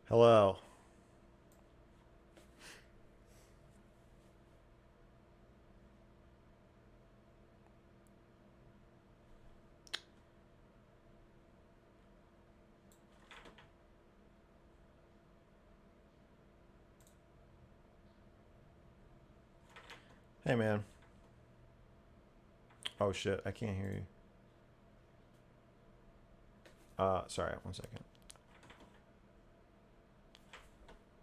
Hello. Hey, man. Oh, shit. I can't hear you. Sorry. 1 second.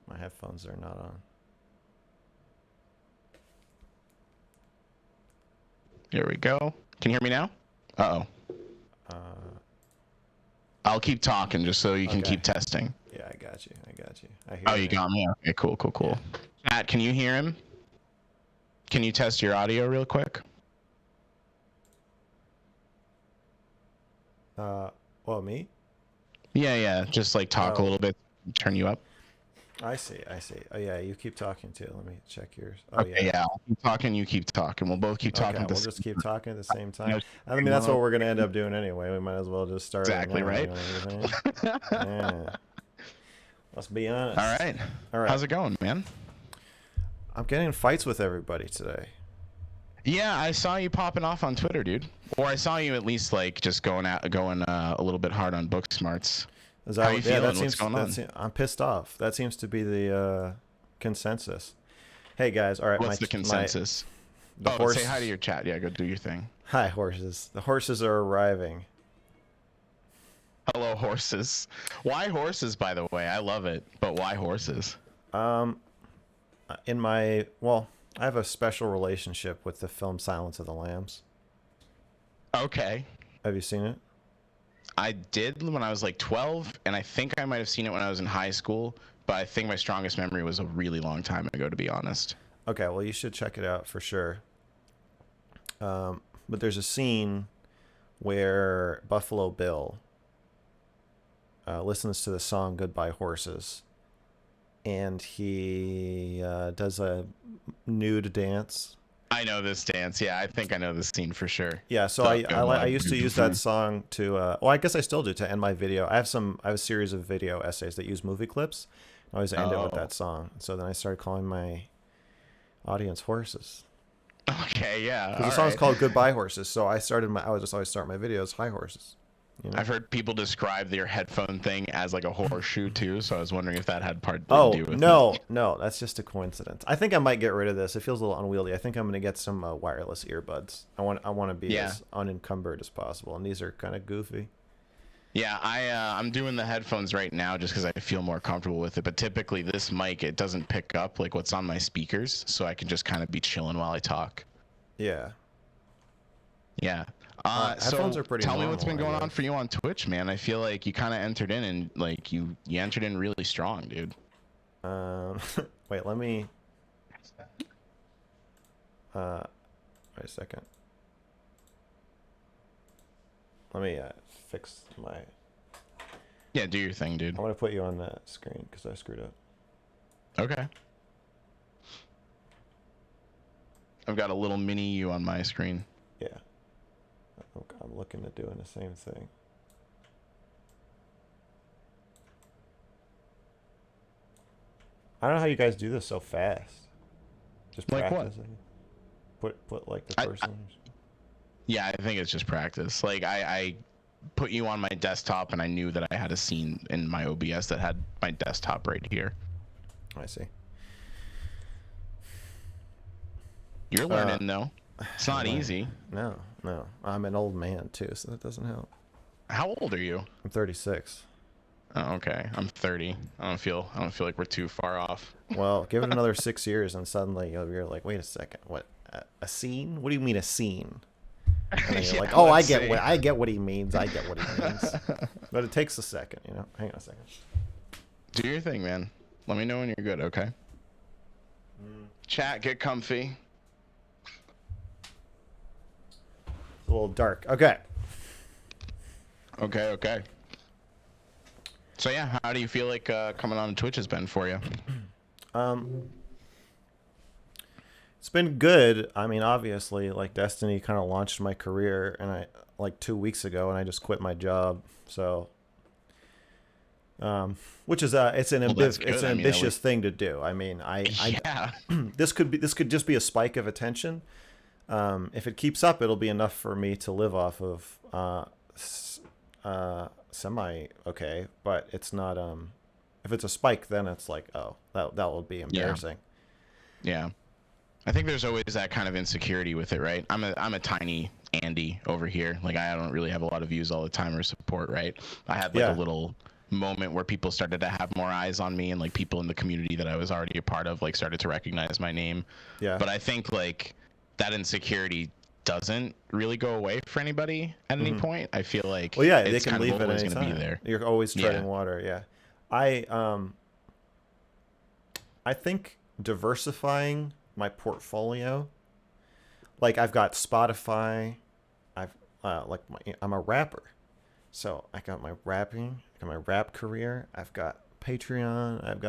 My headphones are not on. Here we go. Can you hear me now? Uh-oh. I'll keep talking just so you can Okay. keep testing. Yeah, I got you. I hear Oh, you you now. got me? Okay, cool. Yeah. Matt, can you hear him? Can you test your audio real quick? Well, me? Yeah. Just like talk a Oh, little bit, turn you up. I see. Oh, yeah. You keep talking too. Let me check yours. Oh, Okay, yeah. yeah. I'll keep talking, you keep talking. We'll both keep talking Okay. at the We'll same just keep time. talking at the same time. No, I mean, that's what we're gonna end up doing anyway. We might as well just start it exactly now. You right. know what I'm saying? Yeah. Let's be All honest. right. All right. How's it going, man? I'm getting in fights with everybody today. Yeah, I saw you popping off on Twitter, dude. Or I saw you at least like just going a little bit hard on book smarts. Is How that you yeah? feeling? What's going on? I'm pissed off. That seems to be the consensus. Hey guys, all right, What's the consensus? the Oh, say horse. hi to your chat. Yeah, go do your thing. Hi horses. The horses are arriving. Hello, horses. Why horses, by the way? I love it, but why horses? Um, in my well, I have a special relationship with the film Silence of the Lambs. Okay. Have you seen it? I did when I was like 12, and I think I might have seen it when I was in high school, but I think my strongest memory was a really long time ago, to be honest. Okay, well you should check it out for sure. But there's a scene where Buffalo Bill listens to the song "Goodbye Horses," and he does a nude dance. I know this dance. Yeah, I think I know this scene for sure. Yeah, so The I goodbye, used to use that beautiful. song to well, I guess I still do to end my video. I have a series of video essays that use movie clips. I always end it with Oh, that song. So then I started calling my audience horses okay, yeah, because the all song's right. called "Goodbye Horses." So I would just always start my videos "Hi Horses," you know. I've heard people describe their headphone thing as like a horseshoe too, so I was wondering if that had partly to Oh do with it. no, that's just a coincidence. I think I might get rid of this. It feels a little unwieldy. I think I'm gonna get some wireless earbuds. I want to be Yeah. as unencumbered as possible, and these are kind of goofy. Yeah, I'm doing the headphones right now just because I feel more comfortable with it. But typically, this mic it doesn't pick up like what's on my speakers, so I can just kind of be chilling while I talk. Yeah, Yeah. headphones So are pretty tell me what's normal, been I going on for guess. you on Twitch, man. I feel like you kind of entered in and like you entered in really strong, dude. Um, wait, let me. Uh, wait a second. Let me fix my. Yeah, do your thing, dude. I want to put you on that screen because I screwed up. Okay. I've got a little mini you on my screen. Yeah, I'm looking at doing the same thing. I don't know how you guys do this so fast. Just Like what? practicing. Put like the I person. Yeah, I think it's just practice. Like I put you on my desktop and I knew that I had a scene in my OBS that had my desktop right here. I see. You're Uh, learning though. It's not easy. no, no. I'm an old man too, so that doesn't help. How old are you? I'm 36. Oh, okay. I'm 30. I don't feel like we're too far off. Well, give it another 6 years, and suddenly you're like, wait a second, what? A scene? What do you mean a scene? And then you're Yeah, like, oh, let's see. I get what he means. I get what he means. But it takes a second, you know. Hang on a second. Do your thing, man. Let me know when you're good, okay? Chat, get comfy. It's a little dark. Okay. Okay. So yeah, how do you feel like coming on Twitch has been for you? Um, it's been good. I mean, obviously, like Destiny kind of launched my career, and I like 2 weeks ago, and I just quit my job. So Which is Well, that's it's good. an I mean, at ambitious least, thing to do. I mean, yeah, this could just be a spike of attention. If it keeps up, it'll be enough for me to live off of. Semi okay, but it's not. If it's a spike, then it's like, oh, that will be yeah, embarrassing. yeah. I think there's always that kind of insecurity with it, right? I'm a tiny Andy over here. Like I don't really have a lot of views all the time or support, right? I had like a Yeah, little moment where people started to have more eyes on me, and like people in the community that I was already a part of like started to recognize my name. yeah. But I think like that insecurity doesn't really go away for anybody at any Hmm. point. I feel Well, like yeah, they it's can kind of leave at always any going to be time. there. You're always Yeah. treading water. Yeah, I um, I think diversifying my portfolio. Like I've got Spotify. I've I'm a rapper, so I got my rapping, I got my rap career. I've got Patreon.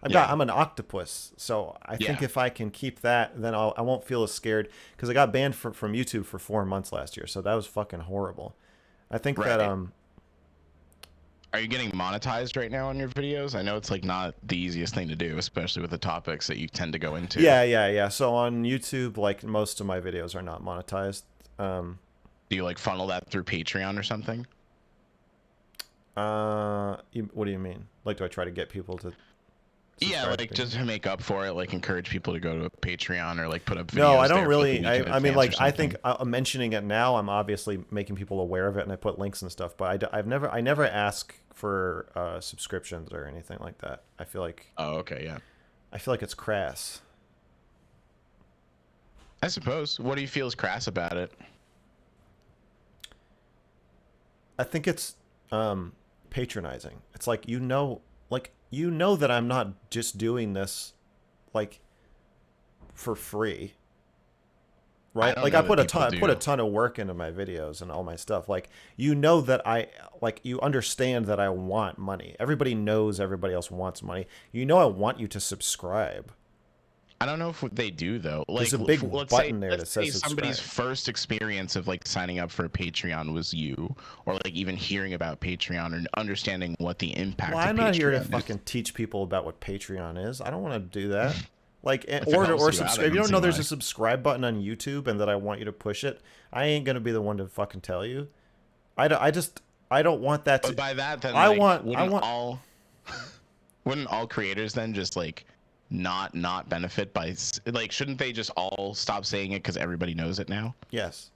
Yeah. I'm an octopus. So I think Yeah. if I can keep that, then I won't feel as scared because I got banned from YouTube for 4 months last year. So that was fucking horrible. I think that Right. Are you getting monetized right now on your videos? I know it's like not the easiest thing to do, especially with the topics that you tend to go into. yeah. So on YouTube, like most of my videos are not monetized. Um, Do you like funnel that through Patreon or something? what do you mean? Like, do I try to get people to Yeah, subscribe to like me? just to make up for it, like encourage people to go to a Patreon or like put up No, I videos don't there for like a really. week in I mean, advance or like, I think something. mentioning it now, I'm obviously making people aware of it, and I put links and stuff. But I never ask for subscriptions or anything like that. Oh, okay, yeah. I feel like it's crass. I suppose. What do you feel is crass about it? I think it's patronizing. It's like you know that I'm not just doing this like for free, I right? don't Like know that people I put a do. ton of work into my videos and all my stuff. Like you know that you understand that I want money. Everybody knows everybody else wants money. You know I want you to subscribe. I don't know if they do though. There's Like, a big let's say button there that says somebody's subscribe. first experience of like signing up for a Patreon was you, or like even hearing about Patreon and understanding what the Well, impact of I'm not here to Patreon is. fucking teach people about what Patreon is. I don't want to do that. Like, If it helps or you out, I subscribe. You don't don't know see there's why. a subscribe button on YouTube and that I want you to push it. I ain't gonna be the one to fucking tell you. I don't want that But to. by that, then like, I want. wouldn't all creators then just like not benefit by like shouldn't they just all stop saying it because everybody knows it now? Yes,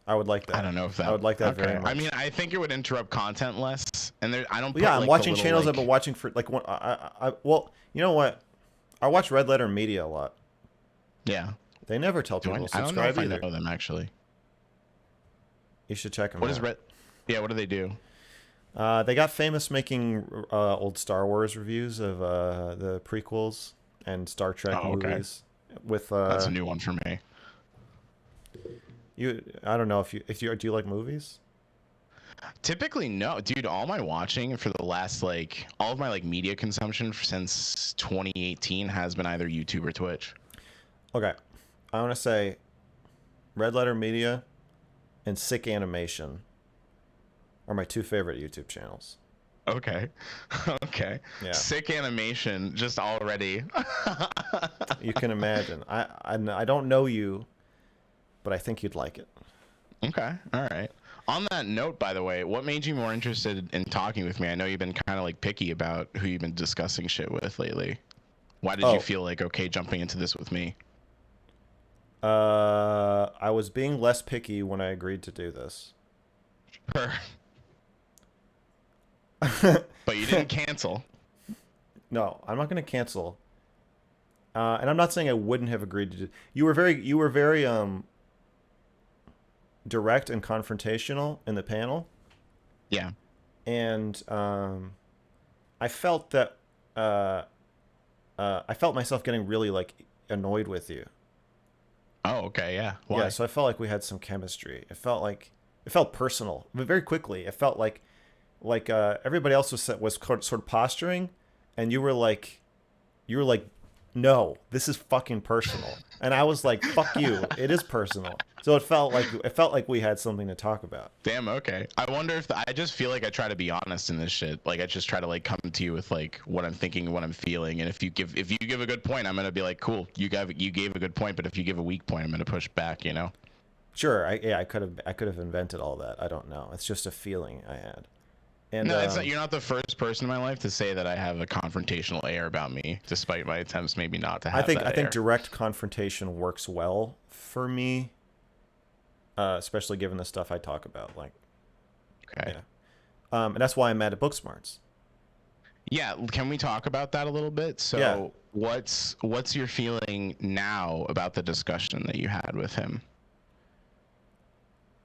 I would like I that. don't know if I that. would like that very Okay. I mean, much. I think it would interrupt content less, and there I don't Well, yeah, put I'm like the watching little channels I've been like. watching for like one. Well, you know what? I watch Red Letter Media a lot. Yeah. They never tell Do people to I don't know subscribe if I know either. them actually. You should check them What is out. Red? Yeah, what do they do? They got famous making old Star Wars reviews of the prequels and Star Trek Oh, okay. movies. With That's a new one for me. I don't know if you do you like movies? Typically, no, dude. All my watching for the last like all of my like media consumption since 2018 has been either YouTube or Twitch. Okay, I want to say Red Letter Media and Sick Animation are my two favorite YouTube channels. Okay, okay. Yeah, Sick animation, just already. you can imagine. I don't know you, but I think you'd like it. Okay, all right. On that note, by the way, what made you more interested in talking with me? I know you've been kind of like picky about who you've been discussing shit with lately. Why did you Oh, feel like okay jumping into this with me? I was being less picky when I agreed to do this. Per. But you didn't cancel. No, I'm not going to cancel. And I'm not saying I wouldn't have agreed to do. You were very direct and confrontational in the panel, Yeah. and I felt that I felt myself getting really like annoyed with you. Oh, okay, yeah. Yeah, Why? so I felt like we had some chemistry. It felt personal, but very quickly. It felt like everybody else was sort of posturing, and you were like, no, this is fucking personal, and I was like, fuck you, it is personal. So it felt like we had something to talk about. Damn. Okay. I wonder if I just feel like I try to be honest in this shit. Like I just try to like come to you with like what I'm thinking, what I'm feeling, and if you give a good point, I'm gonna be like, cool, you gave a good point. But if you give a weak point, I'm gonna push back. You know. Sure, I could have invented all that. I don't know. It's just a feeling I had. And No, it's not, you're not the first person in my life to say that I have a confrontational air about me, despite my attempts maybe not to I have think that I think air. direct confrontation works well for me, especially given the stuff I talk about. Like, Okay. yeah, and that's why I'm mad at Booksmarts. Yeah, can we talk about that a little bit? Yeah, So, what's your feeling now about the discussion that you had with him?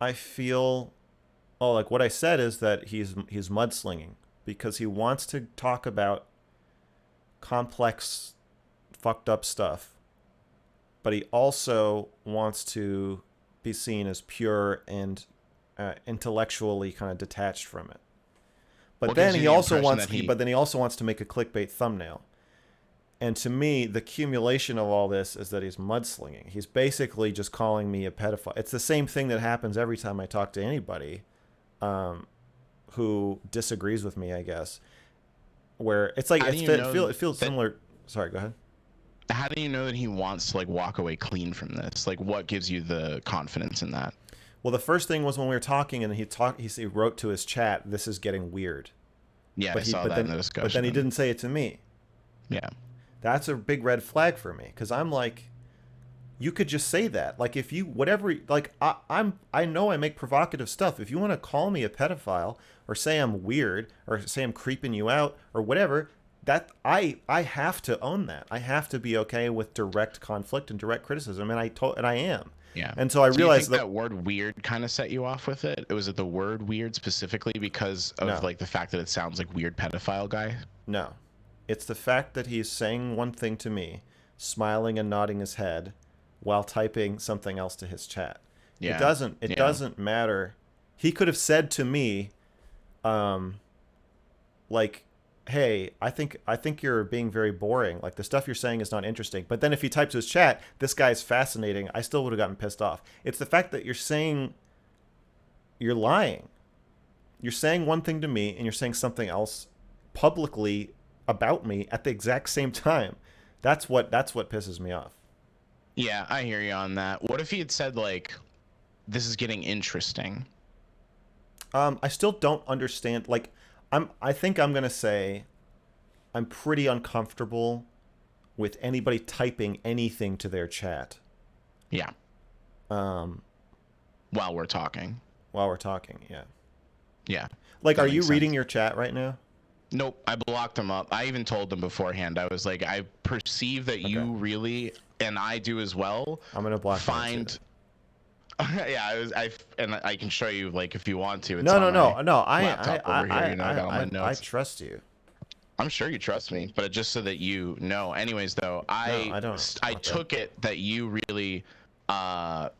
I feel. Oh, like what I said is that he's mudslinging because he wants to talk about complex, fucked up stuff, but he also wants to be seen as pure and intellectually kind of detached from it. But What then gives you he the also impression wants that he? but then he also wants to make a clickbait thumbnail. And to me, the accumulation of all this is that he's mudslinging. He's basically just calling me a pedophile. It's the same thing that happens every time I talk to anybody who disagrees with me, I guess. Where it's like How do you know it feels that? similar. Sorry, go ahead. How do you know that he wants to like walk away clean from this? Like, what gives you the confidence in that? Well, the first thing was when we were talking, and he wrote to his chat, "This is getting weird," Yeah, I but he saw but that in then the but then he discussion. didn't say it to me. Yeah. That's a big red flag for me because I'm like, you could just say that. Like if you whatever like I know I make provocative stuff. If you want to call me a pedophile or say I'm weird or say I'm creeping you out or whatever, that I have to own that. I have to be okay with direct conflict and direct criticism, and I am. Yeah. And so I Do you realized think that that word weird kind of set you off with it? Was it the word weird specifically because of no, like the fact that it sounds like weird pedophile guy? no. It's the fact that he's saying one thing to me, smiling and nodding his head while typing something else to his chat. It Yeah. doesn't it Yeah. doesn't matter. He could have said to me, um, like, "Hey, I think you're being very boring. Like the stuff you're saying is not interesting." But then if he types his chat, "This guy's fascinating," I still would have gotten pissed off. It's the fact that you're lying. You're saying one thing to me and you're saying something else publicly about me at the exact same time. That's what pisses me off. Yeah, I hear you on that. What if he had said like, "This is getting interesting"? I still don't understand. Like, I think I'm gonna say I'm pretty uncomfortable with anybody typing anything to their chat Yeah, um, while we're talking. while we're talking. Yeah. Yeah, Like, that are you makes reading sense. your chat right now? Nope, I blocked him up. I even told them beforehand. I was like, I perceive that Okay. you really, and I do as well, I'm gonna block mine too. find. Yeah, and I can show you like if you want to. It's No, on no, my no, no. I, I, laptop over here. I, You know, I I, got all my I notes. trust you. I'm sure you trust me, but just so that you know. Anyways, though, No, I don't I want that. took it that you really uh,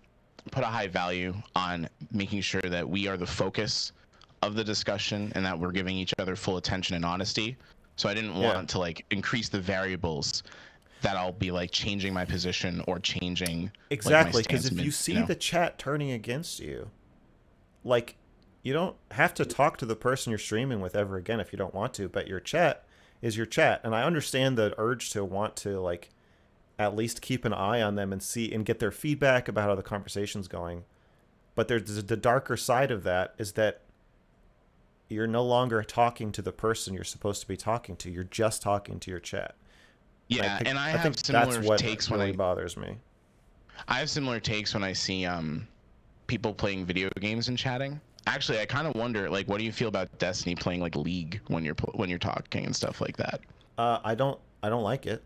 put a high value on making sure that we are the focus of the discussion and that we're giving each other full attention and honesty. So I didn't Yeah. want to like increase the variables that I'll be like changing my position or changing like my Exactly, because stance if you mid, you see know. the chat turning against you, like, you don't have to talk to the person you're streaming with ever again if you don't want to, but your chat is your chat. And I understand the urge to want to, like, at least keep an eye on them and see and get their feedback about how the conversation's going. But there's the darker side of that is that you're no longer talking to the person you're supposed to be talking to. You're just talking to your chat. And Yeah, and I think that's what really bothers me. I have similar takes when I see people playing video games and chatting. Actually, I kind of wonder, like, what do you feel about Destiny playing like League when you're talking and stuff like that? I don't like it.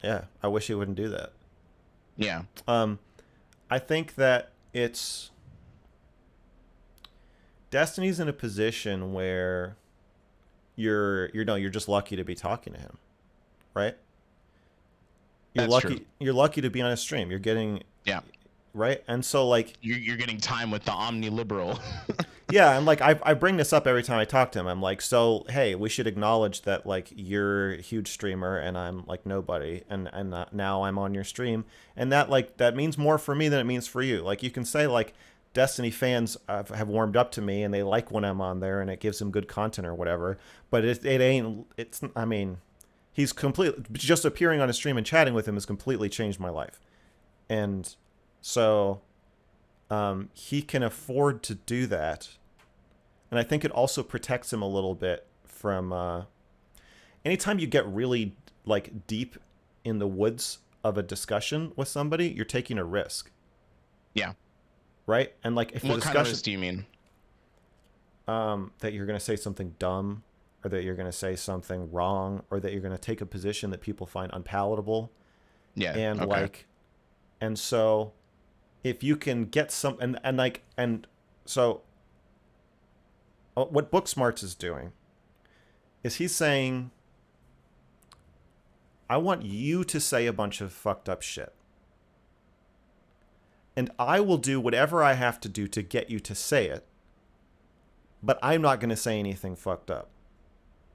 Yeah, I wish he wouldn't do that. Yeah, Um, I think that it's Destiny's in a position where you're just lucky to be talking to him, right? You're that's true. lucky to be on a stream. You're getting Yeah, right? And so like, You're getting time with the omni-liberal. yeah, and like I bring this up every time I talk to him. I'm like, so hey, we should acknowledge that like you're a huge streamer and I'm like nobody, and now I'm on your stream, and that like that means more for me than it means for you. Like you can say like Destiny fans have warmed up to me and they like when I'm on there and it gives them good content or whatever, but it ain't. It's I mean, he's completely just appearing on a stream and chatting with him has completely changed my life, and so he can afford to do that, and I think it also protects him a little bit from anytime you get really like deep in the woods of a discussion with somebody, you're taking a risk, Yeah. right? And like if the What kind of discussion risk do you mean? that you're going to say something dumb, or that you're going to say something wrong, or that you're going to take a position that people find unpalatable, Yeah. and Okay. like, and so if you can get some and like and so what Booksmarts is doing is he's saying, I want you to say a bunch of fucked up shit. And I will do whatever I have to do to get you to say it, but I'm not going to say anything fucked up.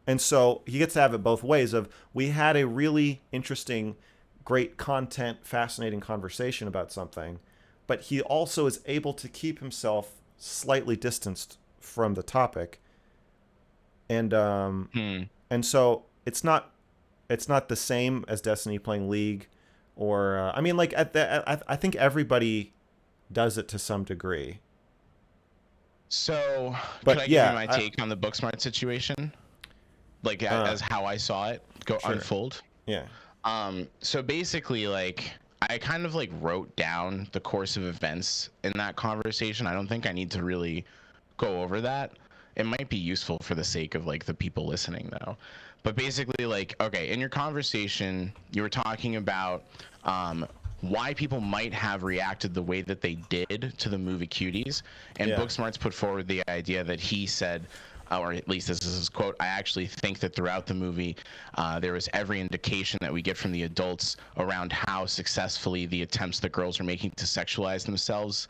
And so he gets to have it both ways of we had a really interesting, great content, fascinating conversation about something, but he also is able to keep himself slightly distanced from the topic. And Hmm. and so it's not the same as Destiny playing League, or I mean, like I think everybody does it to some degree. So, could But I give you yeah, my take on the Booksmart situation? Like uh, as how I saw it go sure, unfold? yeah, So basically, like, I kind of like wrote down the course of events in that conversation. I don't think I need to really go over that. It might be useful for the sake of like the people listening though. But basically, like, okay, in your conversation, you were talking about why people might have reacted the way that they did to the movie Cuties. And yeah, Booksmarts put forward the idea that he said, or at least this is his quote, I actually think that throughout the movie, there was every indication that we get from the adults around how successfully the attempts that girls are making to sexualize themselves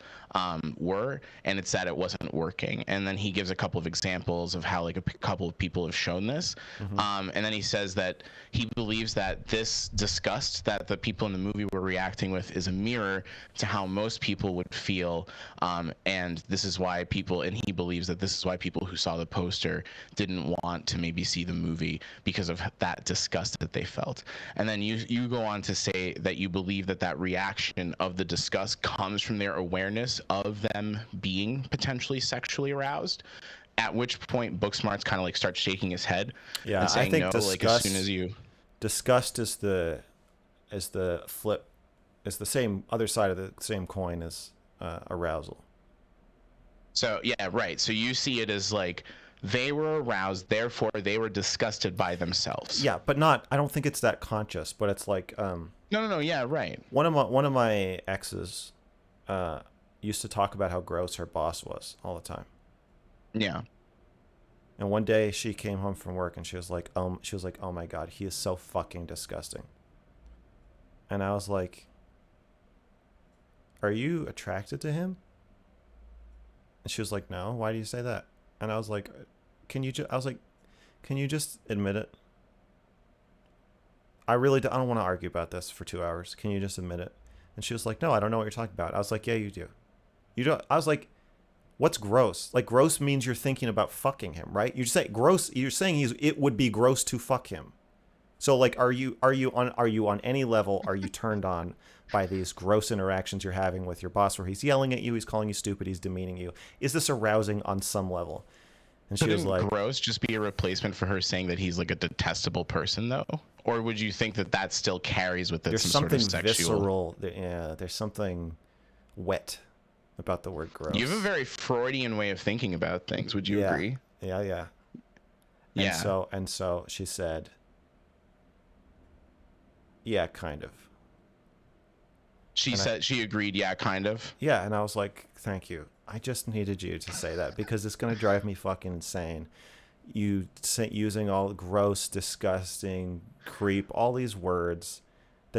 were, and it's that it wasn't working. And then he gives a couple of examples of how like a couple of people have shown this. mm-hmm. And then he says that he believes that this disgust that the people in the movie were reacting with is a mirror to how most people would feel. And this is why people, and he believes that this is why people who saw the poster didn't want to maybe see the movie because of that disgust that they felt. And then you go on to say that you believe that that reaction of the disgust comes from their awareness of them being potentially sexually aroused. At which point, Booksmarts kind of like starts shaking his head Yeah. and I saying think no. Like as soon as you, disgust is the flip, is the same other side of the same coin as arousal. so yeah, right. So you see it as like they were aroused, therefore they were disgusted by themselves. Yeah, but not. I don't think it's that conscious. But it's like No, no, no. Yeah, right. one of my exes uh, used to talk about how gross her boss was all the time. Yeah. And one day she came home from work and she was like, oh my god, he is so fucking disgusting. And I was like, are you attracted to him? And she was like, no. Why do you say that? And I was like, I was like, can you just admit it? I don't want to argue about this for 2 hours. Can you just admit it? And she was like, no, I don't know what you're talking about. I was like, yeah, you do. You don't. I was like, what's gross? Like gross means you're thinking about fucking him, right? You say gross. You're saying it would be gross to fuck him. So like, are you on any level? Are you turned on by these gross interactions you're having with your boss, where he's yelling at you, he's calling you stupid, he's demeaning you? Is this arousing on some level? And she was Couldn't like, gross just be a replacement for her saying that he's like a detestable person, though? Or would you think that that still carries with it there's some sort of something sexual? visceral. Yeah, there's something wet about the word You have a gross. very Freudian way of thinking about things. Would you Yeah, agree? yeah, yeah. And Yeah. so and so she said, yeah, kind of. She And I said she agreed. Yeah, kind of. Yeah, and I was like, thank you. I just needed you to say that because it's gonna drive me fucking insane. You say, using all gross, disgusting, creep, all these words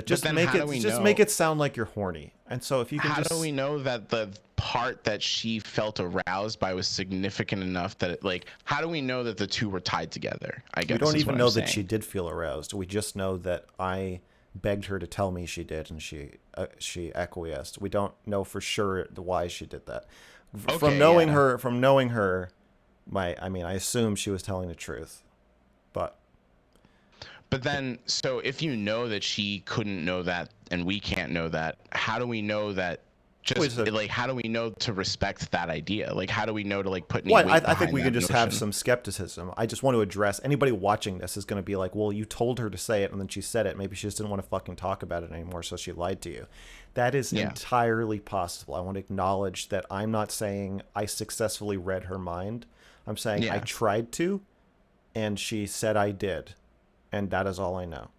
that But then how do we just know? make it sound like you're horny. And so if you can How do just we know that the part that she felt aroused by was significant enough that how do we know that the two were tied together? I we guess don't is even what I'm know that she saying. did feel aroused. We just know that I begged her to tell me she did, and she acquiesced. We don't know for sure why she did that. From Okay, knowing yeah. her, I mean, I assume she was telling the truth, but But then, so if you know that she couldn't know that and we can't know that, how do we know that? wait, Just so like, how do we know to respect that idea? Like, how do we know to like put any well, weight I think behind we can that just have notion? some skepticism. I just want to address anybody watching this is going to be like, well, you told her to say it and then she said it. Maybe she just didn't want to fucking talk about it anymore, so she lied to you. That is Yeah. entirely possible. I want to acknowledge that I'm not saying I successfully read her mind. I'm saying I Yeah. tried to, and she said I did, and that is all I know.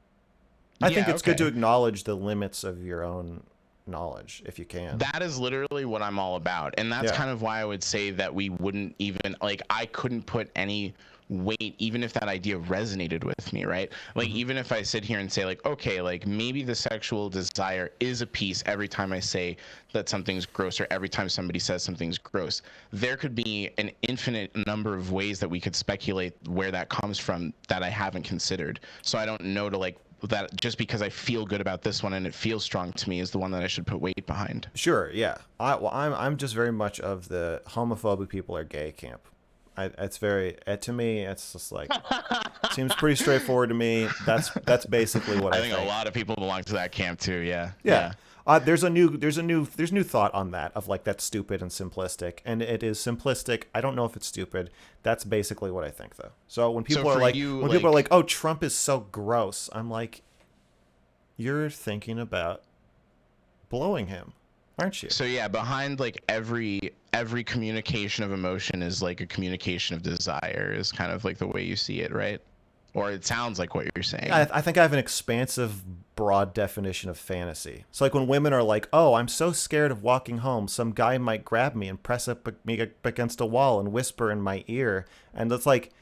I think Yeah. it's good to Okay. acknowledge the limits of your own knowledge if you can. That is literally what I'm all about. And that's Yeah. kind of why I would say that we wouldn't even, like, I couldn't put any weight, even if that idea resonated with me, right? Like, Hmm. even if I sit here and say, like, okay, like, maybe the sexual desire is a piece every time I say that something's gross or every time somebody says something's gross. There could be an infinite number of ways that we could speculate where that comes from that I haven't considered. So I don't know to, like, that just because I feel good about this one and it feels strong to me is the one that I should put weight behind. Sure, yeah. I'm just very much of the homophobic people are gay camp. It's very to me. It's just like seems pretty straightforward to me. That's basically what I I think a think. lot of people belong to that camp too. Yeah, Yeah. yeah. There's new thought on that of like that's stupid and simplistic, and it is simplistic. I don't know if it's stupid. That's basically what I think though. So So for you, when people are like, like, oh, Trump is so gross, I'm like, you're thinking about blowing him, aren't you? so yeah, behind like every communication of emotion is like a communication of desire. Is kind of like the way you see it, right? Or it sounds like what you're Yeah, saying. I think I have an expansive, broad definition of fantasy. So, like when women are like, "Oh, I'm so scared of walking home. Some guy might grab me and press me up against a wall and whisper in my ear," and it's like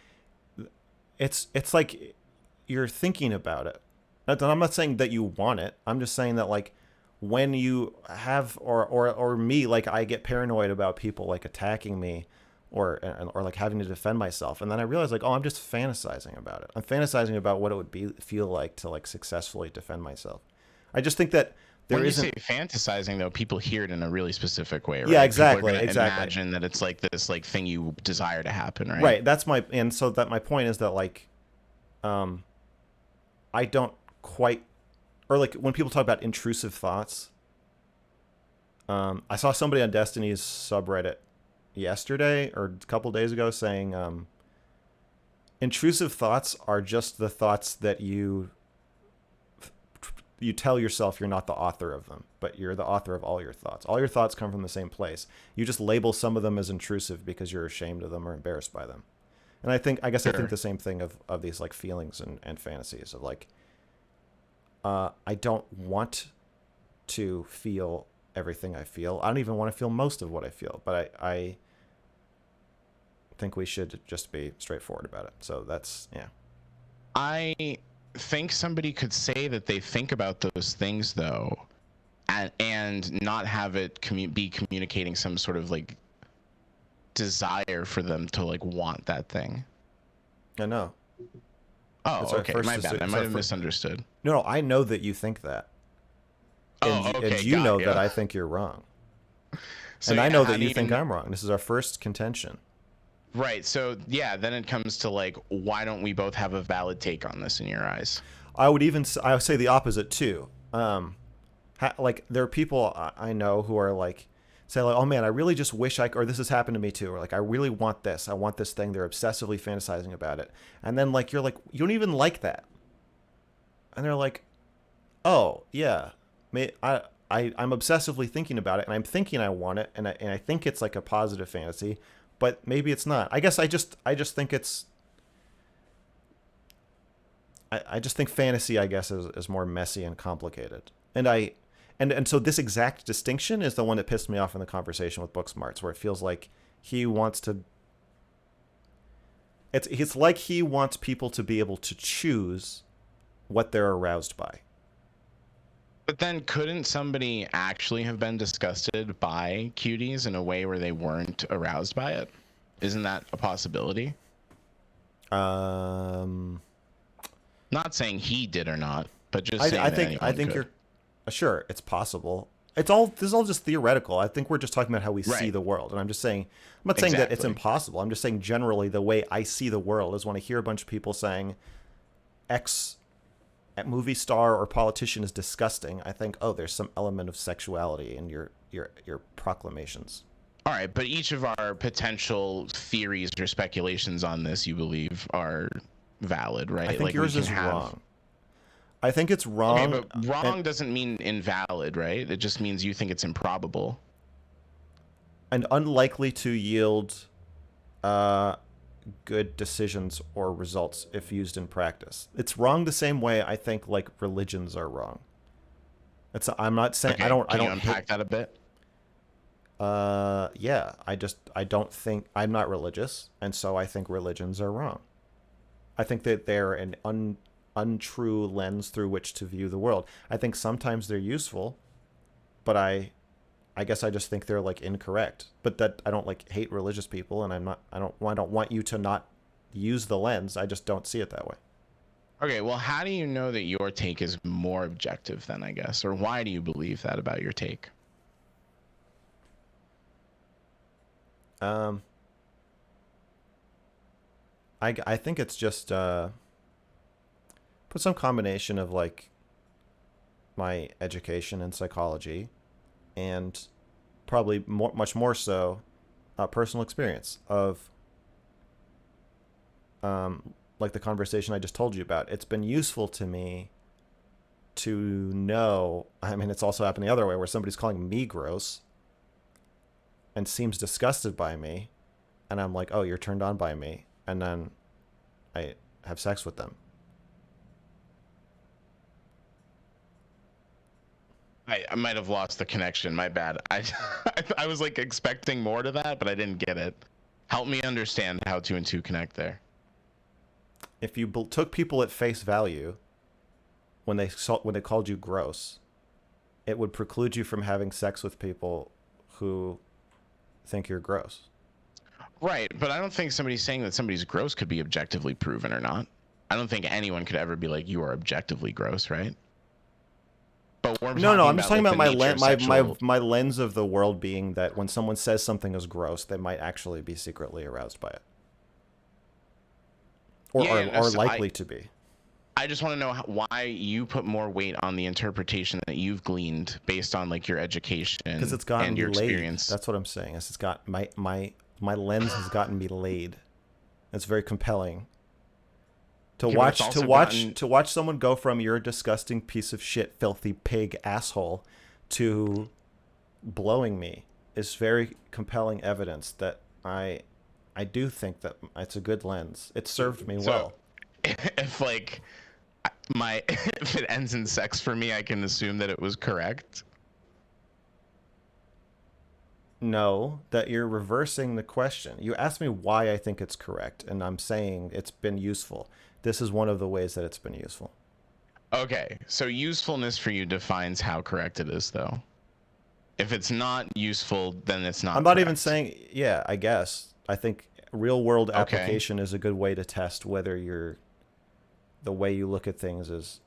you're thinking about it. I'm not saying that you want it. I'm just saying that like when you have or me, like I get paranoid about people like attacking me or like having to defend myself, and then I realize like, oh, I'm just fantasizing about it. I'm fantasizing about what it would be feel like to like successfully defend myself. I just think that there When you say isn't. fantasizing, though, people hear it in a really specific way, Yeah, right? People are exactly, gonna exactly. imagine that it's like this like thing you desire to happen, right? Right. That's my and so that my point is that like um I don't quite or like when people talk about intrusive thoughts, I saw somebody on Destiny's subreddit yesterday or a couple days ago saying intrusive thoughts are just the thoughts that you tell yourself you're not the author of them, but you're the author of all your thoughts. All your thoughts come from the same place. You just label some of them as intrusive because you're ashamed of them or embarrassed by them. And I guess I think Sure. the same thing of these like feelings and fantasies of like, I don't want to feel everything I feel. I don't even want to feel most of what I feel, but I think we should just be straightforward about it. So that's, yeah. I think somebody could say that they think about those things though, and not have it be communicating some sort of like desire for them to like want that thing. I know. Oh, okay, my bad. I It's might our have first. misunderstood. No, no, I know that you think that. Oh, And okay, you got know you. that I think you're wrong. So And I yeah, know how that do you you think I'm wrong. This is our first contention. right? So yeah, then it comes to like, why don't we both have a valid take on this in your eyes? I would say the opposite too. Like there are people I know who are like say like, oh man, I really just wish or this has happened to me too, or like I really want this, I want this thing. They're obsessively fantasizing about it, and then like you're like you don't even like that, and they're like, oh yeah, I'm obsessively thinking about it, and I'm thinking I want it, and I think it's like a positive fantasy, but maybe it's not. I just think it's I just think fantasy, I guess, is more messy and complicated. And so this exact distinction is the one that pissed me off in the conversation with Booksmarts, where it feels like he wants to. It's like he wants people to be able to choose what they're aroused by. But then couldn't somebody actually have been disgusted by cuties in a way where they weren't aroused by it? Isn't that a possibility? Um, Not saying he did or not, but just I saying that think anyone could. you're sure it's possible. It's all this is all just theoretical. I think we're just talking about how we see Right. the world, and I'm not saying that it's Exactly. impossible. I'm just saying generally the way I see the world is when I hear a bunch of people saying X movie star or politician is disgusting. I think, oh, there's some element of sexuality in your proclamations. All right, but each of our potential theories or speculations on this, you believe, are valid, I right? think Like we yours can is have. wrong. I think it's Okay, wrong, but and wrong doesn't mean invalid, right? It just means you think it's improbable. unlikely to yield uh, good decisions or results if used in practice. It's wrong the same way I think like religions are wrong. I'm not saying Okay, I can you don't hate. unpack that a bit? Yeah, I don't think I'm not religious, and so I think religions are wrong. I think that they're an untrue lens through which to view the world. I think sometimes they're useful, but I guess I just think they're like incorrect. But that I don't like hate religious people, and I don't want you to not use the lens. I just don't see it that way. Okay, well, how do you know that your take is more objective then, I guess? Or why do you believe that about your take? Um, I think it's just put some combination of like my education in psychology and probably much more so personal experience of like the conversation I just told you about. It's been useful to me to know. I mean, it's also happened the other way where somebody's calling me gross and seems disgusted by me, and I'm like, oh, you're turned on by me, and then I have sex with them. I might have lost the connection. My bad. I was like expecting more to that, but I didn't get it. Help me understand how two and two connect there. If you took people at face value when they called you gross, it would preclude you from having sex with people who think you're gross. Right, but I don't think somebody saying that somebody's gross could be objectively proven or not. I don't think anyone could ever be like, you are objectively gross, right? But we're No, talking I'm just about talking like about the nature of sexual. my lens of the world being that when someone says something is gross, they might actually be secretly aroused by it, or Yeah, yeah, no, are so likely to be. I just want to know why you put more weight on the interpretation that you've gleaned based on like your Because education it's gotten and me your laid. experience. That's what I'm saying. It's got my lens has gotten me laid. It's very compelling Okay, but it's also gotten. to watch someone go from you're a disgusting piece of shit, filthy pig asshole to blowing me is very compelling evidence that I do think that it's a good lens. It served me So well. if like my if it ends in sex for me, I can assume that it was correct. No, that you're reversing the question. You asked me why I think it's correct, and I'm saying it's been useful. This is one of the ways that it's been useful. Okay, so usefulness for you defines how correct it is, though. If it's not useful, then it's I'm not not even correct. saying, yeah, I guess. I think real world Okay. application is a good way to test whether the way you look at things is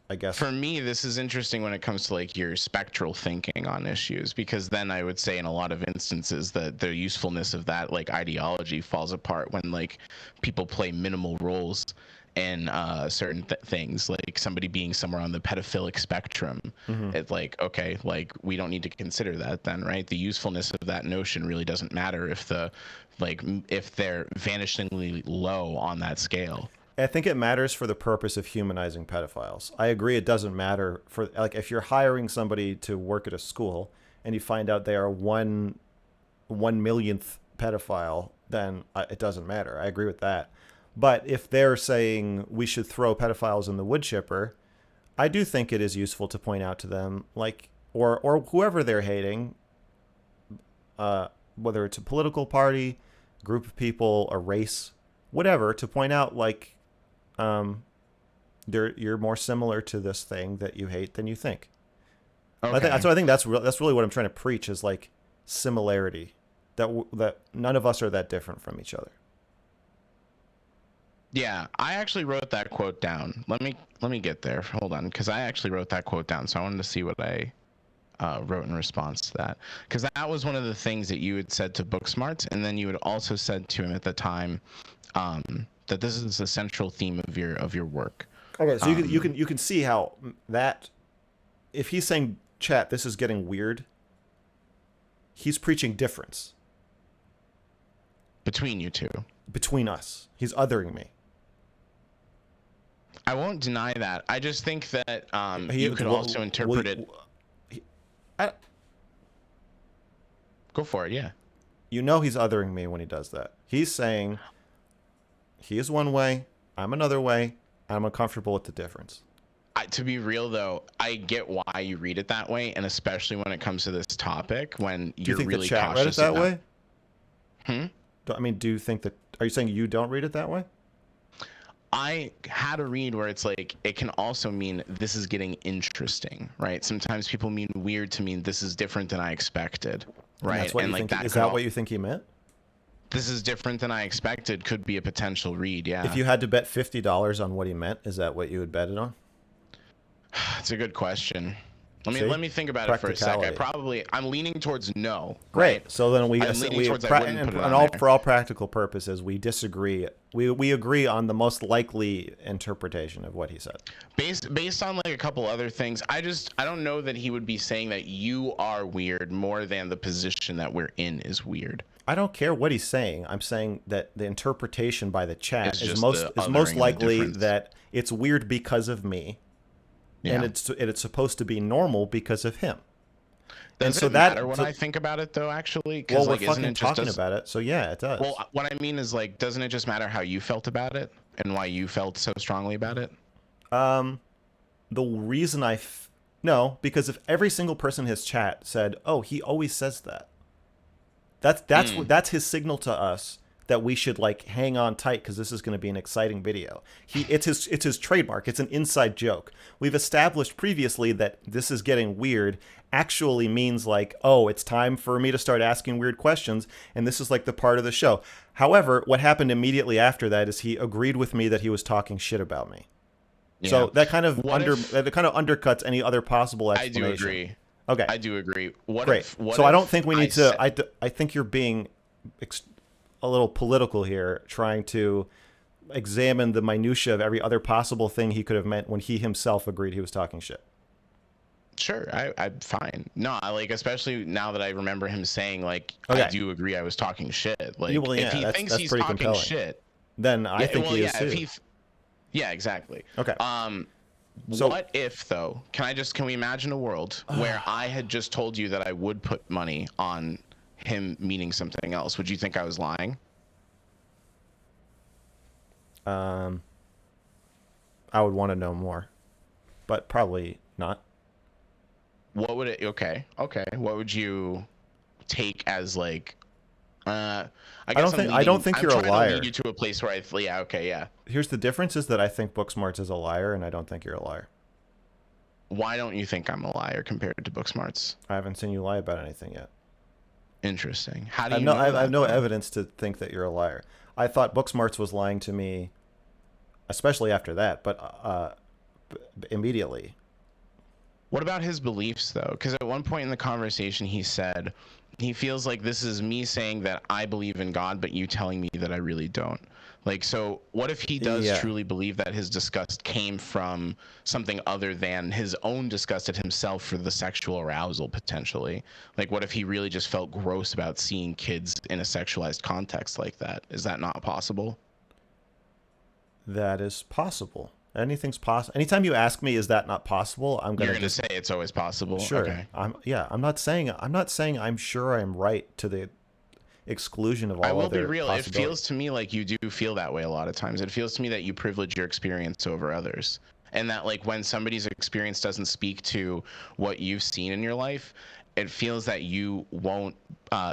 I guess. For me, this is interesting when it comes to like your spectral thinking on issues, because then I would say in a lot of instances that the usefulness of that like ideology falls apart when like people play minimal roles in certain things, like somebody being somewhere on the pedophilic spectrum. Mhm. It's like, okay, like we don't need to consider that then, right? The usefulness of that notion really doesn't matter if the like if they're vanishingly low on that scale. I think it matters for the purpose of humanizing pedophiles. I agree it doesn't matter for like if you're hiring somebody to work at a school and you find out they are one millionth pedophile, then it doesn't matter. I agree with that. But if they're saying we should throw pedophiles in the wood chipper, I do think it is useful to point out to them, like, or whoever they're hating, whether it's a political party, group of people, a race, whatever, to point out like, um, you're more similar to this thing that you hate than you think. Okay. I think that's really what I'm trying to preach is like similarity. That none of us are that different from each other. Yeah, I actually wrote that quote down. Let me get there. Hold on, because I actually wrote that quote down. So I wanted to see what I wrote in response to that, because that was one of the things that you had said to Booksmart, and then you had also said to him at the time that this is the central theme of your work. Okay, so Um, you can see how that if he's saying chat, this is getting weird. He's preaching difference Between you two, between us. He's othering me. I won't deny that. I just think that He, you could also interpret it. he, I, Go for it. Yeah. you know he's othering me when he does that. He's saying he is one way, I'm another way, I'm uncomfortable with the difference. To be real though, I get why you read it that way, and especially when it comes to this topic, when Do you you're think the really chat read it cautious that about. way? Hmm? I mean, do you think that? Are you saying you don't read it that way? I had a read where it's like it can also mean this is getting interesting, right? Sometimes people mean weird to mean this is different than I expected, And right? that's what And you like think. that Is could that all what you think he meant? this is different than I expected could be a potential read, If yeah. you had to bet $50 on what he meant, is that what you would bet it on? It's a good question. Let See, me think about it for a sec. practicality. I'm leaning towards no, right? Great. So then I'm leaning towards I wouldn't put it and on all there. for all practical purposes, we disagree. We agree on the most likely interpretation of what he said. Based on like a couple other things, I don't know that he would be saying that you are weird more than the position that we're in is weird. I don't care what he's saying. I'm saying that the interpretation by the chat It's just the is most othering and the likely difference. that it's weird because of me, and Yeah. it's supposed to be normal because of him. And Does so it matter that what I think about it though, actually? well, Because we're like, isn't fucking it just talking does? about it. So yeah, it Well, does. what I mean is like, doesn't it just matter how you felt about it and why you felt so strongly about it? Um, the reason no, because if every single person in his chat said, "Oh, he always says that," Mm. that's his signal to us that we should like hang on tight because this is going to be an exciting video. It's his trademark. It's an inside joke. We've established previously that this is getting weird actually means like, oh, it's time for me to start asking weird questions, and this is like the part of the show. However, what happened immediately after that is he agreed with me that he was talking shit about me. Yeah. So that kind of What if undercuts any other possible I do explanation. agree? Okay, I do agree. What great. if what So I don't if think we I need to. said I think you're being a little political here, trying to examine the minutia of every other possible thing he could have meant when he himself agreed he was talking shit. sure, I'm fine. No, I like especially now that I remember him saying like I Okay. do agree I was talking shit. You Like well, if yeah, he thinks that's he's pretty talking compelling. shit, Then I yeah, think well he is yeah, too. yeah, exactly. Okay. So What if though? Can we imagine a world where I had just told you that I would put money on him meaning something else? Would you think I was lying? um, I would want to know more, but probably not. What would it? Okay, okay. What would you take as like? I guess I don't think I'm you're a trying to lead liar. you to a place where yeah, okay, yeah. Here's the difference: is that I think Booksmarts is a liar, and I don't think you're a liar. Why don't you think I'm a liar compared to Booksmarts? I haven't seen you lie about anything yet. Interesting. How do you know I have that no though? evidence to think that you're a liar. I thought Booksmarts was lying to me, especially after that, but immediately. What about his beliefs though? Because at one point in the conversation, he said he feels like this is me saying that I believe in God, but you telling me that I really don't. Like, so what if he does Yeah, truly believe that his disgust came from something other than his own disgust at himself for the sexual arousal potentially? Like, what if he really just felt gross about seeing kids in a sexualized context like that? Is that not possible? that is possible. Anything's possible. Anytime you ask me, is that not possible? I'm You're gonna gonna just say it's always possible. sure. Okay. I'm not saying I'm sure I'm right to the exclusion of I all will be other real. It feels possibilities. to me like you do feel that way a lot of times. It feels to me that you privilege your experience over others. And that like when somebody's experience doesn't speak to what you've seen in your life, it feels that you won't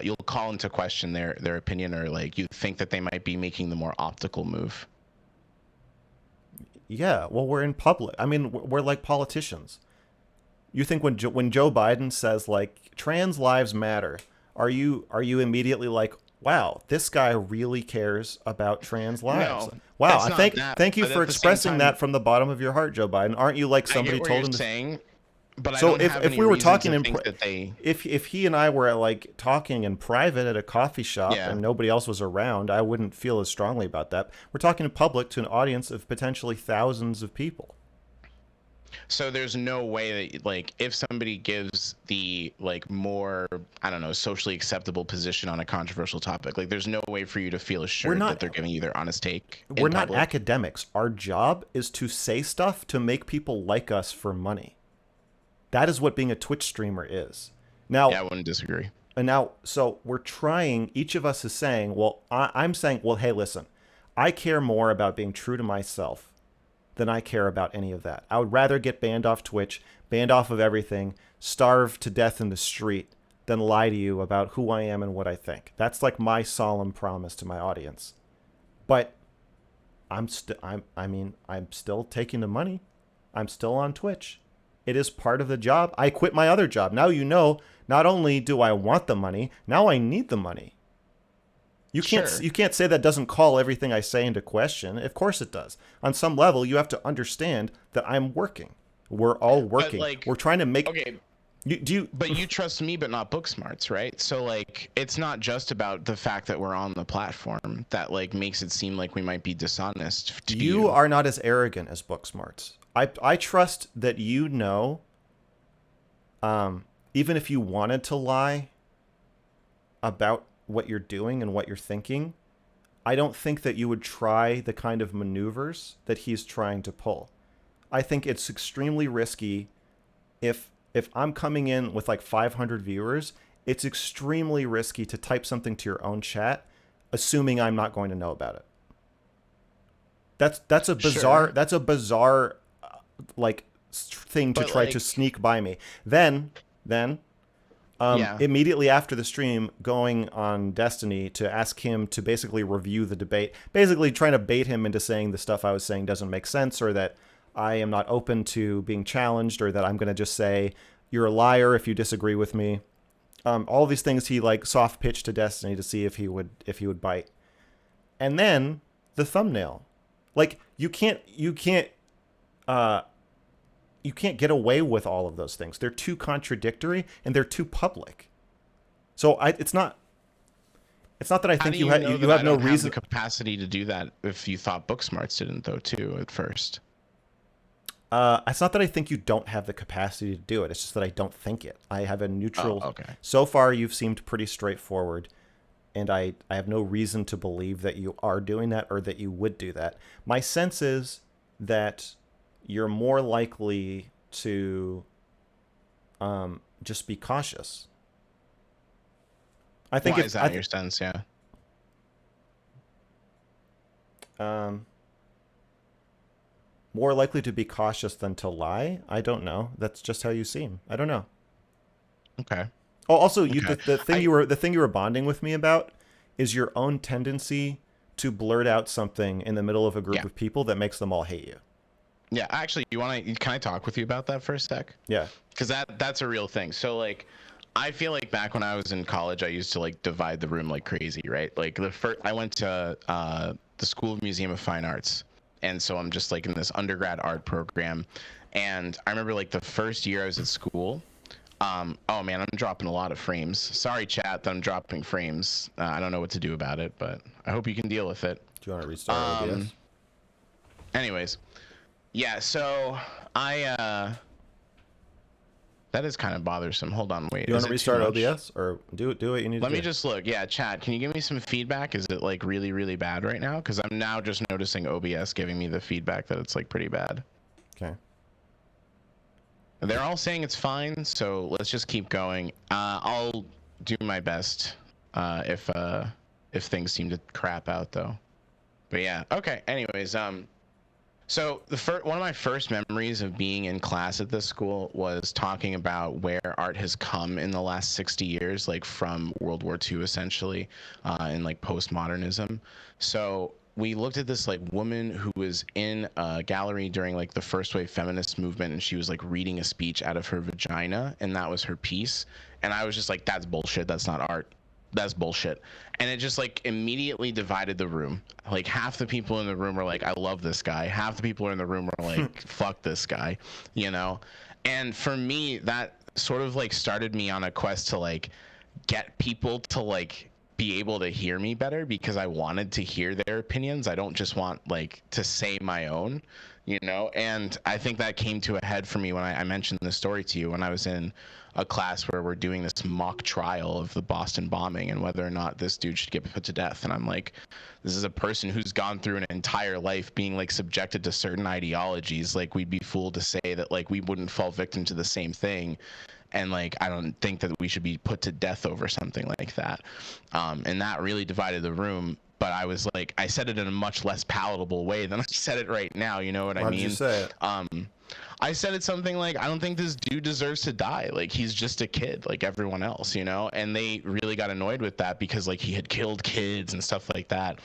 you'll call into question their opinion, or like you think that they might be making the more optical move. Yeah, well, we're in public. I mean, we're like politicians. You think when Joe Biden says like trans lives matter, are you immediately like, wow, this guy really cares about trans lives? No, Wow, it's I not thank that. thank you But for at the same expressing time, that from the bottom of your heart, Joe Biden. Aren't you like I get somebody what you're told him to? saying, but I So don't if have if any we were reason talking to in think that they. if he and I were like talking in private at a coffee shop Yeah. and nobody else was around, I wouldn't feel as strongly about that. We're talking in public to an audience of potentially thousands of people. So there's no way that like if somebody gives the like more I don't know socially acceptable position on a controversial topic, like there's no way for you to feel We're assured that not they're giving you their honest take we're in not public. academics. Our job is to say stuff to make people like us for money. That is what being a Twitch streamer is. Yeah, Now, I wouldn't disagree. so we're trying, each of us is saying, well, I'm saying, well, hey, listen, I care more about being true to myself than I care about any of that. I would rather get banned off Twitch, banned off of everything, starve to death in the street than lie to you about who I am and what I think. That's like my solemn promise to my audience. But I'm still taking the money. I'm still on Twitch. It is part of the job. I quit my other job. Now you know, not only do I want the money, now I need the money. Sure, You can't say that doesn't call everything I say into question. Of course it does. On some level, you have to understand that I'm working. We're all but working. like We're trying to make okay, do you but you trust me, but not book smarts, right? So like it's not just about the fact that we're on the platform that like makes it seem like we might be dishonest to you you. are not as arrogant as book smarts. I trust that you know, even if you wanted to lie about what you're doing and what you're thinking, I don't think that you would try the kind of maneuvers that he's trying to pull. I think it's extremely risky if I'm coming in with like 500 viewers, it's extremely risky to type something to your own chat assuming I'm not going to know about it. Sure, That's a bizarre like thing to but try to like sneak by me. Then yeah, immediately after the stream, going on Destiny to ask him to basically review the debate, basically trying to bait him into saying the stuff I was saying doesn't make sense, or that I am not open to being challenged, or that I'm going to just say you're a liar if you disagree with me. All these things he like soft pitched to Destiny to see if he would bite, and then the thumbnail, like uh, you can't get away with all of those things. They're too contradictory and they're too public. So it's not that I how think do you know you that I have no don't have the reason. capacity to do that if you thought book smarts didn't though too at first? It's not that I think you don't have the capacity to do it. It's just that I don't think it. I have a Oh, neutral. okay. So far, you've seemed pretty straightforward, and I have no reason to believe that you are doing that or that you would do that. My sense is that you're more likely to just be cautious. I think Why if is that I in your sense? Yeah. um, more likely to be cautious than to lie. I don't know. That's just how you seem. I don't know. Okay. Oh, also, Okay. the I thing you were bonding with me about is your own tendency to blurt out something in the middle of a group yeah. of people that makes them all hate you. Yeah, actually, you want to can I talk with you about that for a sec? Yeah. Cuz that's a real thing. So like I feel like back when I was in college I used to like divide the room like crazy, right? Like the first I went to the School of Museum of Fine Arts. And so I'm just like in this undergrad art program and I remember like the first year I was at school. Oh man, I'm dropping a lot of frames. Sorry, chat, that I'm dropping frames. I don't know what to do about it, but I hope you can deal with it. Do you want to restart Um, OBS? anyways, yeah. So I that is kind of bothersome. Hold on, wait. Do you want Is to it too restart much? OBS or do what you need Let to me do? just look. Yeah, chat. Can you give me some feedback? Is it like really, really bad right now? Because I'm now just noticing OBS giving me the feedback that it's like pretty bad. Okay. They're all saying it's fine, so let's just keep going. I'll do my best if things seem to crap out though. But yeah, okay. Anyways, so one of my first memories of being in class at this school was talking about where art has come in the last 60 years, like from World War II essentially, and like postmodernism. So we looked at this like woman who was in a gallery during like the first wave feminist movement, and she was like reading a speech out of her vagina, and that was her piece. And I was just like, that's bullshit. That's not art. That's bullshit. And it just like immediately divided the room. Like half the people in the room were like, I love this guy. Half the people in the room were like, fuck this guy, you know? And for me, that sort of like started me on a quest to like get people to like be able to hear me better, because I wanted to hear their opinions. I don't just want like to say my own, you know? And I think that came to a head for me when I mentioned the story to you when I was in a class where we're doing this mock trial of the Boston bombing and whether or not this dude should get put to death. And I'm like, this is a person who's gone through an entire life being like subjected to certain ideologies. Like, we'd be fooled to say that like we wouldn't fall victim to the same thing. And like, I don't think that we should be put to death over something like that. And that really divided the room. But I was like, I said it in a much less palatable way than I said it right now. You know what I mean? How did you say it? I said it something like, I don't think this dude deserves to die. Like, he's just a kid like everyone else, you know? And they really got annoyed with that because like he had killed kids and stuff like that.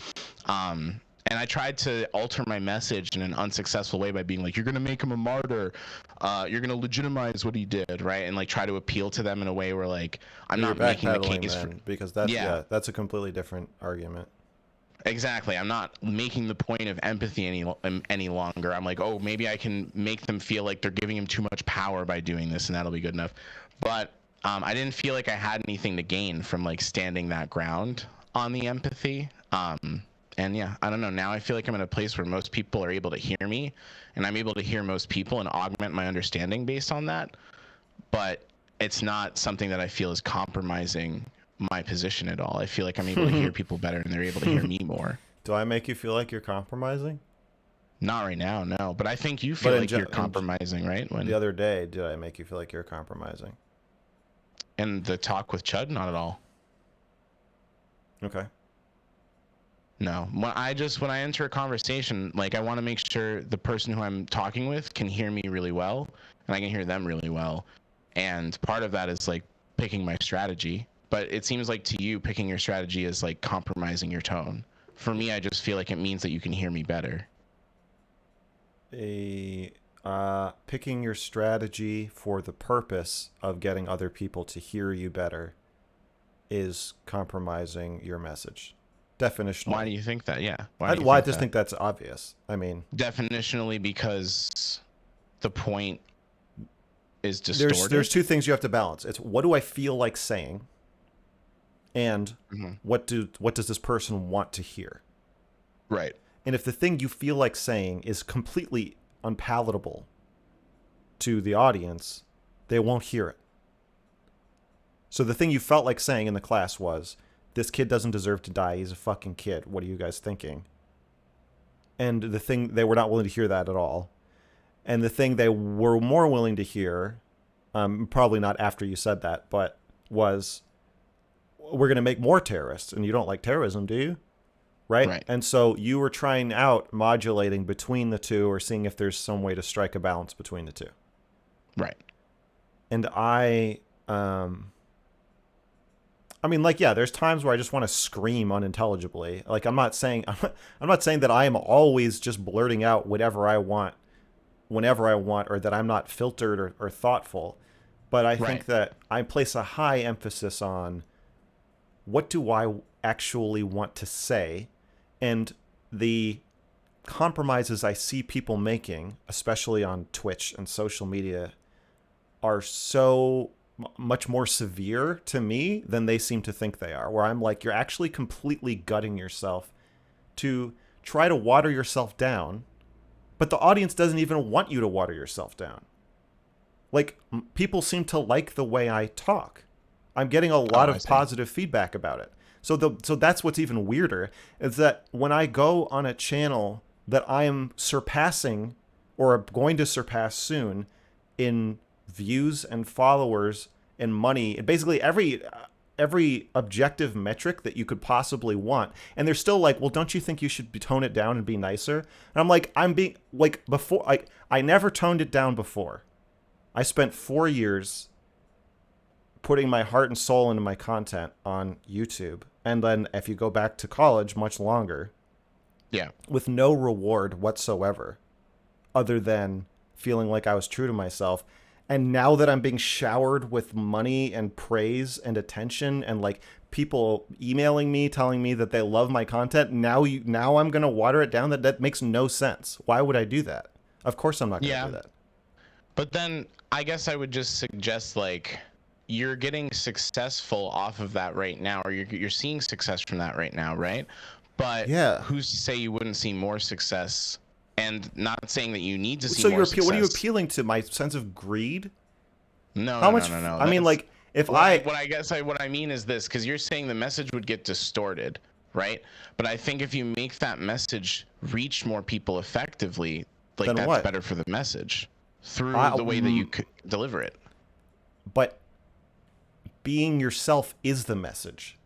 And I tried to alter my message in an unsuccessful way by being like, you're going to make him a martyr. You're going to legitimize what he did, right? And like try to appeal to them in a way where like, I'm You're not making the backpedaling case then, because that's a completely different argument. Exactly. I'm not making the point of empathy any longer. I'm like, oh, maybe I can make them feel like they're giving him too much power by doing this, and that'll be good enough. But I didn't feel like I had anything to gain from like standing that ground on the empathy. And yeah, I don't know. Now I feel like I'm in a place where most people are able to hear me, and I'm able to hear most people and augment my understanding based on that. But it's not something that I feel is compromising my position at all. I feel like I'm able to hear people better, and they're able to hear me more. Do I make you feel like you're compromising? Not right now, no. But I think you feel like you're compromising, right? When the other day, did I make you feel like you're compromising? In the talk with Chud, not at all. Okay. No. When I enter a conversation, like I want to make sure the person who I'm talking with can hear me really well, and I can hear them really well. And part of that is like picking my strategy. But it seems like to you, picking your strategy is like compromising your tone. For me, I just feel like it means that you can hear me better. Picking your strategy for the purpose of getting other people to hear you better is compromising your message. Definitionally. Why do you think that? Yeah. I just think that's obvious. I mean, definitionally, because the point is distorted. There's two things you have to balance. It's what do I feel like saying, and what does this person want to hear? Right. And if the thing you feel like saying is completely unpalatable to the audience, they won't hear it. So the thing you felt like saying in the class was, this kid doesn't deserve to die. He's a fucking kid. What are you guys thinking? And the thing, they were not willing to hear that at all. And the thing they were more willing to hear, probably not after you said that, but was, we're going to make more terrorists. And you don't like terrorism, do you? Right? And so you were trying out modulating between the two, or seeing if there's some way to strike a balance between the two. Right. And I mean, like, yeah, there's times where I just want to scream unintelligibly. Like, I'm not saying that I am always just blurting out whatever I want, whenever I want, or that I'm not filtered or thoughtful. But I think that I place a high emphasis on what do I actually want to say, and the compromises I see people making, especially on Twitch and social media, are so much more severe to me than they seem to think they are, where I'm like, you're actually completely gutting yourself to try to water yourself down, but the audience doesn't even want you to water yourself down. Like, people seem to like the way I talk. I'm getting a lot of positive feedback about it. So that's what's even weirder, is that when I go on a channel that I am surpassing or going to surpass soon in views and followers and money, and basically every objective metric that you could possibly want, and they're still like, well, don't you think you should tone it down and be nicer? And I'm like, I'm being like, before, I never toned it down before. I spent 4 years putting my heart and soul into my content on YouTube, and then if you go back to college, much longer. Yeah. with no reward whatsoever other than feeling like I was true to myself. And now that I'm being showered with money and praise and attention and like people emailing me telling me that they love my content, now I'm going to water it down. That makes no sense. Why would I do that? Of course I'm not going to Yeah. do that. But then I guess I would just suggest like you're getting successful off of that right now, or you're seeing success from that right now, right? But Yeah. who's to say you wouldn't see more success? And not saying that you need to see So more what are you success. appealing to? My sense of greed? No, How no, no, much no, no. I mean That's like if I what I mean is this, because you're saying the message would get distorted, right? But I think if you make that message reach more people effectively, like then that's what? better for the message through I the way that you could deliver it. but being yourself is the message.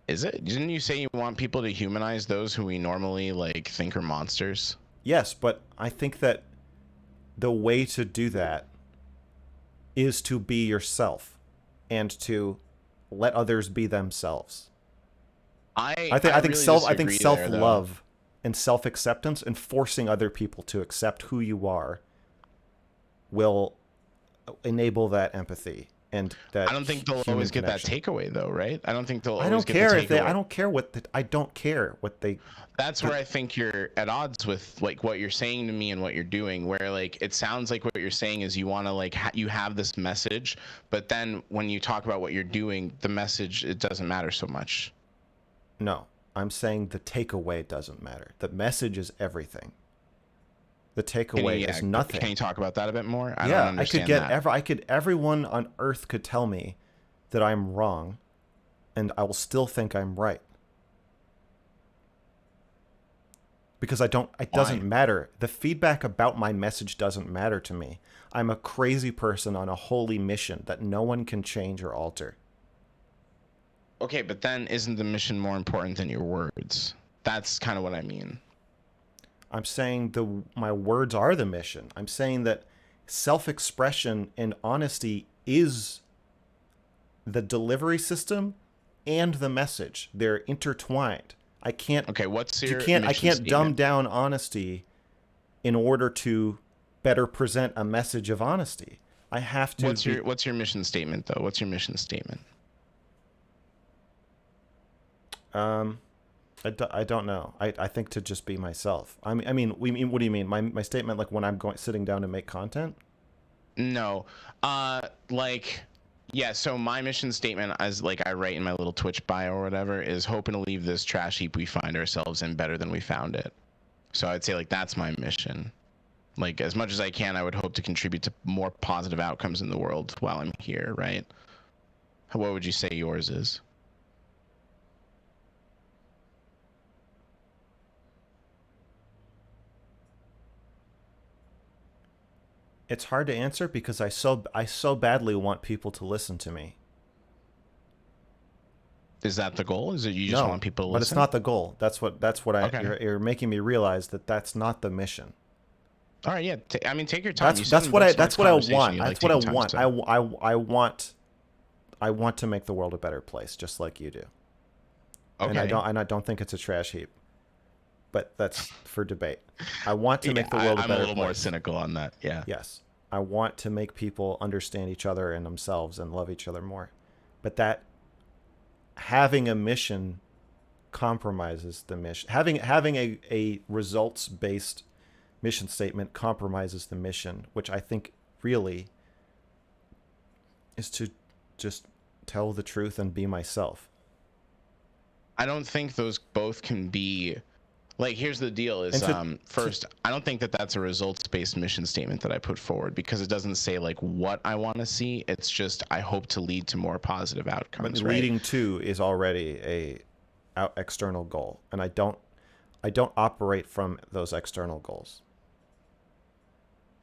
Is it? Didn't you say you want people to humanize those who we normally like think are monsters? Yes, but I think that the way to do that is to be yourself and to let others be themselves. I really I think disagree there though. self-love and self-acceptance and forcing other people to accept who you are will enable that empathy and I that don't think they'll human always get that connection. takeaway though, right? I don't think they'll I always don't get the care if they takeaway. I don't care what they That's the, where I think you're at odds with like what you're saying to me and what you're doing, where like it sounds like what you're saying is you want to like you have this message, but then when you talk about what you're doing, the message, it doesn't matter so much. no. I'm saying the takeaway doesn't matter. The message is everything. The Can you, takeaway yeah, is can nothing. you talk about that a bit more? I don't Yeah, understand that. everyone on earth could tell me that I'm wrong and I will still think I'm right. Because it doesn't Why? matter. The feedback about my message doesn't matter to me. I'm a crazy person on a holy mission that no one can change or alter. Okay, but then isn't the mission more important than your words? That's kind of what I mean. I'm saying my words are the mission. I'm saying that self-expression and honesty is the delivery system and the message. They're intertwined. Okay, what's your I mission can't dumb statement? down honesty in order to better present a message of honesty. I have to be What's your mission statement though? What's your mission statement? um I don't know. I think to just be myself. What do you mean? My statement like when I'm going sitting down to make content? No. Like, yeah, so my mission statement, as like I write in my little Twitch bio or whatever, is hoping to leave this trash heap we find ourselves in better than we found it. So I'd say like that's my mission. Like as much as I can, I would hope to contribute to more positive outcomes in the world while I'm here, right? What would you say yours is? It's hard to answer because I so badly want people to listen to me. Is that the goal? Is it you just No, want people to but it's listen? not the goal. That's what I Okay. you're making me realize that that's not the mission. All right, yeah. I mean, take your time. You said in That's Bookmark what I conversation want. you like That's what I taking time, want. so. I want to make the world a better place, just like you do. Okay. And I don't think it's a trash heap. But that's for debate. I want to Yeah, make the world a I'm a better little more place. cynical on that. Yeah. Yes. I want to make people understand each other and themselves and love each other more. But that having a mission compromises the mission. Having a results based mission statement compromises the mission, which I think really is to just tell the truth and be myself. I don't think those both can be like here's the deal And is to first I don't think that that's a results based mission statement that I put forward because it doesn't say like what I want to see, it's just I hope to lead to more positive but outcomes, right? leading to is already a external goal, and I don't operate from those external goals.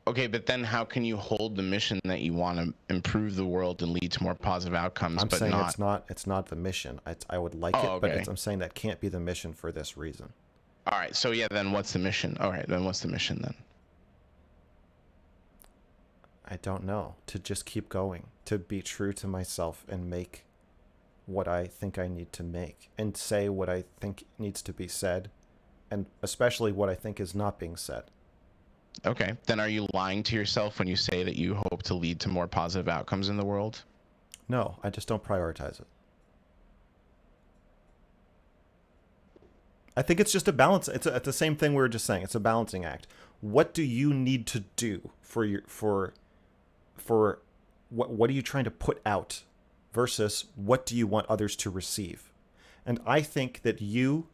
Okay, but then how can you hold the mission that you want to improve the world and lead to more positive outcomes I'm but saying not? it's not the mission. I would like Oh, it, but okay. I'm saying that can't be the mission for this reason. All right, so yeah, then what's the mission? All right, then what's the mission then? I don't know. To just keep going, to be true to myself and make what I think I need to make and say what I think needs to be said and especially what I think is not being said. Okay. Then are you lying to yourself when you say that you hope to lead to more positive outcomes in the world? No, I just don't prioritize it. I think it's just a balance. It's the same thing we were just saying. It's a balancing act. What do you need to do for what are you trying to put out versus what do you want others to receive? And I think that you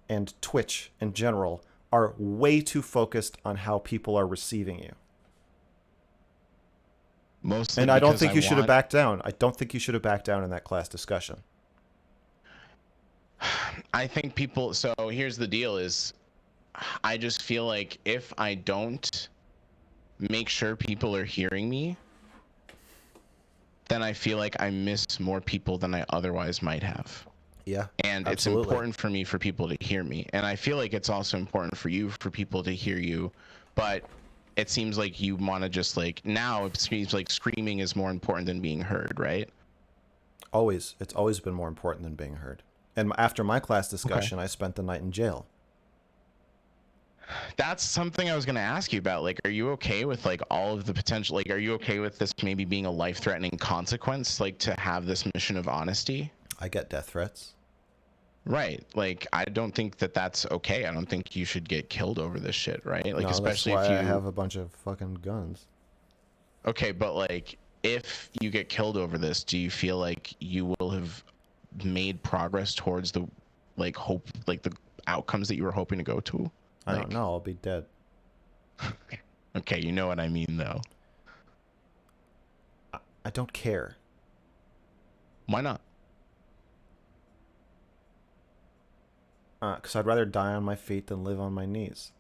and Twitch in general are way too focused on how people are receiving you. Mostly And I don't because think you should have backed down. I don't think you should have backed down in that class discussion. I think people, so here's the deal is I just feel like if I don't make sure people are hearing me, then I feel like I miss more people than I otherwise might have. Yeah. And it's absolutely. important for me for people to hear me. And I feel like it's also important for you for people to hear you. But it seems like you want to just like, now it seems like screaming is more important than being heard, right? Always. It's always been more important than being heard. And after my class discussion, I spent the night in jail. That's something I was going to ask you about. Like, are you okay with like all of the potential, like, are you okay with this maybe being a life-threatening consequence, like to have this mission of honesty? I get death threats. Right. Like, I don't think that that's okay. I don't think you should get killed over this shit, right? Like, No, especially that's if why you I have a bunch of fucking guns. Okay, but like, if you get killed over this, do you feel like you will have made progress towards the like hope, like the outcomes that you were hoping to go to? I Like, don't know. I'll be dead. okay, you know what I mean, though. I don't care. Why not? Because I'd rather die on my feet than live on my knees.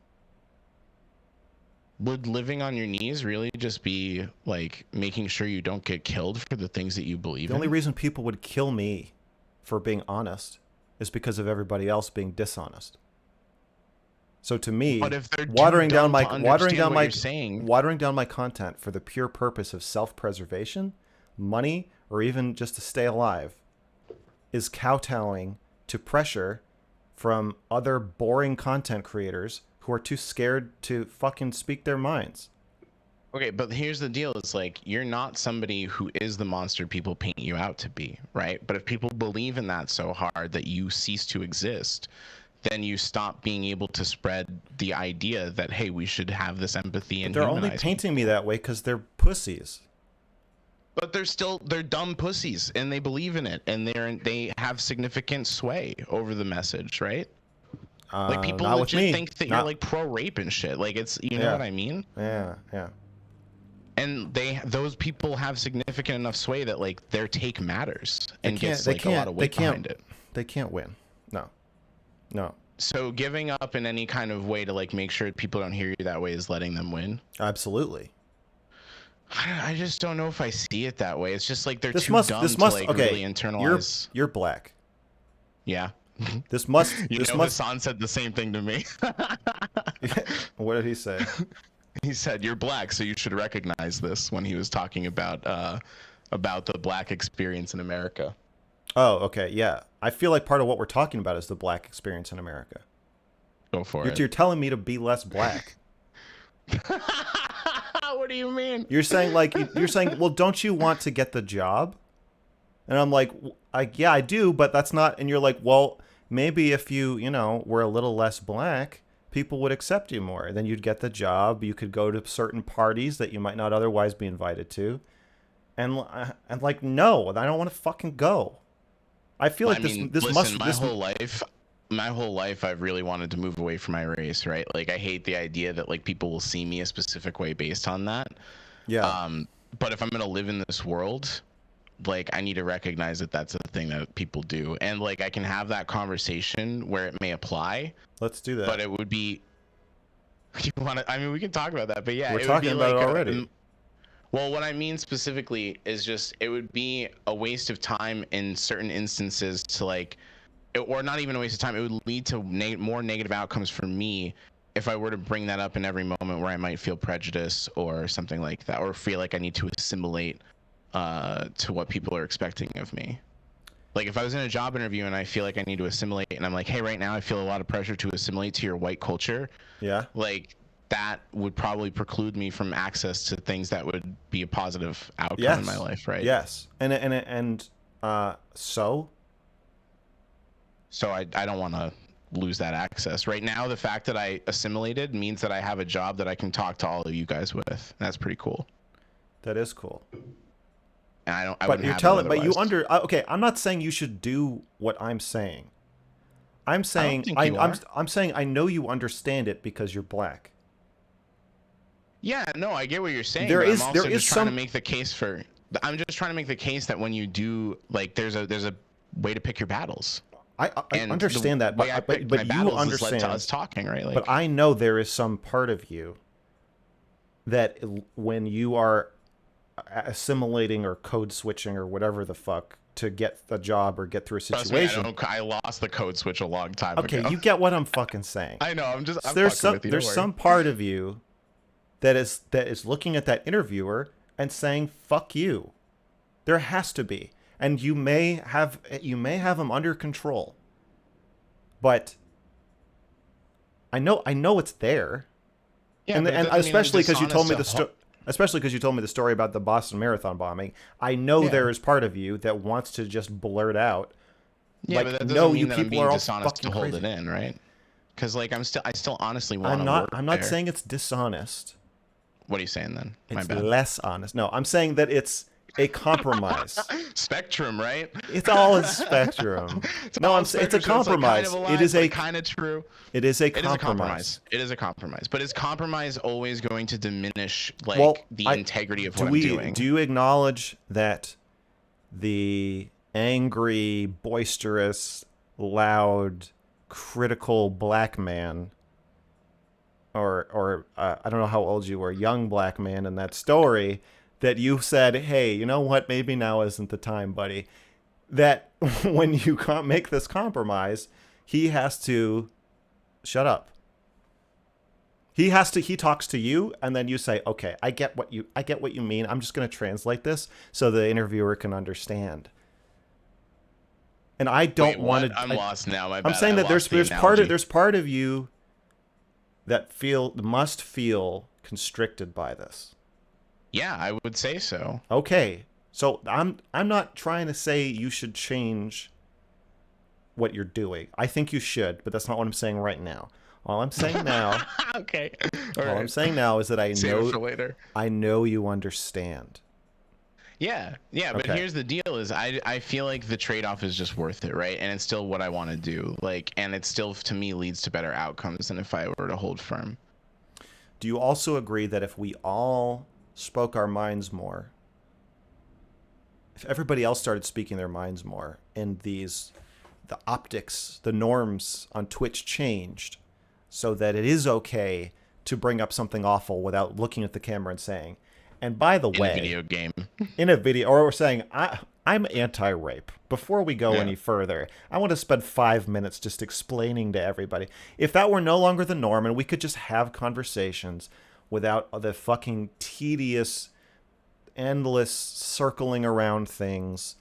Would living on your knees really just be like making sure you don't get killed for the things that you believe The in? only reason people would kill me for being honest is because of everybody else being dishonest. So to me, But if they're watering too down dumb my to understand what you're saying, watering down my content for the pure purpose of self-preservation, money, or even just to stay alive is kowtowing to pressure from other boring content creators who are too scared to fucking speak their minds. okay, but here's the deal. It's like, you're not somebody who is the monster people paint you out to be, right? But if people believe in that so hard that you cease to exist, then you stop being able to spread the idea that, hey, we should have this empathy But and they're only humanize painting people. me that way because they're pussies. But they're dumb pussies and they believe in it and they have significant sway over the message, right? Like, people Not with legit me. think that you're Not, like pro rape and shit. Like, it's, you know yeah, what I mean? yeah, yeah. And those people have significant enough sway that like their take matters They and can't. gets They like a lot can't. of They weight behind can't. it. They can't win. No, no. So giving up in any kind of way to like make sure people don't hear you that way is letting them win. Absolutely. I just don't know if I see it that way. It's just like they're This too must. dumb This to must. like Okay. really internalize. You're black. Yeah. This must. You This know, must. Hassan said the same thing to me. What did he say? He said, "You're black, so you should recognize this," when he was talking about the black experience in America. Oh, okay. Yeah. I feel like part of what we're talking about is the black experience in America. Go for You're telling me to be less black. it. What do you mean? You're saying well, don't you want to get the job? And I'm like, yeah, I do, but that's not. And you're like, well, maybe if you were a little less black, people would accept you more. Then you'd get the job. You could go to certain parties that you might not otherwise be invited to. And like, no, I don't want to fucking go. I feel like my whole life I've really wanted to move away from my race, right? Like, I hate the idea that like people will see me a specific way based on that. Yeah. But if I'm gonna live in this world, like, I need to recognize that that's a thing that people do, and like I can have that conversation where it may apply. Let's do that. But it would be. You want to? I mean, we can talk about that, but yeah, We're it talking would be about like it already. well, what I mean specifically is just it would be a waste of time in certain instances to like, or not even a waste of time. It would lead to more negative outcomes for me if I were to bring that up in every moment where I might feel prejudice or something like that, or feel like I need to assimilate to what people are expecting of me. Like if I was in a job interview and I feel like I need to assimilate, and I'm like, hey, right now I feel a lot of pressure to assimilate to your white culture, Yeah. like that would probably preclude me from access to things that would be a positive outcome in my Yes. life, right? Yes. So So I don't want to lose that access. Right now, the fact that I assimilated means that I have a job that I can talk to all of you guys with. That's pretty cool. that is cool. And I But wouldn't you're have that telling, but you otherwise. under okay. I'm not saying you should do what I'm saying. I'm I don't saying think you are. I'm saying I know you understand it because you're black. Yeah, no, I get what you're saying, There but I'm is there also is just trying to some make the case for. I'm just trying to make the case that when you do, like, there's a way to pick your battles, I and the understand that, way I but picked my you battles has led to understand. us talking, right? But Like, I know there is some part of you that when you are assimilating or code switching or whatever the fuck to get a job or get through a trust me, situation. I lost the code switch a long time Okay, ago. you get what I'm fucking saying. I know. So I'm fucking with you. Don't there's worry. some part of you that is looking at that interviewer and saying fuck you. There has to be. And you may have them under control. But I know it's there. Yeah, but it And doesn't mean I'm especially because you told dishonest me to especially because you told me the story about the Boston Marathon bombing. I know Yeah. there is part of you that wants to just blurt out Yeah, but like, that doesn't no, you mean that I'm people being are all dishonest to fucking hold it crazy. in, right? Because like I still honestly want to work I'm not there. saying it's dishonest. What are you saying then? My It's bad. less honest. No, I'm saying that it's a compromise. Spectrum, right? It's all a spectrum. It's No, all it's a spectrum. So it's like kind of compromise. a lie, but kind of true. It is a It is a compromise. compromise. It is a compromise. But is compromise always going to diminish Well, like the I integrity of do what I'm we doing? do you acknowledge that the angry, boisterous, loud, critical black man, or I don't know how old you were, young black man in that story, that you said, hey, you know what? Maybe now isn't the time, buddy. That when you can't make this compromise, he has to shut up. He talks to you, and then you say, okay, I get what you mean. I'm just going to translate this so the interviewer can understand. And I don't Wait, what? want I'm to lost now. My I'm bad. saying I that lost the analogy. there's part of you that must feel constricted by this. Yeah, I would say so. Okay. So I'm not trying to say you should change what you're doing. I think you should, but that's not what I'm saying right now. All I'm saying now Okay. all I'm saying now is that Save it for later. I know you understand. Yeah, yeah, but Okay. here's the deal: is I feel like the trade-off is just worth it, right? And it's still what I want to do, like, and it still to me leads to better outcomes than if I were to hold firm. Do you also agree that if we all spoke our minds more, if everybody else started speaking their minds more, and the optics, the norms on Twitch changed, so that it is okay to bring up something awful without looking at the camera and saying, and by the In a way, video game. in a video, or we're saying, I'm anti-rape. Before we go Yeah. any further, I want to spend 5 minutes just explaining to everybody. If that were no longer the norm and we could just have conversations without the fucking tedious, endless circling around things,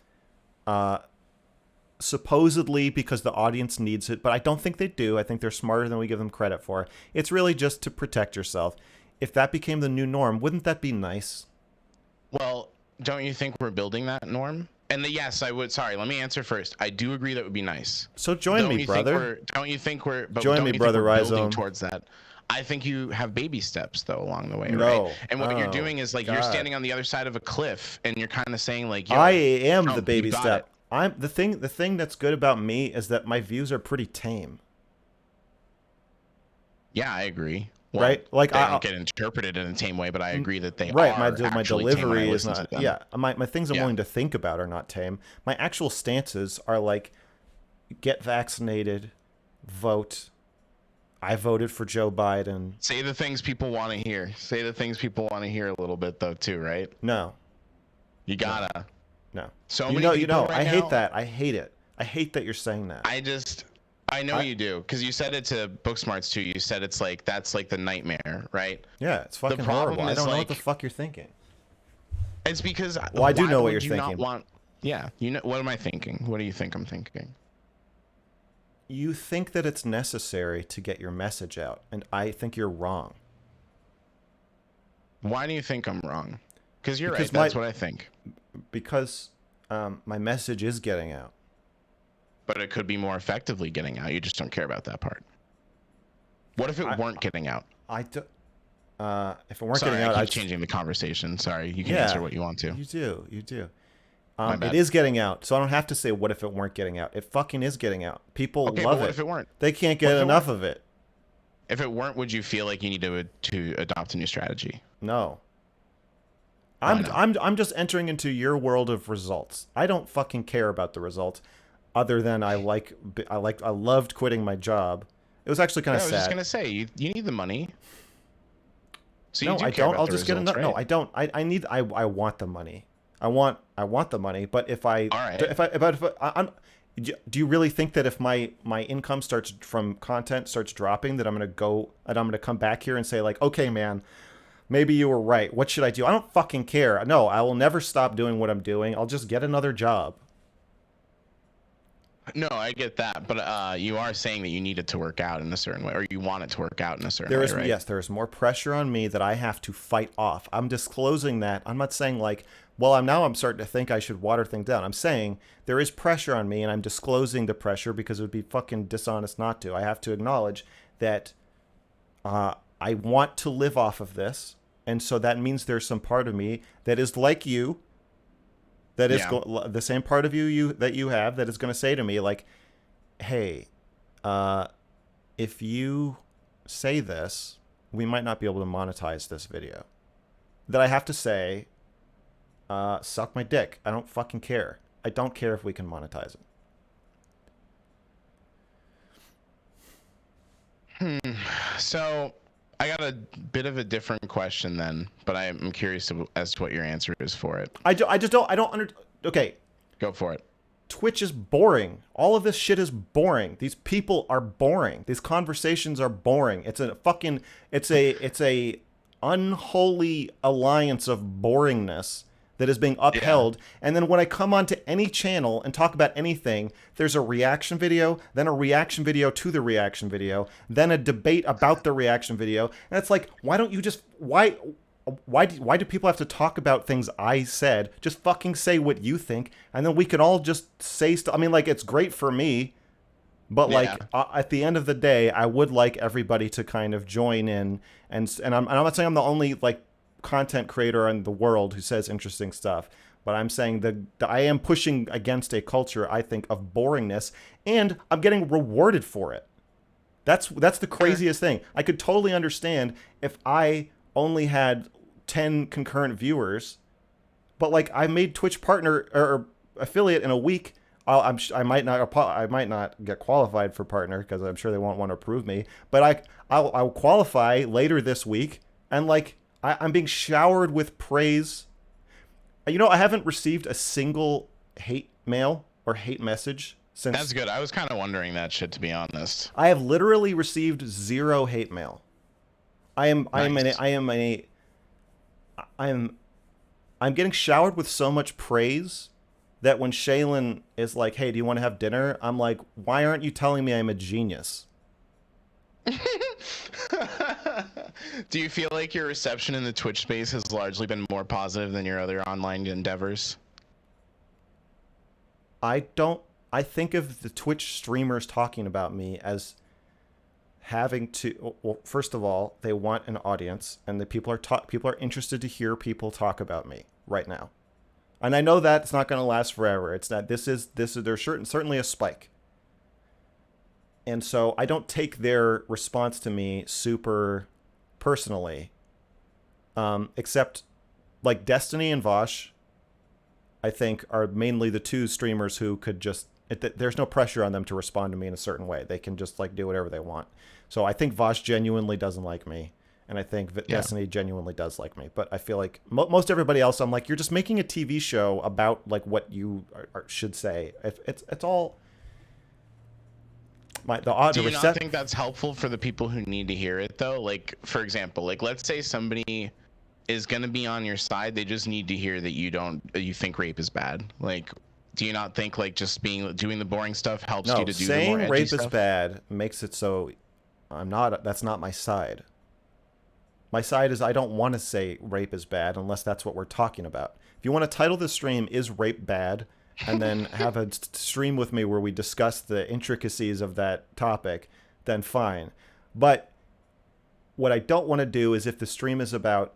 supposedly because the audience needs it, but I don't think they do. I think they're smarter than we give them credit for. It's really just to protect yourself. If that became the new norm, wouldn't that be nice? Well, don't you think we're building that norm? And yes, I would. Sorry, let me answer first. I do agree that would be nice. So join me, brother. Don't you think we're? But Join don't me, you brother think we're building Rhyzohm. towards that? I think you have baby steps though along the way, No. right? And what you're Oh, doing is like you're God. standing on the other side of a cliff, and you're kind of saying like, Yo, I am Trump, the baby you got step. it. I'm the thing that's good about me is that my views are pretty tame. Yeah, I agree. Well, Right? Like they don't get interpreted in the same way, but I agree that they right, are my actually tame when I delivery is listen to not. them. Yeah, my things I'm Yeah. willing to think about are not tame. My actual stances are like, get vaccinated, vote. I voted for Joe Biden. Say the things people want to hear. Say the things people want to hear a little bit though too, right? No, You gotta. no. So You many know, people right I now, hate that. I hate it. I hate that you're saying that. I know you do, because you said it to Booksmarts too. You said it's like that's like the nightmare, right? Yeah, it's fucking problem horrible. I is, don't know what like, the fuck you're thinking. It's because Well, I do why know what would you're you thinking. Not want, Yeah, you know, what am I thinking? What do you think I'm thinking? You think that it's necessary to get your message out, and I think you're wrong. Why do you think I'm wrong? Because you're right. Because That's what I think. my message is getting out. But it could be more effectively getting out. You just don't care about that part. What if it weren't getting out? I do, if it weren't Sorry, getting out, I I'd keep changing the conversation. Sorry, you can yeah, answer what you want to. you do. My It bad. is getting out, so I don't have to say what if it weren't getting out. It fucking is getting out. People Okay, but love what it. if it weren't? They can't What get if it enough weren't? of it. If it weren't, would you feel like you need to adopt a new strategy? No. Why not? I'm just entering into your world of results. I don't fucking care about the results, other than I loved quitting my job. It was actually kind Yeah, of I was just sad. gonna say you need the money, so you No, do I care don't. about I'll the just get results, enough. No, right? I don't. I want the money. I want the money. But if I All right. if I'm, do you really think that if my income starts from content starts dropping, that I'm gonna come back here and say like, okay, man, maybe you were right. What should I do? I don't fucking care. No, I will never stop doing what I'm doing. I'll just get another job. No, I get that, but you are saying that you need it to work out in a certain way, or you want it to work out in a certain way, right? There is more pressure on me that I have to fight off. I'm disclosing that. I'm not saying like, well, I'm starting to think I should water things down. I'm saying there is pressure on me, and I'm disclosing the pressure because it would be fucking dishonest not to. I have to acknowledge that I want to live off of this, and so that means there's some part of me that is like you, that is Yeah. the same part of you that you have that is going to say to me like, hey, if you say this, we might not be able to monetize this video. That I have to say, suck my dick. I don't fucking care. I don't care if we can monetize it. So I got a bit of a different question then, but I'm curious as to what your answer is for it. I just don't. I don't under. Okay, Go for it. Twitch is boring. All of this shit is boring. These people are boring. These conversations are boring. It's a unholy alliance of boringness that is being upheld. Yeah. And then when I come onto any channel and talk about anything, there's a reaction video, then a reaction video to the reaction video, then a debate about the reaction video. And it's like, why don't you just why do people have to talk about things I said? Just fucking say what you think, and then we can all just say stuff. I mean, like, it's great for me, but like at the end of the day, I would like everybody to kind of join in, and I'm not saying I'm the only like content creator in the world who says interesting stuff, but I'm saying that I am pushing against a culture, I think, of boringness, and I'm getting rewarded for it. That's the craziest thing. I could totally understand if I only had 10 concurrent viewers, but like I made Twitch partner or affiliate in a week. I might not get qualified for partner because I'm sure they won't want to approve me, but I'll qualify later this week, and like I'm being showered with praise. You know, I haven't received a single hate mail or hate message since. That's good. I was kind of wondering that shit, to be honest. I have literally received 0 hate mail. I'm getting showered with so much praise that when Shaylin is like, "Hey, do you want to have dinner?" I'm like, "Why aren't you telling me I'm a genius?" Do you feel like your reception in the Twitch space has largely been more positive than your other online endeavors? I think of the Twitch streamers talking about me as having to, well, first of all, they want an audience, and the people are interested to hear people talk about me right now. And I know that it's not going to last forever. It's not. There's certainly a spike. And so I don't take their response to me super personally, except like Destiny and Vosh, I think, are mainly the two streamers who could just, there's no pressure on them to respond to me in a certain way. They can just like do whatever they want. So I think Vosh genuinely doesn't like me, and I think Destiny genuinely does like me. But I feel like most everybody else, I'm like, you're just making a TV show about like what you should say. It's all. Do you not think that's helpful for the people who need to hear it though? Like, for example, like let's say somebody is gonna be on your side, they just need to hear that you think rape is bad. Like, Do you not think like just doing the boring stuff helps you No, to do the more saying edgy rape is stuff? bad makes it so that's not my side. My side is I don't want to say rape is bad unless that's what we're talking about. If you want to title the stream "Is Rape Bad?" and then have a stream with me where we discuss the intricacies of that topic, then fine. But what I don't want to do is if the stream is about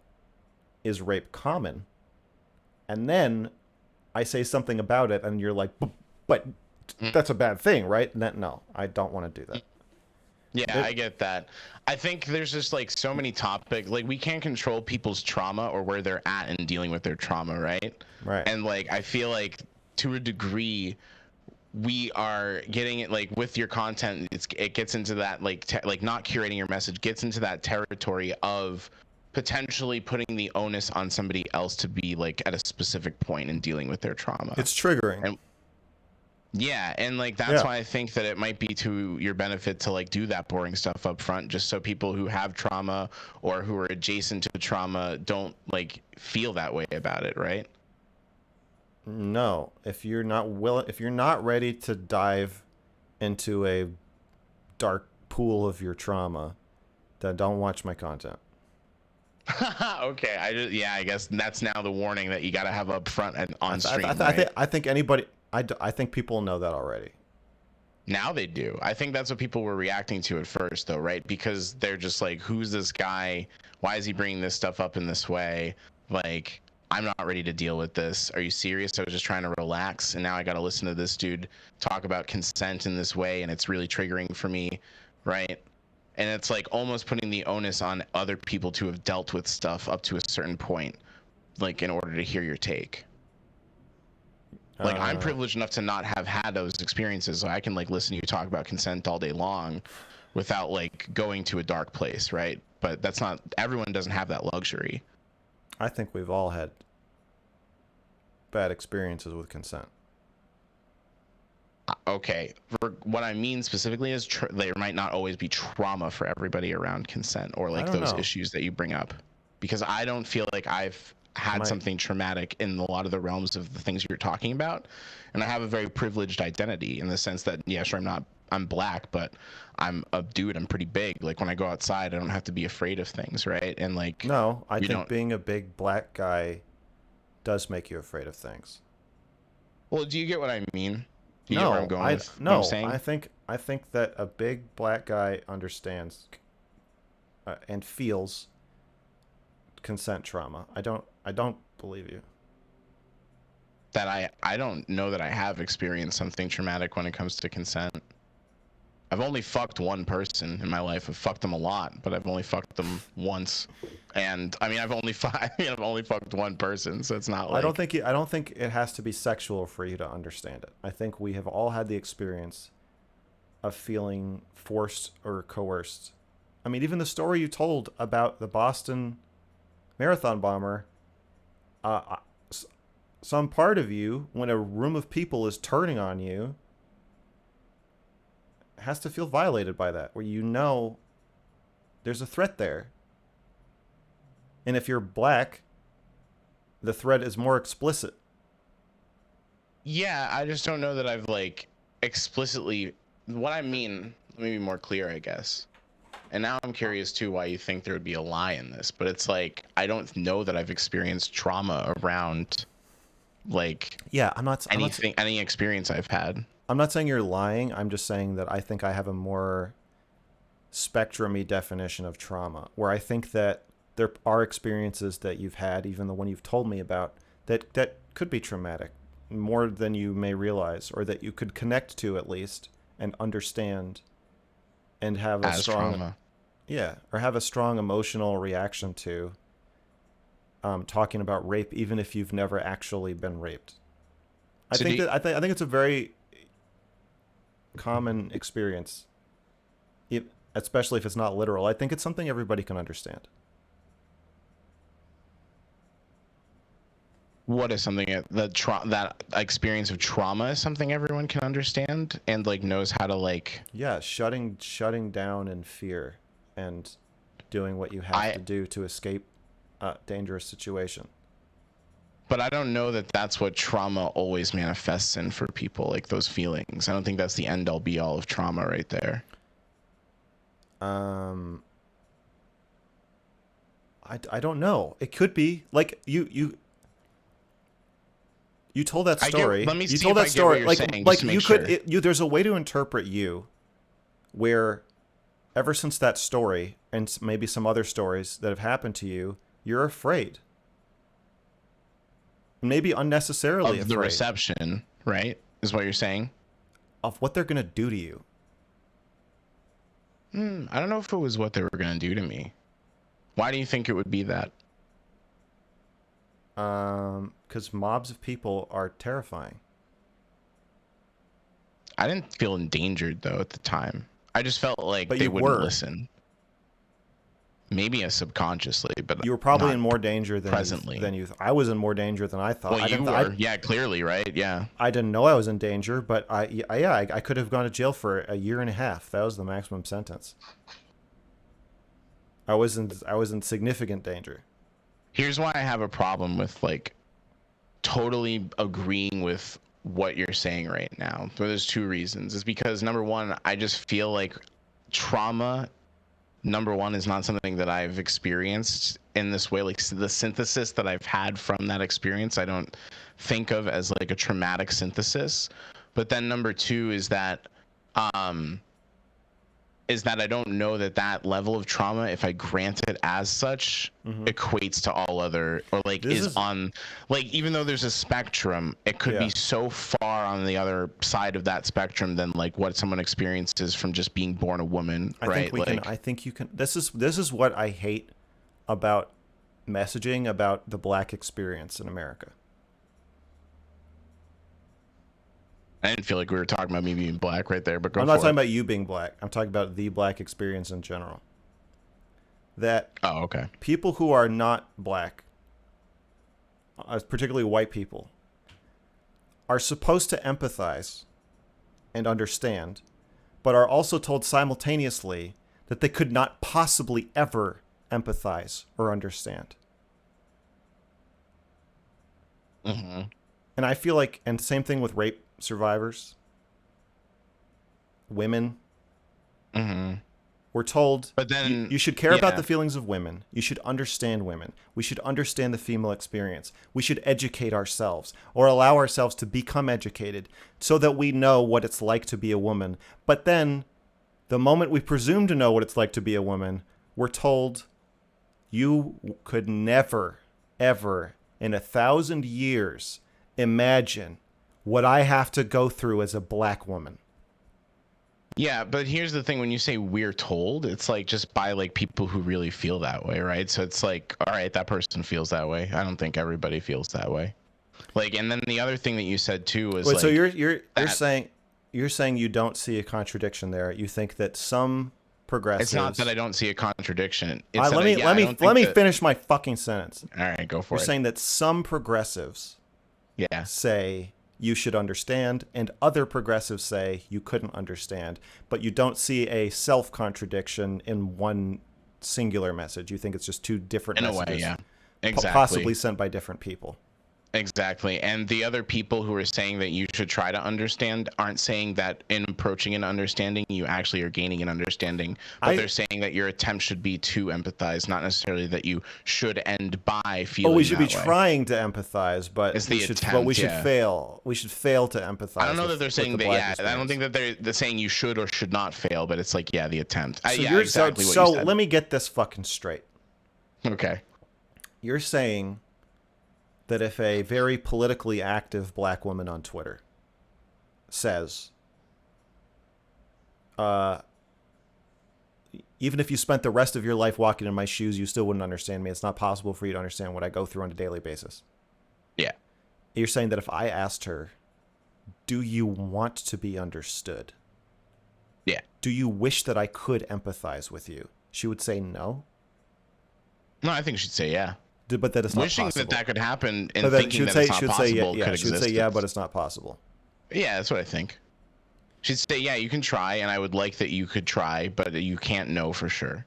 "Is rape common?" and then I say something about it and you're like, but that's a bad thing, right? No, I don't want to do that. Yeah, I get that. I think there's just like so many topics. Like we can't control people's trauma or where they're at in dealing with their trauma, right? Right. And like I feel like to a degree we are getting it like with your content it gets into that like like not curating your message gets into that territory of potentially putting the onus on somebody else to be like at a specific point in dealing with their trauma. It's triggering. And yeah, and like that's Yeah. why I think that it might be to your benefit to like do that boring stuff up front, just so people who have trauma or who are adjacent to trauma don't like feel that way about it, right? No, if you're not ready to dive into a dark pool of your trauma, then don't watch my content. Okay, I guess that's now the warning that you got to have up front and on stream, I think anybody, I think people know that already. now they do. I think that's what people were reacting to at first, though, right? Because they're just like, who's this guy? Why is he bringing this stuff up in this way? Like, I'm not ready to deal with this. Are you serious? I was just trying to relax, and now I got to listen to this dude talk about consent in this way, and it's really triggering for me, right? And it's like almost putting the onus on other people to have dealt with stuff up to a certain point, like in order to hear your take. Like I'm Uh, privileged enough to not have had those experiences, so I can like listen to you talk about consent all day long without like going to a dark place, right? But that's not everyone doesn't have that luxury. I think we've all had bad experiences with consent. Okay, for what I mean specifically is there might not always be trauma for everybody around consent or I like don't those know. issues that you bring up, because I don't feel like I've had My something traumatic in a lot of the realms of the things you're talking about, and I have a very privileged identity in the sense that yeah, sure, I'm black, but I'm a dude. I'm pretty big. Like when I go outside, I don't have to be afraid of things, right? And like no, I we think don't. being a big black guy does make you afraid of things. Well, do you get what I mean? Do you get where I'm No, going I with what I'm no, saying? I think that a big black guy understands and feels consent trauma. I don't believe you. That I don't know that I have experienced something traumatic when it comes to consent. I've only fucked one person in my life. I've fucked them a lot, but I've only fucked them once. And I mean, I've only fucked one person, so it's not like I don't think it has to be sexual for you to understand it. I think we have all had the experience of feeling forced or coerced. I mean, even the story you told about the Boston marathon bomber, uh, some part of you, when a room of people is turning on you, has to feel violated by that, where you know there's a threat there. And if you're black, the threat is more explicit. yeah, I just don't know that I've like explicitly what I mean, let me be more clear, I guess. And now I'm curious too why you think there would be a lie in this, but it's like I don't know that I've experienced trauma around like Yeah, anything any experience I've had. I'm not saying you're lying. I'm just saying that I think I have a more spectrumy definition of trauma, where I think that there are experiences that you've had, even the one you've told me about, that could be traumatic, more than you may realize, or that you could connect to at least and understand and have a As strong, trauma. yeah, or have a strong emotional reaction to, talking about rape, even if you've never actually been raped. So do you, I think it's a very common experience, especially if it's not literal. I think it's something everybody can understand. what is something that experience of trauma is something everyone can understand and like knows how to like Yeah, shutting down in fear and doing what you have I to do to escape a dangerous situation. But I don't know that that's what trauma always manifests in for people, like those feelings. I don't think that's the end all be all of trauma right there. I don't know. It could be like you told that story. Let me You see told if that I get what story you're like saying, like just to make you could sure. you there's a way to interpret you where ever since that story and maybe some other stories that have happened to you, you're afraid. Maybe unnecessarily Of the afraid reception, right? Is what you're saying? of what they're going to do to you. I don't know if it was what they were going to do to me. Why do you think it would be that? Because mobs of people are terrifying. I didn't feel endangered though at the time. I just felt like But they you wouldn't were. listen. Maybe subconsciously, but You were probably in not more danger than presently. I was in more danger than I thought. Well, you were, yeah, clearly, right? Yeah. I didn't know I was in danger, but I could have gone to jail for a year and a half. That was the maximum sentence. I was in significant danger. Here's why I have a problem with like totally agreeing with what you're saying right now. There's two reasons. It's because number one, I just feel like trauma, number one, is not something that I've experienced in this way. Like the synthesis that I've had from that experience, I don't think of as like a traumatic synthesis. But then number two um is that I don't know that that level of trauma, if I grant it as such, equates to all other, or like is on, like, even though there's a spectrum, it could be so far on the other side of that spectrum than like what someone experiences from just being born a woman, right? I think you can. This is what I hate about messaging about the black experience in America. I didn't feel like we were talking about me being black right there, but go I'm for not it. talking about you being black. I'm talking about the black experience in general. That okay. People who are not black, particularly white people, are supposed to empathize and understand, but are also told simultaneously that they could not possibly ever empathize or understand. And I feel like, and same thing with rape survivors, women. We're told, but then you should care about the feelings of women. You should understand women. We should understand the female experience. We should educate ourselves or allow ourselves to become educated so that we know what it's like to be a woman. But then the moment we presume to know what it's like to be a woman, we're told you could never, ever in 1,000 years imagine what I have to go through as a black woman. Yeah, but here's the thing. When you say we're told, it's like just by like people who really feel that way, right? So it's like, all right, that person feels that way. I don't think everybody feels that way. Like, and then the other thing that you said too was like, so you're saying you don't see a contradiction there. You think that some progressives. It's not that I don't see a contradiction. It's let me finish my fucking sentence. All right, go for it. You're saying that some progressives say you should understand, and other progressives say you couldn't understand, but you don't see a self-contradiction in one singular message. You think it's just two different messages. In a way, yeah. Exactly. Possibly sent by different people. Exactly. And the other people who are saying that you should try to understand aren't saying that in approaching an understanding, you actually are gaining an understanding. But they're saying that your attempt should be to empathize, not necessarily that you should end by feeling. We should be trying to empathize, but we should fail. We should fail to empathize. I don't know that they're saying that. I don't think that they're saying you should or should not fail, but it's like, the attempt. So exactly what you said. So let me get this fucking straight. Okay. You're saying that if a very politically active black woman on Twitter says, even if you spent the rest of your life walking in my shoes, you still wouldn't understand me. It's not possible for you to understand what I go through on a daily basis. Yeah. You're saying that if I asked her, do you want to be understood? Yeah. Do you wish that I could empathize with you? She would say no? No, I think she'd say yeah. But that it's not wishing possible. that could happen and thinking that it's not possible could exist. She would say yeah, but it's not possible. Yeah, that's what I think. She'd say, yeah, you can try, and I would like that you could try, but you can't know for sure.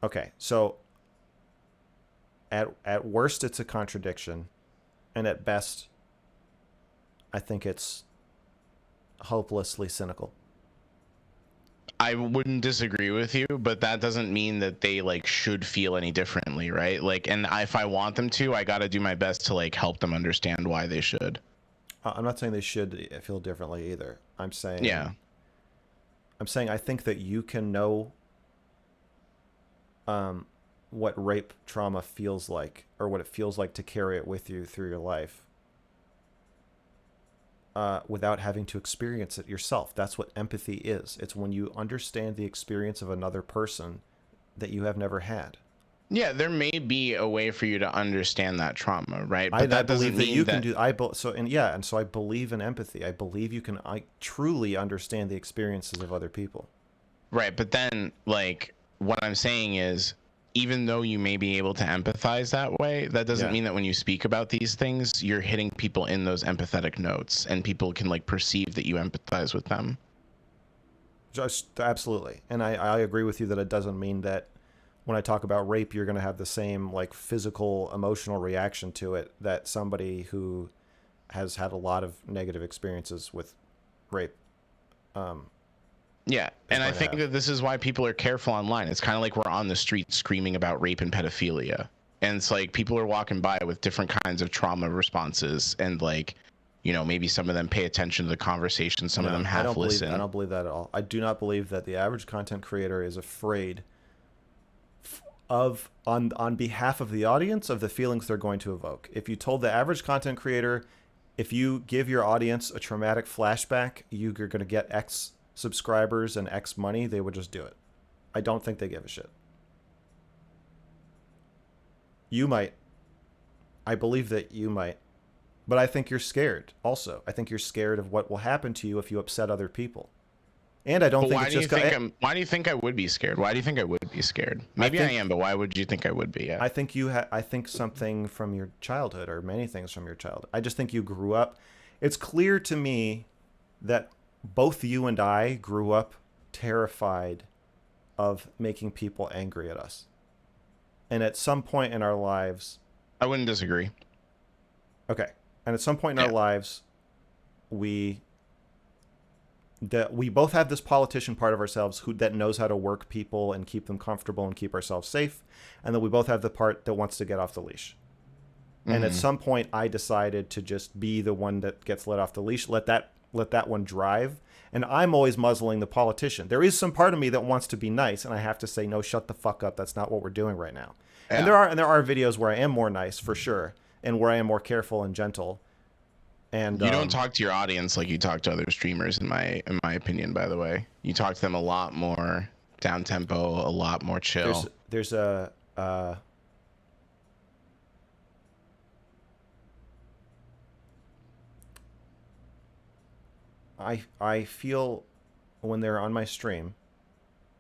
Okay, so At worst, it's a contradiction, and at best, I think it's hopelessly cynical. I wouldn't disagree with you, but that doesn't mean that they like should feel any differently, right? Like, and if I want them to, I got to do my best to like help them understand why they should. I'm not saying they should feel differently either. Yeah. I'm saying I think that you can know what rape trauma feels like, or what it feels like to carry it with you through your life, without having to experience it yourself. That's what empathy is. It's when you understand the experience of another person that you have never had. Yeah, there may be a way for you to understand that trauma, right? I But that believe doesn't that you mean can that. do. So I believe in empathy. I believe you can. I truly understand the experiences of other people. Right, but then like what I'm saying is even though you may be able to empathize that way, that doesn't Yeah. mean that when you speak about these things, you're hitting people in those empathetic notes and people can like perceive that you empathize with them. Just absolutely. And I agree with you that it doesn't mean that when I talk about rape, you're going to have the same like physical, emotional reaction to it that somebody who has had a lot of negative experiences with rape Yeah, is and I going to think have. that this is why people are careful online. It's kind of like we're on the street screaming about rape and pedophilia. And it's like people are walking by with different kinds of trauma responses and like, you know, maybe some of them pay attention to the conversation, some of them No, half I listen. don't believe that at all. I do not believe that the average content creator is afraid of on behalf of the audience of the feelings they're going to evoke. If you told the average content creator, if you give your audience a traumatic flashback, you're going to get X subscribers and X money, they would just do it. I don't think they give a shit. You might. I believe that you might. But I think you're scared also. I think you're scared of what will happen to you if you upset other people. And I don't But think why it's do you just think why do you think I would be scared? Why do you think I would be scared? I Maybe I think am, but why would you think I would be? Yeah. I think something from your childhood, or many things from your childhood. I just think you grew up. It's clear to me that both you and I grew up terrified of making people angry at us. And at some point in our lives, I wouldn't disagree. okay, and at some point in our Yeah. lives, we we both have this politician part of ourselves who that knows how to work people and keep them comfortable and keep ourselves safe, and then we both have the part that wants to get off the leash. And at Mm-hmm. some point, I decided to just be the one that gets let off the leash. Let that one drive. And I'm always muzzling the politician. There is some part of me that wants to be nice, and I have to say, no, shut the fuck up. That's not what we're doing right now. And Yeah. there are videos where I am more nice for sure, and where I am more careful and gentle. And You don't talk to your audience like you talk to other streamers in my opinion, by the way. You talk to them a lot more down tempo, a lot more chill. there's a I feel when they're on my stream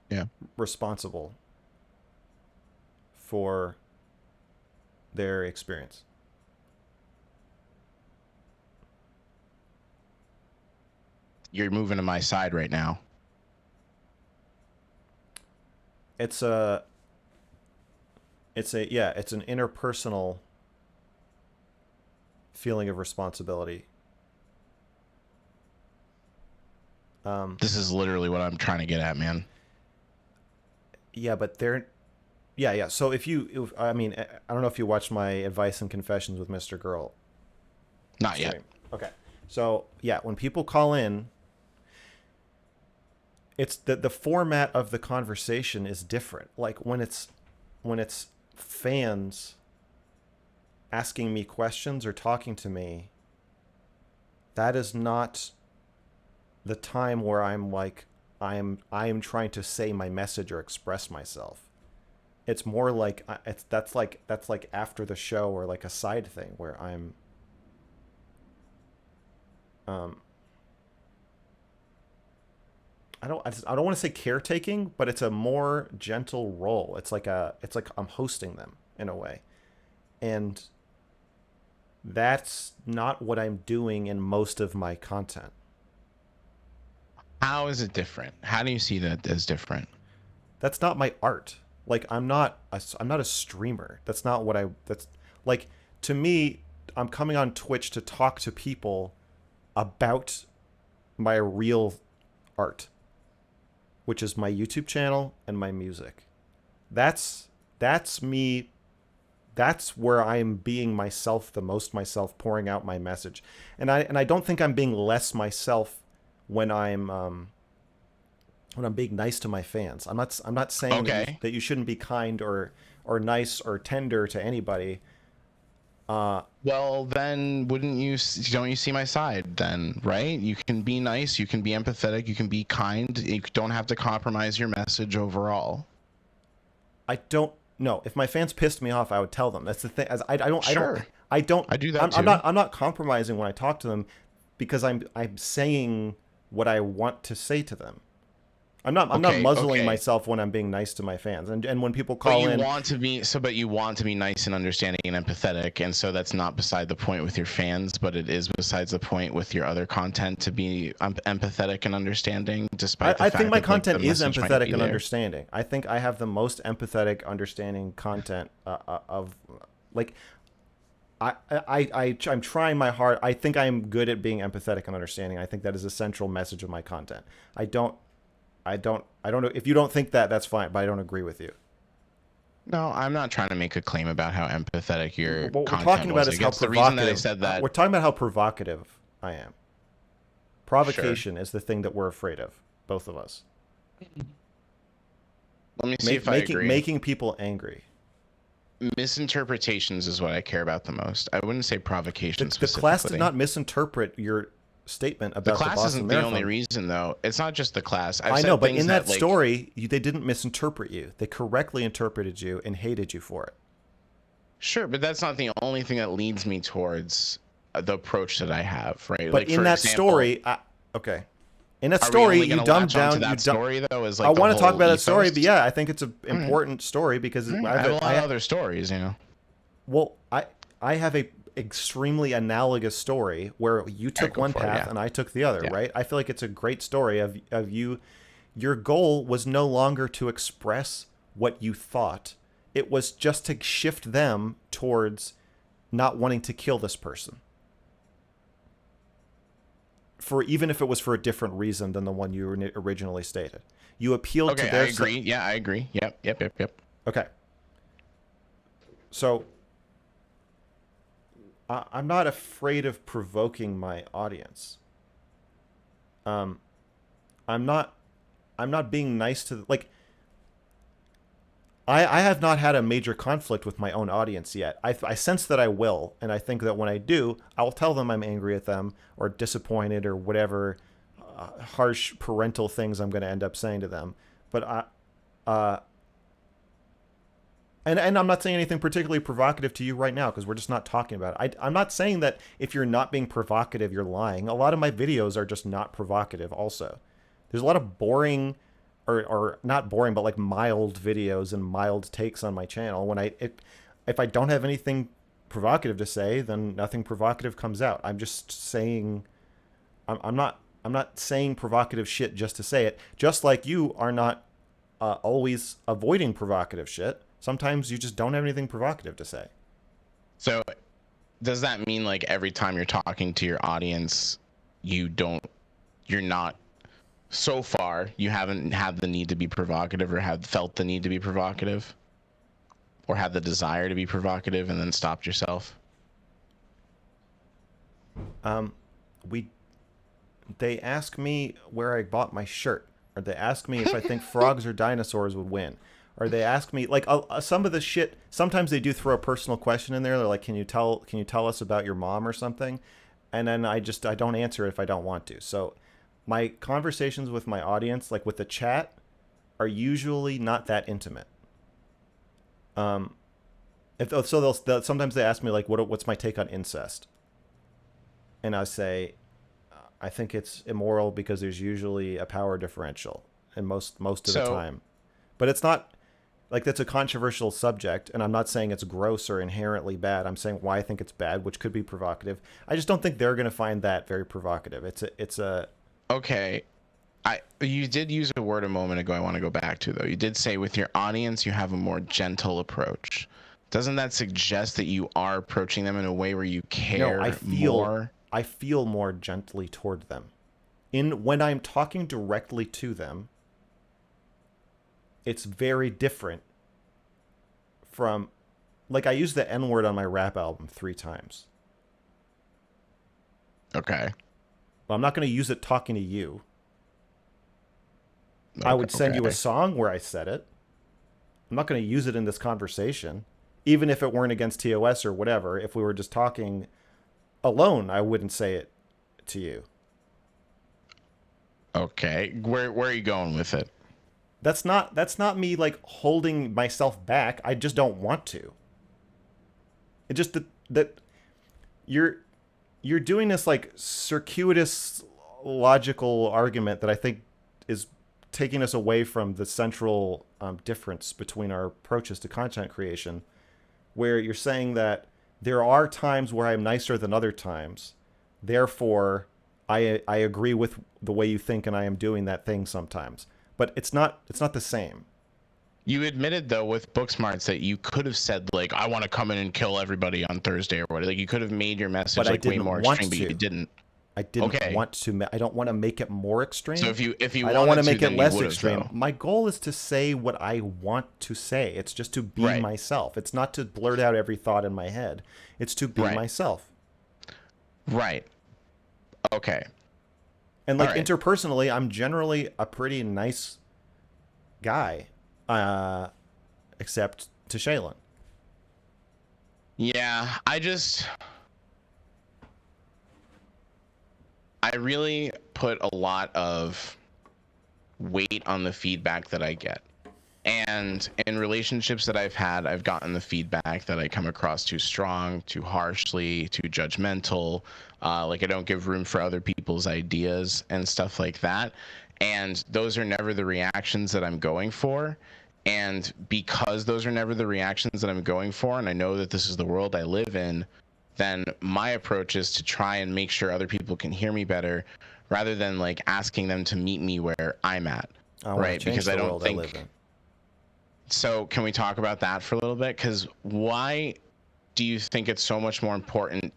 Yeah. responsible for their experience. You're moving to my side right now. It's it's an interpersonal feeling of responsibility. This is literally what I'm trying to get at, man. Yeah, but they're yeah. So I mean, I don't know if you watched my advice and confessions with mrgirl Not stream. yet. Okay. So yeah, when people call in, it's the format of the conversation is different. Like when it's fans asking me questions or talking to me, that is not the time where I'm like I am trying to say my message or express myself. It's more like that's like after the show, or like a side thing where I'm um I don't want to say caretaking, but it's a more gentle role. It's like I'm hosting them in a way. And that's not what I'm doing in most of my content. How is it different? How do you see that as different? That's not my art. Like I'm not a streamer. That's not what I that's like to me I'm coming on Twitch to talk to people about my real art, which is my YouTube channel and my music. That's me. That's where I'm being myself, the most myself, pouring out my message. And I don't think I'm being less myself when I'm being nice to my fans. I'm not saying Okay. that you shouldn't be kind or nice or tender to anybody. Well, then don't you see my side then, right? You can be nice, you can be empathetic, you can be kind. You don't have to compromise your message overall. I don't know if my fans pissed me off. I would tell them. That's the thing. As Sure. I don't. I do that too. I'm not compromising when I talk to them because I'm saying what I want to say to them. I'm not Okay, muzzling okay. myself when I'm being nice to my fans. And when people But call in, you want to be nice and understanding and empathetic, and so that's not beside the point with your fans, but it is besides the point with your other content to be empathetic and understanding, despite the I think fact my that like the content is message might empathetic be and there. understanding. I think I have the most empathetic, understanding content of like I'm trying my hard. I think I'm good at being empathetic and understanding. I think that is a central message of my content. I don't know if you don't think that, that's fine, but I don't agree with you. No, I'm not trying to make a claim about how empathetic your What we're content talking about was. I is how guess the reason that I provocative. said that, We're talking about how provocative I am. sure. Provocation is the thing that we're afraid of, both of us. Let me see if I agree. Making people angry. Misinterpretations is what I care about the most. I wouldn't say provocation The class did specifically. not misinterpret your statement The about the class Boston isn't the only Marathon. reason, though. It's not just the class. I've I know, said but things in that, that like, story, they didn't misinterpret you. They correctly interpreted you and hated you for it. sure, but that's not the only thing that leads me towards the approach that I have, right? But Like, in for that example, story, okay. In that are we story, only you going to dumbed latch onto down. that story, though, as I like the want to talk whole about that story, ethos? but yeah, I think it's an All right. important story because All right. I I have have a lot of a, other stories, you know. well, I have a extremely analogous story where you All right, took go one for it. path Yeah. and I took the other, Yeah. right? I feel like it's a great story of you. Your goal was no longer to express what you thought. It was just to shift them towards not wanting to kill this person. For even if it was for a different reason than the one you originally stated. You appealed to Okay, I their agree. Yeah, I agree. Yep. okay. So I'm not afraid of provoking my audience. Um, I'm not. I'm not being nice to like. I have not had a major conflict with my own audience yet. I sense that I will, and I think that when I do, I'll tell them I'm angry at them or disappointed or whatever harsh parental things I'm going to end up saying to them. But and I'm not saying anything particularly provocative to you right now because we're just not talking about it. I'm not saying that if you're not being provocative, you're lying. A lot of my videos are just not provocative also. There's a lot of boring or not boring, but like mild videos and mild takes on my channel. If I don't have anything provocative to say, then nothing provocative comes out. I'm just saying I'm not saying provocative shit just to say it. Just like you are not always avoiding provocative shit. Sometimes you just don't have anything provocative to say. So, does that mean like every time you're talking to your audience, you're not, so far, you haven't had the need to be provocative or have felt the need to be provocative? Or had the desire to be provocative and then stopped yourself? We They ask me where I bought my shirt, or they ask me if I think frogs or dinosaurs would win, or they ask me like some of the shit. Sometimes they do throw a personal question in there. They're like, can you tell us about your mom or something?" And then I don't answer it if I don't want to. So my conversations with my audience, like with the chat, are usually not that intimate. They'll sometimes they ask me like, what's my take on incest, and I say, I think it's immoral because there's usually a power differential, and most of the So, time, but it's not like that's a controversial subject, and I'm not saying it's gross or inherently bad. I'm saying why I think it's bad, which could be provocative. I just don't think they're going to find that very provocative. It's a okay. You did use a word a moment ago I want to go back to, though. You did say with your audience you have a more gentle approach. Doesn't that suggest that you are approaching them in a way where you No, care more? I feel more gently toward them. When I'm talking directly to them, it's very different from, like, I used the N word on my rap album 3 times. Okay. Well, I'm not going to use it talking to you. I would send you a song where I said it. I'm not going to use it in this conversation, even if it weren't against TOS or whatever. If we were just talking alone, I wouldn't say it to you. Okay. Where are you going with it? That's not me like holding myself back. I just don't want to. It just that you're doing this like circuitous logical argument that I think is taking us away from the central difference between our approaches to content creation, where you're saying that there are times where I'm nicer than other times. Therefore, I agree with the way you think and I am doing that thing sometimes. But it's not the same. You admitted, though, with Booksmarts that you could have said, like, I want to come in and kill everybody on Thursday or whatever. Like, you could have made your message, like, way more extreme, but you didn't. I didn't want to. I don't want to make it more extreme. So if you I don't want to make it less extreme. Though. My goal is to say what I want to say. It's just to be myself. It's not to blurt out every thought in my head. It's to be myself. Right. Okay. And like interpersonally, I'm generally a pretty nice guy, except to Shaylin. Yeah, I really put a lot of weight on the feedback that I get. And in relationships that I've had, I've gotten the feedback that I come across too strong, too harshly, too judgmental. Like I don't give room for other people's ideas and stuff like that. And those are never the reactions that I'm going for. And because those are never the reactions that I'm going for, and I know that this is the world I live in, then my approach is to try and make sure other people can hear me better rather than like asking them to meet me where I'm at. Right? Because I don't think... So can we talk about that for a little bit? Because why do you think it's so much more important?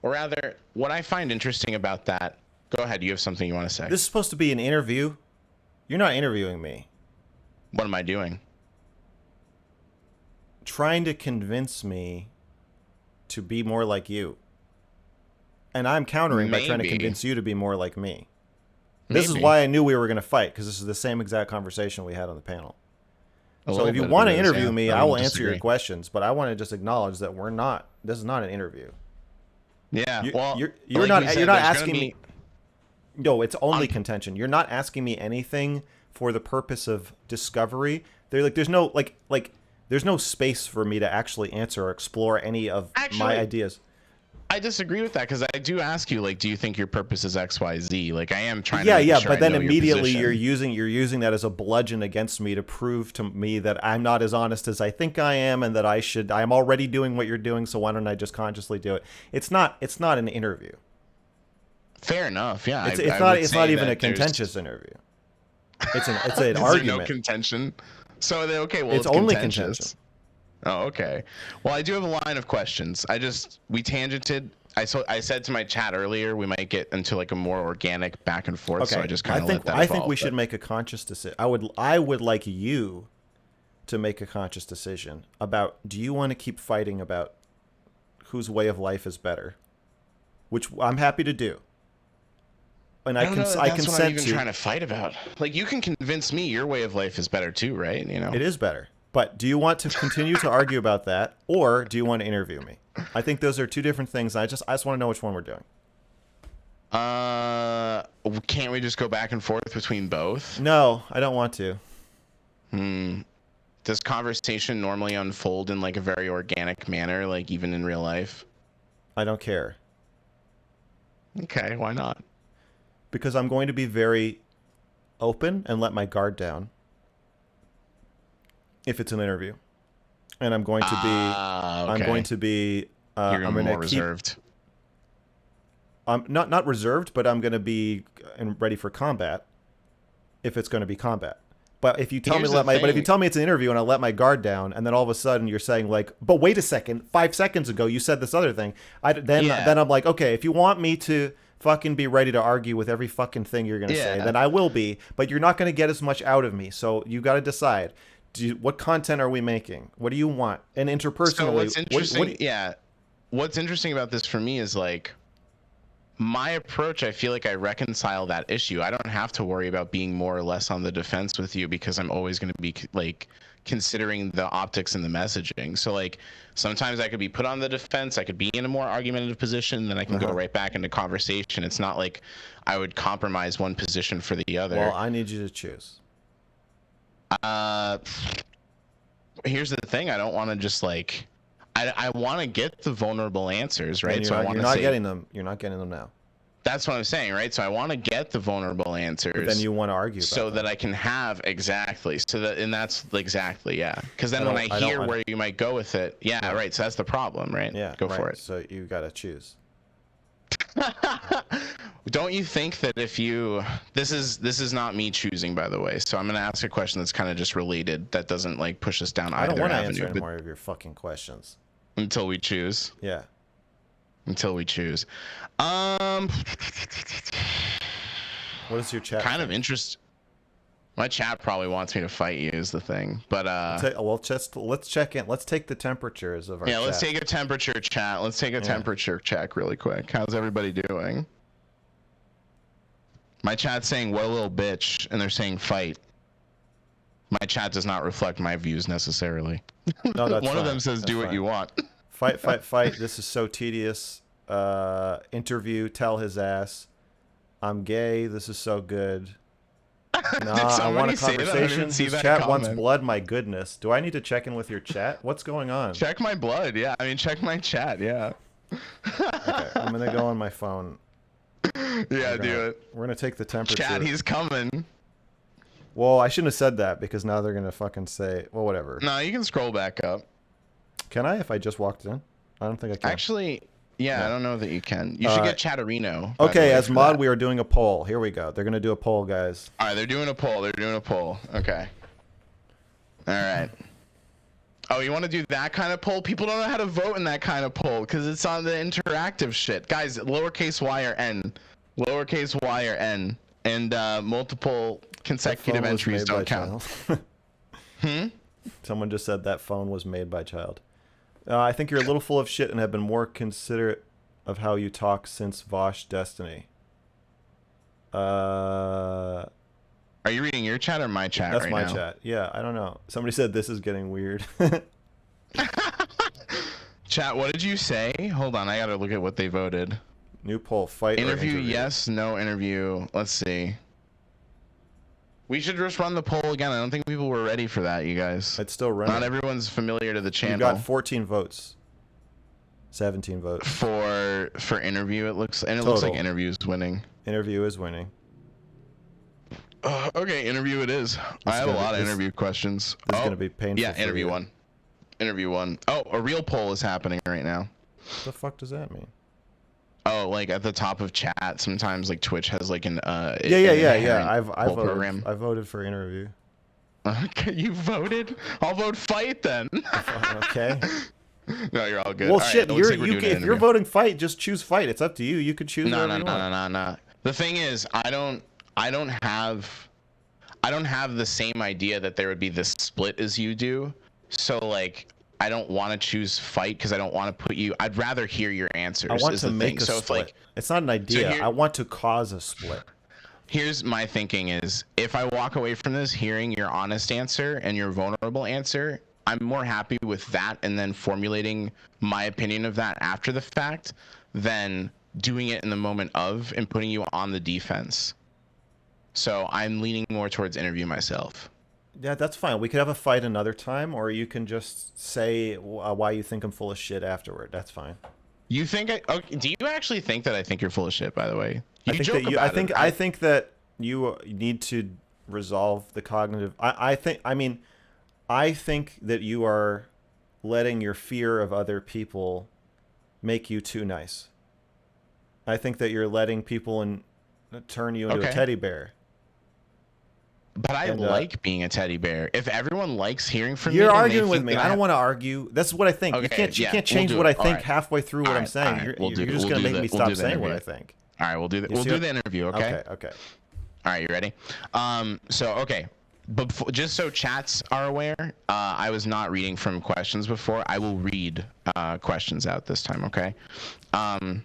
Or rather, what I find interesting about that... Go ahead. You have something you want to say. This is supposed to be an interview. You're not interviewing me. What am I doing? Trying to convince me to be more like you. And I'm countering by trying to convince you to be more like me. This is why I knew we were going to fight, because this is the same exact conversation we had on the panel. So if you want to interview me, I will answer your questions, but I want to just acknowledge that this is not an interview. Yeah, you're not asking me. No, it's only contention. You're not asking me anything for the purpose of discovery. There's no space for me to actually answer or explore any of my ideas. I disagree with that, because I do ask you, like, do you think your purpose is X, Y, Z? Like, I am trying to make sure but I then know immediately your you're using that as a bludgeon against me to prove to me that I'm not as honest as I think I am, and that I'm already doing what you're doing, so why don't I just consciously do it? It's not an interview. Fair enough. Yeah. It's not even a contentious interview. It's an argument. Is there no contention? So it's only contentious. Oh, okay. Well, I do have a line of questions. We tangented. I said to my chat earlier, we might get into like a more organic back and forth. Okay. So I just kind of let that evolve. I think we should make a conscious decision. I would like you to make a conscious decision about, do you want to keep fighting about whose way of life is better? Which I'm happy to do. And I consent to. What I'm even trying to fight about. Like, you can convince me your way of life is better too, right? You know, it is better. But do you want to continue to argue about that, or do you want to interview me? I think those are two different things. I just want to know which one we're doing. Can't we just go back and forth between both? No, I don't want to. Does conversation normally unfold in like a very organic manner, like even in real life? I don't care. Okay, why not? Because I'm going to be very open and let my guard down if it's an interview, and I'm going to be. Okay. I'm going to be. You're going to be more reserved. I'm not reserved, but I'm going to be ready for combat. if it's going to be combat. But if you tell Here's me the but if you thing. tell me it's an interview and I let my guard down, and then all of a sudden you're saying like, but wait a second, 5 seconds ago you said this other thing, Yeah. then I'm like, okay, if you want me to fucking be ready to argue with every fucking thing you're gonna say, Yeah. then I will be. But you're not gonna get as much out of me, so you got to decide. What content are we making? What do you want? And So interpersonally, what's interesting? Yeah. What's interesting about this for me is like my approach. I feel like I reconcile that issue. I don't have to worry about being more or less on the defense with you because I'm always going to be like considering the optics and the messaging. So like sometimes I could be put on the defense. I could be in a more argumentative position, then I can go right back into conversation. It's not like I would compromise one position for the other. Well, I need you to choose. Here's the thing. I don't want to just like I want to get the vulnerable answers, right? And So I want you're to not say getting them. You're not getting them now. that's what I'm saying, right? So I want to get the vulnerable answers. But then you want to argue about so them. that I can have exactly. So that and that's exactly yeah. Because then when I hear where you might go with it, yeah, right. So that's the problem, right? Yeah, go right. for it. So you got to choose. Don't you think that if you this is not me choosing, by the way, so I'm gonna ask a question that's kind of just related that doesn't like push us down I don't either want to avenue answer any more of your fucking questions. until we choose. Yeah. Until we choose. What is your chat? Kind of interest. My chat probably wants me to fight you is the thing, but Well, just let's check in. Let's take the temperatures of our yeah, chat. let's take a temperature chat. Let's take a temperature check really quick. How's everybody doing? My chat's saying what a little bitch, and they're saying fight. My chat does not reflect my views necessarily. No, that's One of fine. them says That's do what fine. you want. Fight, fight, fight. This is so tedious. Interview, tell his ass. I'm gay. This is so good. Nah, I want a conversation. His chat wants blood. My goodness. Do I need to check in with your chat? What's going on? Check my blood. Yeah, I mean, check my chat. Yeah. Okay, I'm gonna go on my phone. Yeah, do it. We're gonna take the temperature. Chat, he's coming. Well, I shouldn't have said that because now they're gonna fucking say, well, whatever. No, you can scroll back up. Can I if I just walked in? I don't think I can. Actually, yeah, I don't know that you can. You should get Chatterino. Okay, as mod, we are doing a poll. Here we go. They're gonna do a poll, guys. All right, they're doing a poll. They're doing a poll. Okay. All right. Oh, you want to do that kind of poll? People don't know how to vote in that kind of poll because it's on the interactive shit. Guys, lowercase y or n. Lowercase y or n. And multiple consecutive entries don't count. Someone just said that phone was made by child. I think you're a little full of shit and have been more considerate of how you talk since Vosh Destiny. Are you reading your chat or my chat right now? That's my chat. Yeah, I don't know. Somebody said this is getting weird. Chat, what did you say? Hold on, I gotta look at what they voted. New poll, fight interview, or interview? Yes, no interview. Let's see. We should just run the poll again. I don't think people were ready for that, you guys. It's still running. Not everyone's familiar to the channel. You got 14 votes. 17 votes. For interview, it looks looks like interview is winning. Interview is winning. Okay, interview it is. I have a lot of interview questions. This is gonna be painful. Yeah, interview one. Interview one. Oh, a real poll is happening right now. What the fuck does that mean? Oh, like at the top of chat, sometimes like Twitch has like an Yeah. I voted for interview. Okay, you voted? I'll vote fight then. Okay. No, you're all good. Well, all shit. Right, If you're voting fight, just choose fight. It's up to you. You could choose. No. No. The thing is, I don't have the same idea that there would be this split as you do. So like, I don't want to choose fight because I don't want to put you. I'd rather hear your answers. I want to make a split. It's not an idea. I want to cause a split. Here's my thinking is if I walk away from this hearing your honest answer and your vulnerable answer, I'm more happy with that and then formulating my opinion of that after the fact than doing it in the moment of and putting you on the defense. So I'm leaning more towards interview myself. Yeah, that's fine. We could have a fight another time, or you can just say why you think I'm full of shit afterward. That's fine. You think do you actually think that I think you're full of shit, by the way? I think that you need to resolve the cognitive. I think that you are letting your fear of other people make you too nice. I think that you're letting people turn you into a teddy bear. But I And like being a teddy bear. If everyone likes hearing from me you're and they arguing with think me. that I don't want to argue. That's what I think. okay, You yeah, can't we'll change do what it. I All think right, halfway through all what I'm right, all saying. right. You're just gonna make me We'll do stop the saying what interview. I think. All right, You we'll see do what? the interview. Okay. Okay. All right, you ready? So okay, but just so chats are aware, I was not reading from questions before. I will read questions out this time. Okay. Um,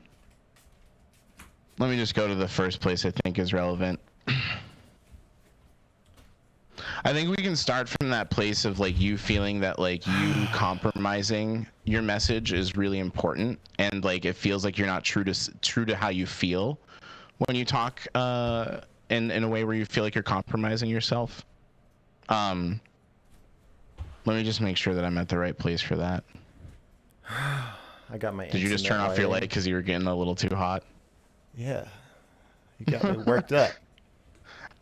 let me just go to the first place I think is relevant. I think we can start from that place of like you feeling that like you compromising your message is really important, and like it feels like you're not true to how you feel when you talk in a way where you feel like you're compromising yourself. Um, Let me just make sure that I'm at the right place for that. I got my. Did you just turn off your light because you were getting a little too hot? Yeah, you got me worked up.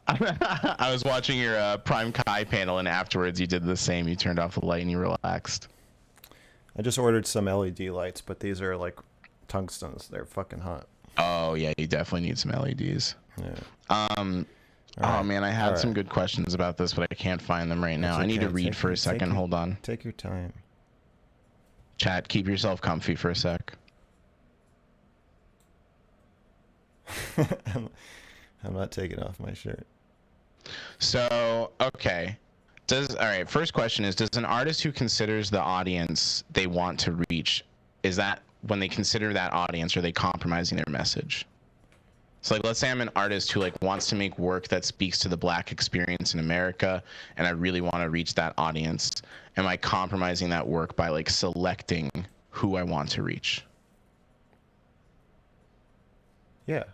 I was watching your Prime Kai panel, and afterwards you did the same. You turned off the light and you relaxed. I just ordered some LED lights, but these are like tungstens. They're fucking hot. Oh yeah, you definitely need some LEDs. Yeah. Oh right. man, I had some right. good questions about this, but I can't find them right now. Okay. I need to read for a second. Hold on. Take your time. Chat, keep yourself comfy for a sec. I'm not taking off my shirt. So, okay. All right, first question is, does an artist who considers the audience they want to reach, is that when they consider that audience, are they compromising their message? So like, let's say I'm an artist who like wants to make work that speaks to the Black experience in America, and I really want to reach that audience. Am I compromising that work by like selecting who I want to reach? Yeah.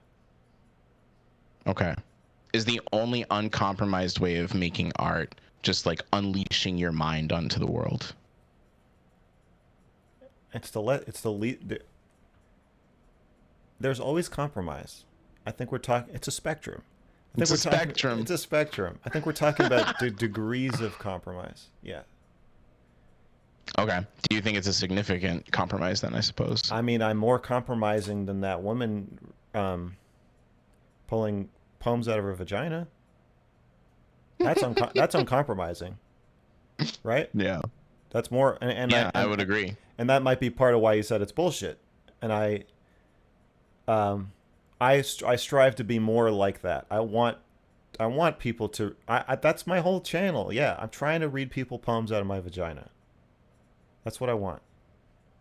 Okay. Is the only uncompromised way of making art just like unleashing your mind onto the world? There's always compromise. I think we're talking. It's a spectrum. It's a spectrum. It's a spectrum. I think we're talking about degrees of compromise. Yeah. Okay. Do you think it's a significant compromise then, I suppose? I mean, I'm more compromising than that woman pulling poems out of her vagina. That's uncompromising, right? Yeah. That's more, and yeah, I would agree. And that might be part of why you said it's bullshit. And I strive to be more like that. I want people to. That's my whole channel. Yeah, I'm trying to read people poems out of my vagina. That's what I want.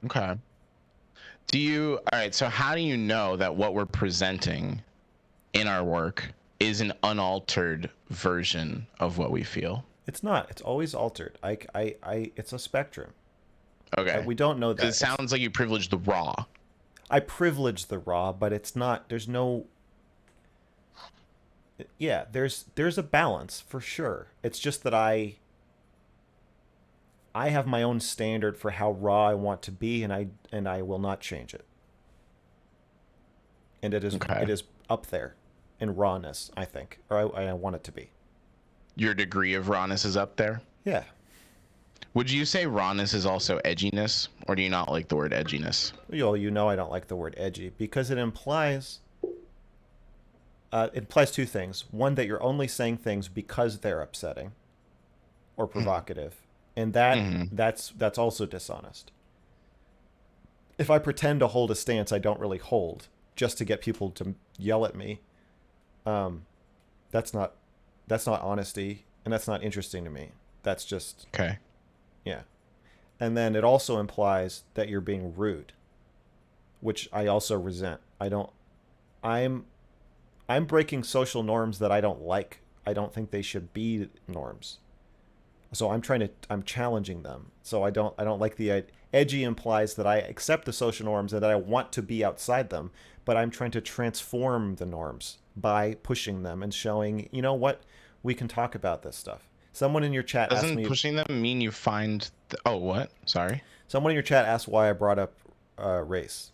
Okay. All right, so how do you know that what we're presenting in our work is an unaltered version of what we feel? It's not. It's always altered. It's a spectrum. Okay. We don't know that. It sounds like you privilege the raw. I privilege the raw, but it's not. There's no. Yeah, there's a balance for sure. It's just that I have my own standard for how raw I want to be, and I will not change it. And it is up there in rawness, I think, or I want it to be. Your degree of rawness is up there? Yeah. Would you say rawness is also edginess, or do you not like the word edginess? Well, you know I don't like the word edgy because it implies two things. One, that you're only saying things because they're upsetting or provocative. And that's also dishonest. If I pretend to hold a stance I don't really hold just to get people to yell at me, that's not honesty, and that's not interesting to me. That's just okay. Yeah. And then it also implies that you're being rude, which I also resent. I'm breaking social norms that I don't like. I don't think they should be norms. So I'm challenging them. So I don't like the edgy implies that I accept the social norms and that I want to be outside them, but I'm trying to transform the norms by pushing them and showing, you know what, we can talk about this stuff. Someone in your chat asked me. Doesn't pushing them mean you find? Oh, what? Sorry. Someone in your chat asked why I brought up race.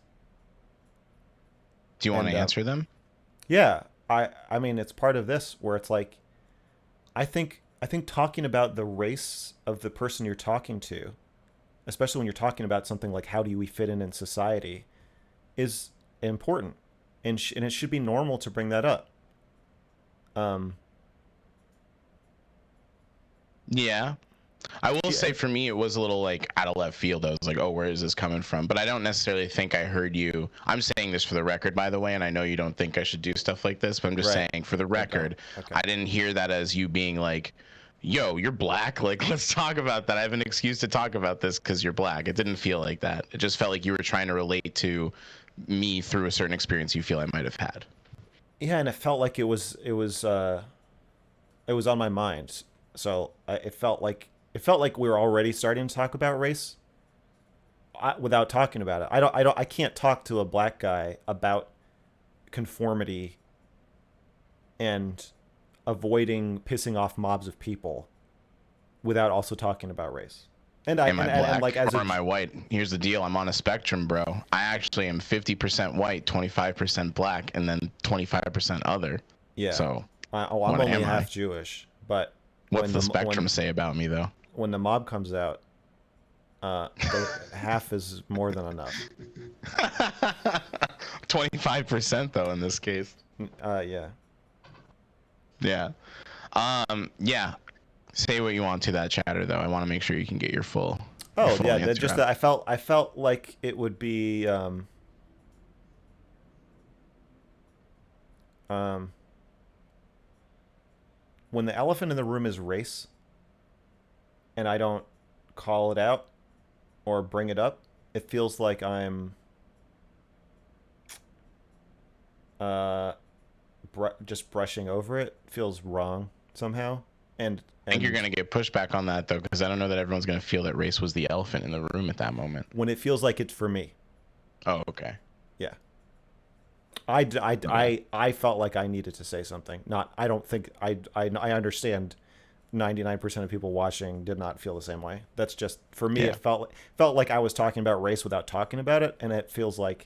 Do you want to answer them? Yeah, I mean it's part of this where it's like, I think talking about the race of the person you're talking to, especially when you're talking about something like how do we fit in society, is important, and it should be normal to bring that up. Yeah. I will Yeah, say for me, it was a little like out of left field. I was like, oh, where is this coming from? But I don't necessarily think I heard you. I'm saying this for the record, by the way, and I know you don't think I should do stuff like this, but I'm just right. saying for the I don't. record, Okay. I didn't hear that as you being like, yo, you're black. Like, let's talk about that. I have an excuse to talk about this because you're black. It didn't feel like that. It just felt like you were trying to relate to me through a certain experience you feel I might have had. Yeah, and it felt like it was on my mind. So it felt like we were already starting to talk about race without talking about it. I can't talk to a black guy about conformity and avoiding pissing off mobs of people without also talking about race. And I Am I and like black as or a am I white? Here's the deal. I'm on a spectrum, bro. I actually am 50% white, 25% black, and then 25% other. yeah, So, I'm what only am I? half Jewish, but What's when the the spectrum say about me, though? when the mob comes out, the half is more than enough. 25%, though, in this case. Yeah. Yeah. Yeah. Say what you want to that chatter, though. I want to make sure you can get your Oh full yeah, that answer just out. that I felt like it would be um, when the elephant in the room is race, and I don't call it out or bring it up. It feels like I'm uh, just brushing over it. Feels wrong somehow, and I think you're and going to get pushback on that, though, because I don't know that everyone's going to feel that race was the elephant in the room at that moment. when it feels like it's for me, Oh, okay. yeah. Yeah. I felt like I needed to say something. Not I don't think I understand 99% of people watching did not feel the same way. That's just for me. Yeah. It felt like I was talking about race without talking about it, and it feels like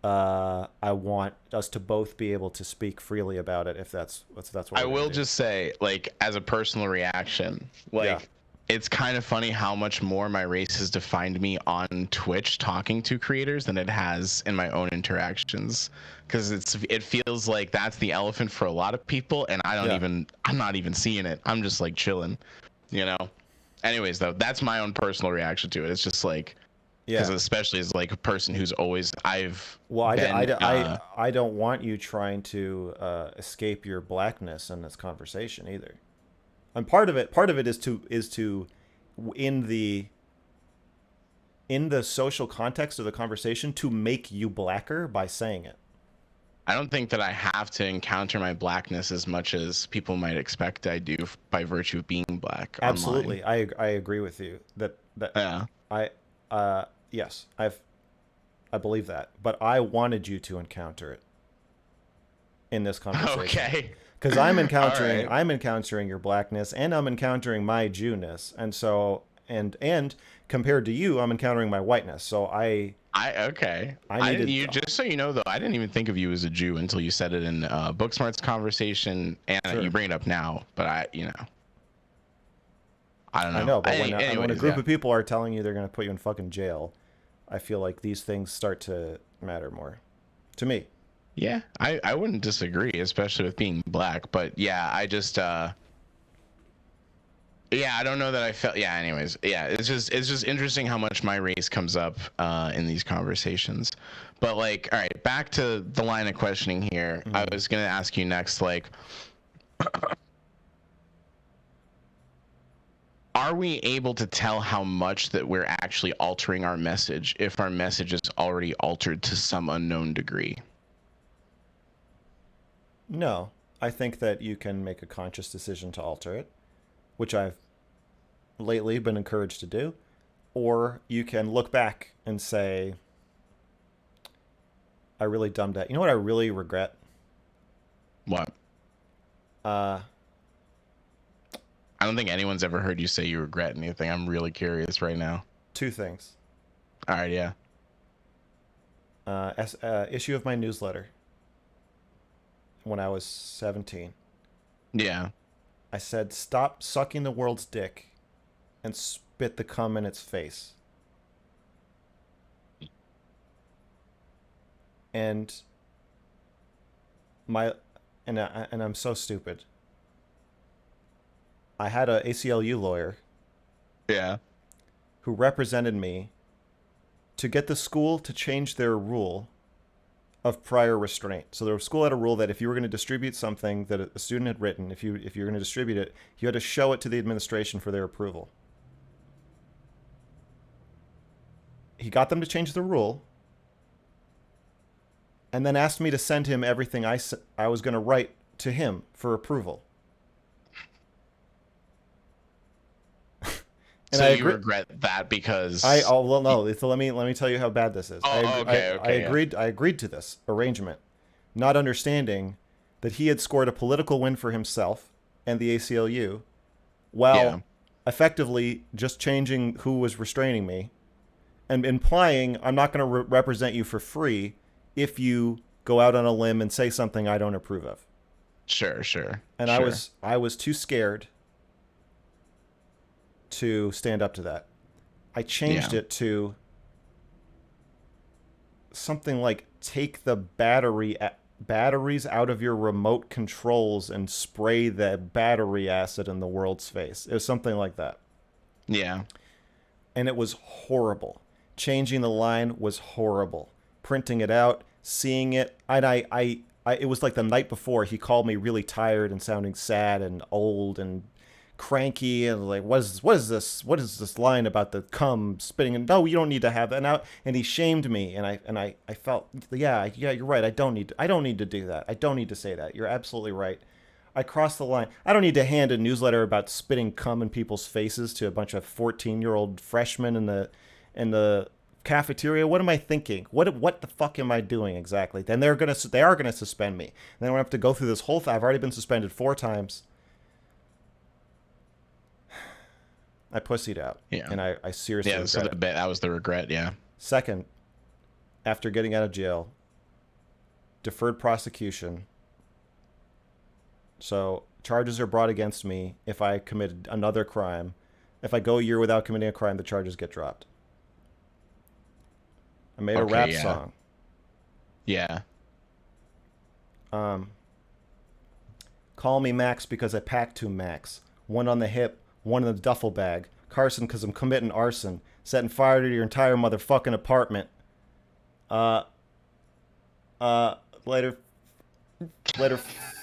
I want us to both be able to speak freely about it if that's what I we're gonna will do. just say, like, as a personal reaction, Yeah, like, it's kind of funny how much more my race has defined me on Twitch talking to creators than it has in my own interactions. Because it feels like that's the elephant for a lot of people, and yeah, I'm not even seeing it. I'm just like chilling, you know. Anyways, though, that's my own personal reaction to it. It's just like, because yeah. especially as like a person who's always I've Well, been I don't want you trying to escape your blackness in this conversation either. And part of it is to in the in the social context of the conversation to make you blacker by saying it. I don't think that I have to encounter my blackness as much as people might expect I do by virtue of being black online. Absolutely, I agree with you that Yeah. I yes I believe that, but I wanted you to encounter it in this conversation Okay. because All right. I'm encountering your blackness and I'm encountering my Jewness, and so and compared to you, I'm encountering my whiteness. So Okay. I I didn't needed you just so you know though, I didn't even think of you as a Jew until you said it in Booksmart's conversation and you sure bring it up now, but I don't I know. know, but when a Anyways, group yeah. of people are telling you they're going to put you in fucking jail, I feel like these things start to matter more to me. Yeah, I wouldn't disagree, especially with being black, but yeah, I just yeah, I don't know that I felt. Yeah, anyways, yeah, it's just interesting how much my race comes up in these conversations. But like, all right, back to the line of questioning here. I Mm. was gonna ask you next, like, are we able to tell how much that we're actually altering our message if our message is already altered to some unknown degree? No, I think that you can make a conscious decision to alter it, which I've lately been encouraged to do, or you can look back and say, I really dumbed it. You know what I really regret? What? Uh, I don't think anyone's ever heard you say you regret anything. I'm really curious right now. two things. All right, yeah. Issue of my newsletter when I was 17. Yeah. I said, stop sucking the world's dick and spit the cum in its face. And my and I'm so stupid. I had a ACLU lawyer Yeah. who represented me to get the school to change their rule of prior restraint. So the school had a rule that if you were going to distribute something that a student had written, if you're going to distribute it, you had to show it to the administration for their approval. He got them to change the rule, and then asked me to send him everything I was going to write to him for approval. And So I you agree. regret that I because oh well no. So let me tell you how bad this is. oh, okay, I okay, yeah. agreed to this arrangement, not understanding that he had scored a political win for himself and the ACLU, Yeah. while effectively just changing who was restraining me and implying I'm not going to represent you for free if you go out on a limb and say something I don't approve of. Sure, sure, And sure. I was too scared to stand up to that. I changed Yeah. it to something like take the batteries out of your remote controls and spray the battery acid in the world's face. It was something like that. Yeah. And it was horrible. Changing the line was horrible. Printing it out, seeing it, and it was like the night before he called me really tired and sounding sad and old and cranky and like what is this line about the cum spitting and no you don't need to have that now, and he shamed me, and I felt yeah you're right, I don't need to do that, I don't need to say that, you're absolutely right, I crossed the line. I don't need to hand a newsletter about spitting cum in people's faces to a bunch of 14-year-old freshmen in the cafeteria. What am I thinking? What the fuck am I doing exactly? Then they are gonna suspend me. And then I'm gonna have to go through this whole thing. I've already been suspended 4 times. I pussied out, Yeah. and I seriously Yeah. So regret it. that was the regret. Yeah. Second, after getting out of jail, deferred prosecution. So charges are brought against me if I committed another crime. If I go a year without committing a crime, the charges get dropped. I made a Okay. rap Yeah. song. Yeah. Um, Call me Max because I pack 2 Max. One on the hip, one in the duffel bag. Carson because I'm committing arson. Setting fire to your entire motherfucking apartment. Uh, later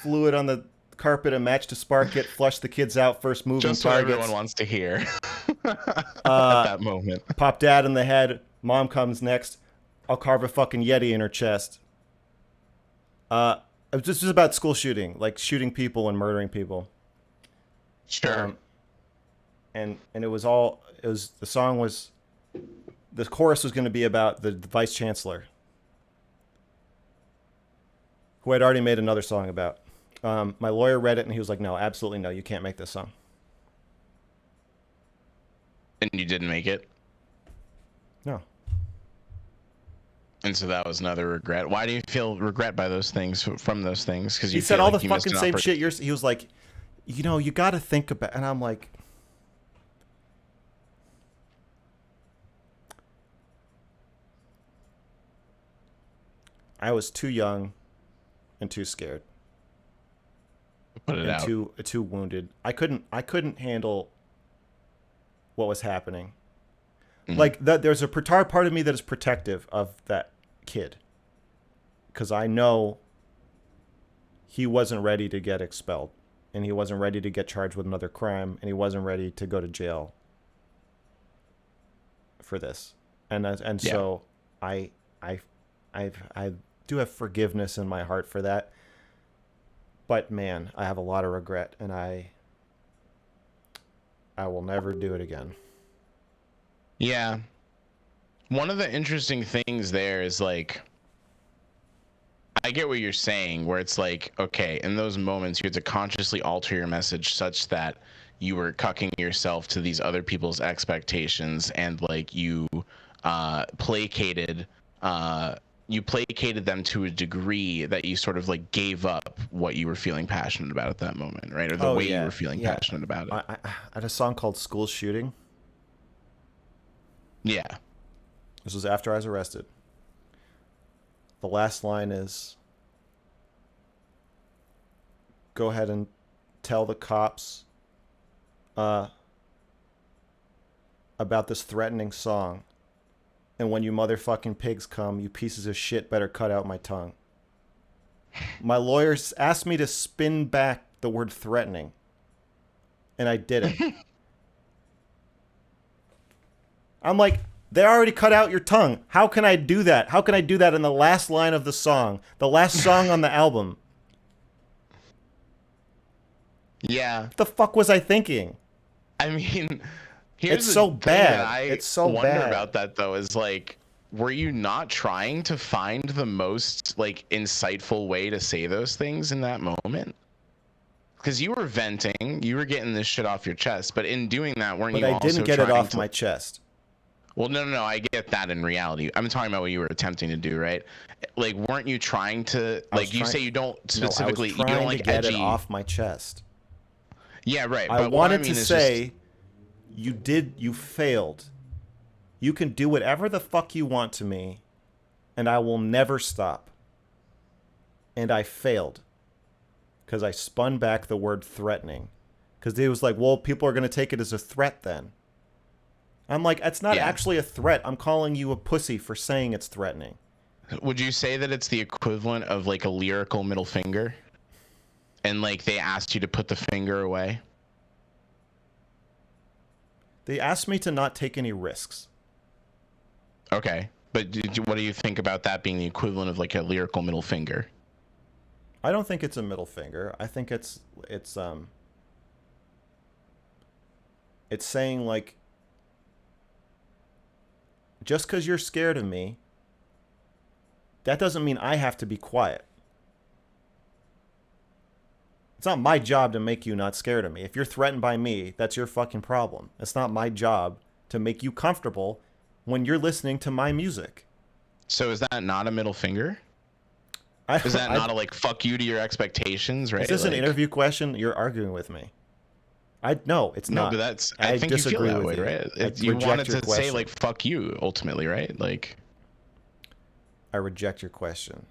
fluid on the carpet, a match to spark it, flush the kids out, first moving Just what everyone targets. wants to hear at Uh, that moment. Pop dad in the head, mom comes next. I'll carve a fucking Yeti in her chest. It was just about school shooting, like shooting people and murdering people. Sure. And it was the song was, the chorus was going to be about the vice chancellor, who I'd already made another song about. My lawyer read it and he was like, "No, absolutely no, you can't make this song." And you didn't make it. No, And so that was another regret. Why do you feel regret by those things, from those things? Because he you said feel all like the you missed fucking an same opportunity. shit. He was like, you got to think about, and I'm like, I was too young and too scared Put it and out. too wounded. I couldn't handle what was happening. Like that, there's a part of me that is protective of that kid because I know he wasn't ready to get expelled, and he wasn't ready to get charged with another crime, and he wasn't ready to go to jail for this. And Yeah. so I I do have forgiveness in my heart for that. But man, I have a lot of regret, and I will never do it again. Yeah. One of the interesting things there is like, I get what you're saying, where it's like, okay, in those moments, you had to consciously alter your message such that you were cucking yourself to these other people's expectations, and like placated, you placated them to a degree that you sort of like gave up what you were feeling passionate about at that moment, right? Or the Oh way you were yeah, feeling yeah. passionate about it. I had a song called "School Shooting." Yeah. This was after I was arrested. The last line is, "Go ahead and tell the cops uh, about this threatening song. And when you motherfucking pigs come, you pieces of shit better cut out my tongue. My lawyers asked me to spin back the word threatening, and I did it. I'm like, they already cut out your tongue. How can I do that? How can I do that in the last line of the song? The last song on the album. Yeah. What the fuck was I thinking? I mean, It's here's the so thing that bad. I It's so wonder bad. about that though is like, were you not trying to find the most like insightful way to say those things in that moment? Because you were venting, you were getting this shit off your chest, but in doing that, weren't But you I didn't also get it trying off to? my chest. Well, no, I get that in reality. I'm talking about what you were attempting to do, right? Like, weren't you trying to, I was like, you trying. say you don't No, I was specifically, you don't trying to like get it edgy. off my chest. Yeah, right. I But what I wanted to mean is just, say, you failed. You can do whatever the fuck you want to me, and I will never stop. And I failed. Because I spun back the word threatening. Because it was like, well, people are going to take it as a threat then. I'm like, it's not yeah. actually a threat. I'm calling you a pussy for saying it's threatening. Would you say that it's the equivalent of like a lyrical middle finger? And like they asked you to put the finger away? They asked me to not take any risks. Okay. But what do you think about that being the equivalent of like a lyrical middle finger? I don't think it's a middle finger. I think it's saying like, just because you're scared of me, that doesn't mean I have to be quiet. It's not my job to make you not scared of me. If you're threatened by me, that's your fucking problem. It's not my job to make you comfortable when you're listening to my music. So is that not a middle finger? I, Is that I, not a like fuck you to your expectations, is right? this an Like interview question? You're arguing with me. No, it's no, but not. that's I I think you feel disagree that with way, you. right? I You reject wanted your to say question. like fuck you ultimately, right? Like I reject your question.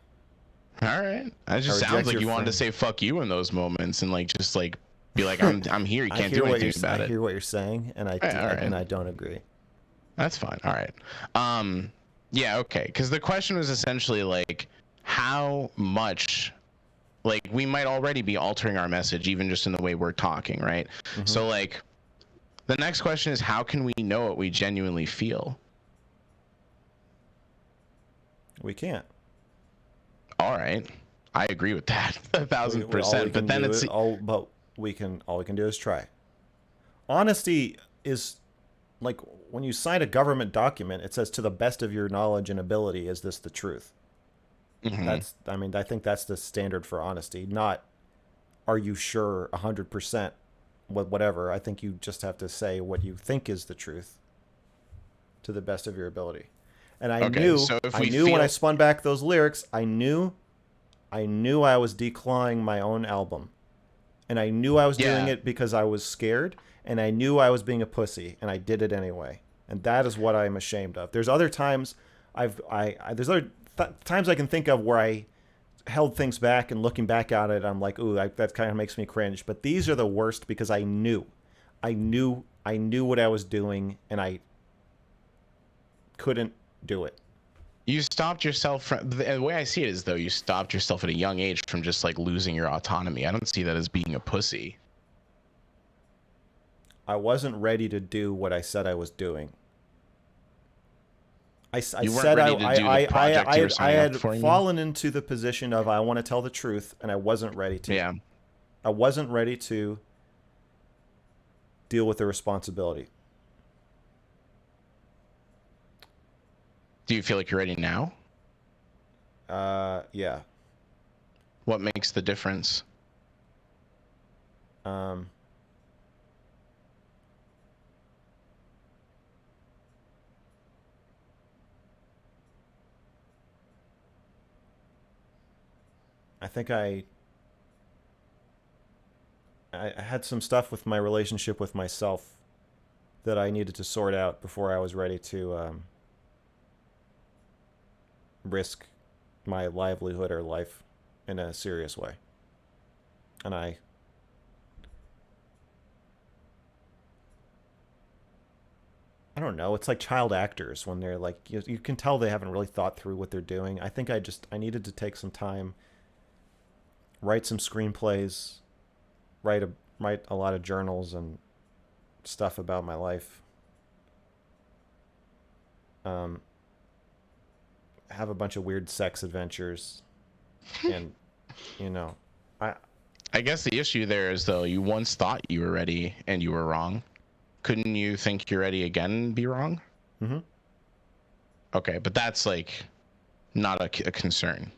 all right. It I just sounds reject like your you wanted to friend. say fuck you in those moments and like just like be like I'm here, you can't do anything I about it. hear what you're saying, and All right, all and right. I don't agree. That's fine. All right. Yeah, okay. Cuz the question was essentially like how much like we might already be altering our message even just in the way we're talking, right? Hmm. So like the next question is how can we know what we genuinely feel? We can't. All right. I agree with that a thousand All we percent. But can then do it's it all, but all we can do is try. Honesty is like when you sign a government document, it says to the best of your knowledge and ability, is this the truth? mhm. I mean, I think that's the standard for honesty. Not are you sure 100% whatever. I think you just have to say what you think is the truth to the best of your ability. And Okay. So if I we knew when I feel spun back those lyrics, I knew I was declawing my own album. And I knew I was doing yeah. it because I was scared, and I knew I was being a pussy, and I did it anyway. And that is what I'm ashamed of. There's other times there's other times I can think of where I held things back, and looking back at it, I'm like, ooh, that kind of makes me cringe. But these are the worst because I knew what I was doing, and I couldn't do it. You stopped yourself from the way I see it is though you stopped yourself at a young age from just like losing your autonomy. I don't see that as being a pussy. I wasn't ready to do what I said I was doing. I You weren't said ready to do the project you were I signing up had for, you mean? fallen into the position of I want to tell the truth, and I wasn't ready to. Yeah. I wasn't ready to deal with the responsibility. Do you feel like you're ready now? Yeah. What makes the difference? Um, I think I had some stuff with my relationship with myself that I needed to sort out before I was ready to risk my livelihood or life in a serious way. And I don't know. It's like child actors when they're like you can tell they haven't really thought through what they're doing. I think I needed to take some time, write some screenplays, write a write a lot of journals and stuff about my life. Um, have a bunch of weird sex adventures, and you know, I I guess the issue there is though you once thought you were ready and you were wrong. Couldn't you think you're ready again and be wrong? mm-hmm. Okay, but that's like not a concern.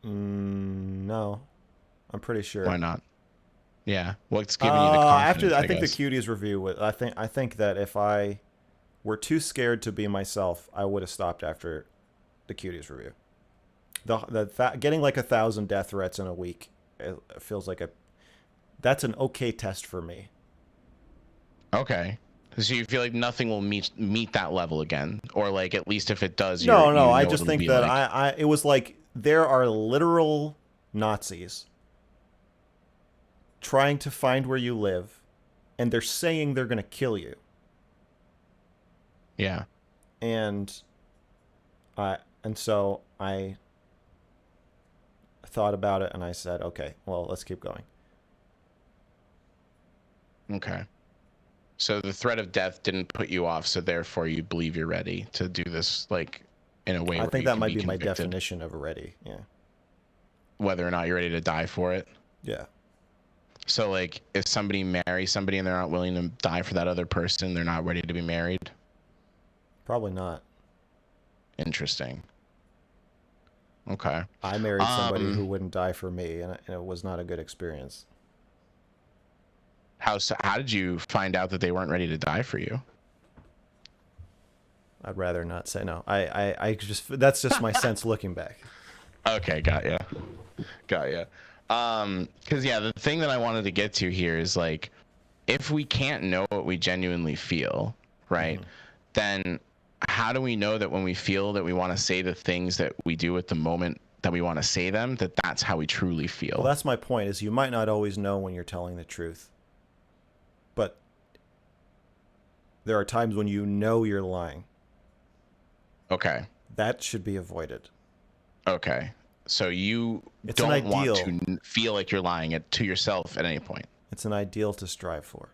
No, I'm pretty Why sure. not? Yeah. What's giving you the confidence, I I think the guess? cuties review. I think that if I were too scared to be myself, I would have stopped after the cuties review. Getting like 1,000 death threats in a week, it feels like a that's an okay test for me. Okay. So you feel like nothing will meet that level again, or like at least if it does, No, no, you I know just it'll think be that like it was like there are literal Nazis trying to find where you live, and they're saying they're gonna kill you. yeah. And so I thought about it and I said, okay, well, let's keep going. Okay. So the threat of death didn't put you off, so therefore you believe you're ready to do this like in a way I where think you that can might be be my convicted, definition of ready. Yeah. whether or not you're ready to die for it. Yeah. So like if somebody marries somebody and they're not willing to die for that other person, they're not ready to be married. Probably not. Interesting. Okay. I married somebody who Um wouldn't die for me, and it was not a good experience. how did you find out that they weren't ready to die for you? I'd rather not say no. I just that's just my sense looking back. Okay, got ya. Got ya. Cuz yeah, the thing that I wanted to get to here is like if we can't know what we genuinely feel, right? Mm-hmm. Then how do we know that when we feel that we want to say the things that we do at the moment that we want to say them, that that's how we truly Well, feel? that's my point. Is you might not always know when you're telling the truth, but there are times when you know you're lying. Okay. That should be avoided. Okay. So you It's an don't want to ideal. feel like you're lying to yourself at any point. It's an ideal to strive for.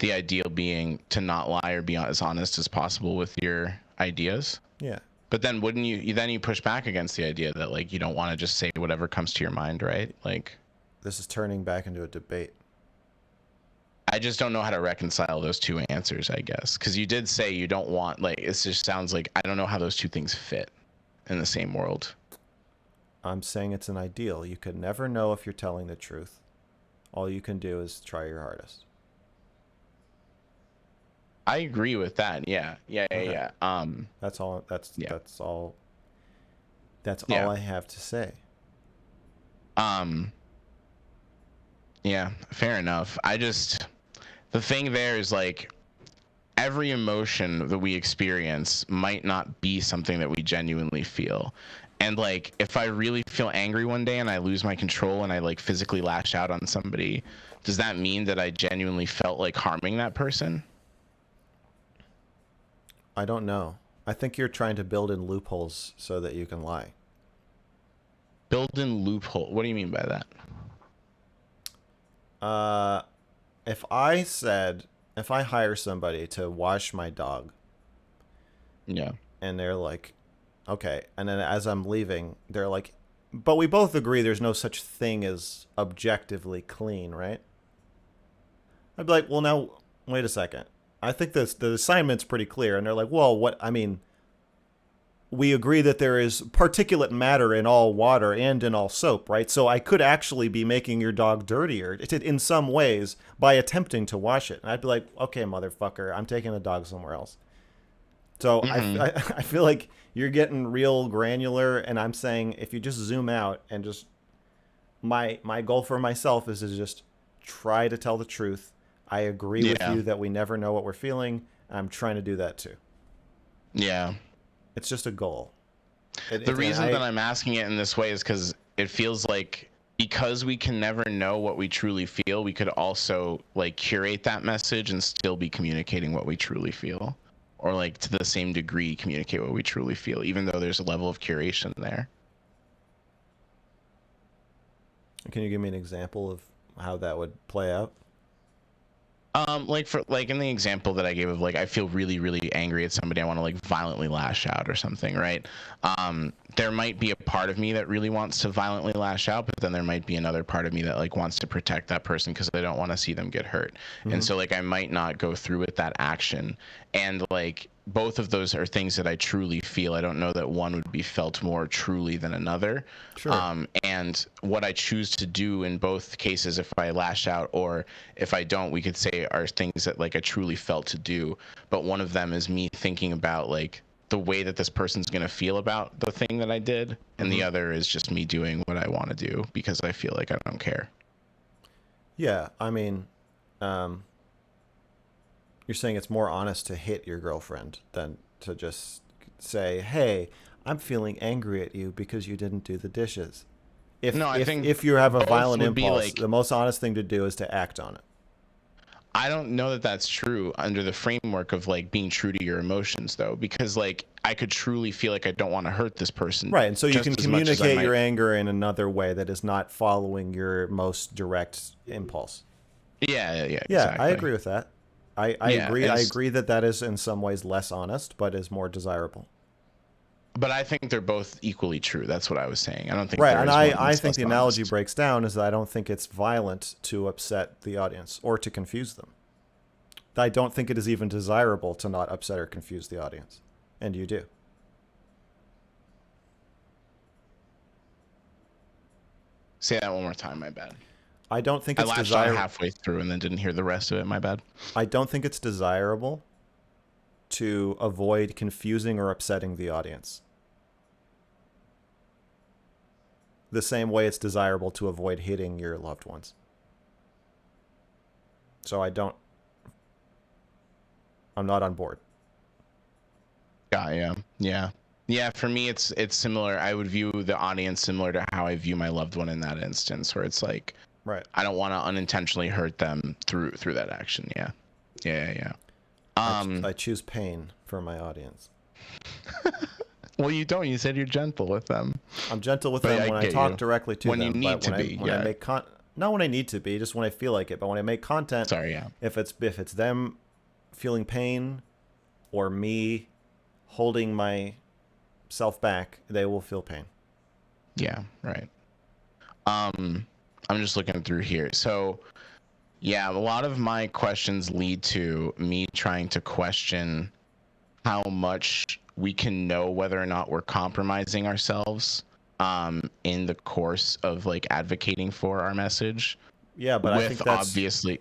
The ideal being to not lie or be as honest as possible with your ideas. Yeah. But then wouldn't you push back against the idea that like you don't want to just say whatever comes to your mind, right? Like This is turning back into a debate. I just don't know how to reconcile those two answers, I guess. Because you did say you don't want, like, it just sounds like I don't know how those two things fit in the same world. I'm saying it's an ideal. You could never know if you're telling the truth. All you can do is try your hardest. I agree with that. Yeah. Yeah. Yeah. Okay. Yeah. That's all. Yeah. That's all Yeah. I have to say. Um, yeah. Fair enough. The thing there is like, every emotion that we experience might not be something that we genuinely feel. And like if I really feel angry one day and I lose my control and I like physically lash out on somebody, does that mean that I genuinely felt like harming that person? I don't know. I think you're trying to build in loopholes so that you can lie. Build in loophole. What do you mean by that? Uh, if I said, if I hire somebody to wash my dog Yeah. and they're like, okay, and then as I'm leaving, they're like, but we both agree there's no such thing as objectively clean, right? I'd be like, well, now, wait a second. I think the assignment's pretty clear. And they're like, well, what? I mean, we agree that there is particulate matter in all water and in all soap, right? So I could actually be making your dog dirtier in some ways by attempting to wash it. And I'd be like, okay, motherfucker, I'm taking the dog somewhere else. So Mm-hmm. I feel like you're getting real granular, and I'm saying if you just zoom out and just my goal for myself is to just try to tell the truth. I agree with Yeah. you that we never know what we're feeling. And I'm trying to do that too. Yeah. It's just a goal. The reason I that I'm asking it in this way is because it feels like because we can never know what we truly feel, we could also like curate that message and still be communicating what we truly feel, or like to the same degree communicate what we truly feel, even though there's a level of curation there. Can you give me an example of how that would play out? Like for like in the example that I gave of like I feel really really angry at somebody, I want to like violently lash out or something, right? There might be a part of me that really wants to violently lash out, but then there might be another part of me that like wants to protect that person because I don't want to see them get hurt. And Mm-hmm. so like I might not go through with that action. And like both of those are things that I truly feel. I don't know that one would be felt more truly than another. Sure. And what I choose to do in both cases, if I lash out or if I don't, we could say are things that like I truly felt to do. But one of them is me thinking about like the way that this person's going to feel about the thing that I did. And Mm-hmm. the other is just me doing what I want to do because I feel like I don't care. Yeah, I mean, um, you're saying it's more honest to hit your girlfriend than to just say, "Hey, I'm feeling angry at you because you didn't do the dishes." If No, I if think if you have a both violent would be impulse, like, the most honest thing to do is to act on it. I don't know that that's true under the framework of like being true to your emotions though, because like I could truly feel like I don't want to hurt this person Right, and so you just can as much as I communicate your might. anger in another way that is not following your most direct impulse. Yeah, yeah, yeah, Yeah, I exactly. agree with that. I Yeah, agree. and I agree that that is in some ways less honest, but is more desirable. but I think they're both equally true. That's what I was saying. I don't think Right, there and is one I that's think less the analogy honest. breaks down is that I don't think it's violent to upset the audience or to confuse them. I don't think it is even desirable to not upset or confuse the audience. And you do. Say that one more time, my bad. I don't think I it's latched on desire halfway through and then didn't hear the rest of it, my bad. I don't think it's desirable to avoid confusing or upsetting the audience. The same way it's desirable to avoid hitting your loved ones. So I'm not on board. Got yeah. Yeah. Yeah, for me it's similar. I would view the audience similar to how I view my loved one in that instance where it's like Right. I don't want to unintentionally hurt them through that action. Yeah. Yeah, yeah. I choose pain for my audience. Well, you don't. You said you're gentle with them. I'm gentle with But them I when I get talk you. directly to When you them, but need to be. when I Yeah. make not when I need to be, just when I feel like it. But when I make content, Sorry, yeah. if it's them feeling pain or me holding myself back, they will feel pain. Yeah, right. I'm just looking through here. So, yeah, a lot of my questions lead to me trying to question how much we can know whether or not we're compromising ourselves in the course of like advocating for our message Yeah, but with obviously.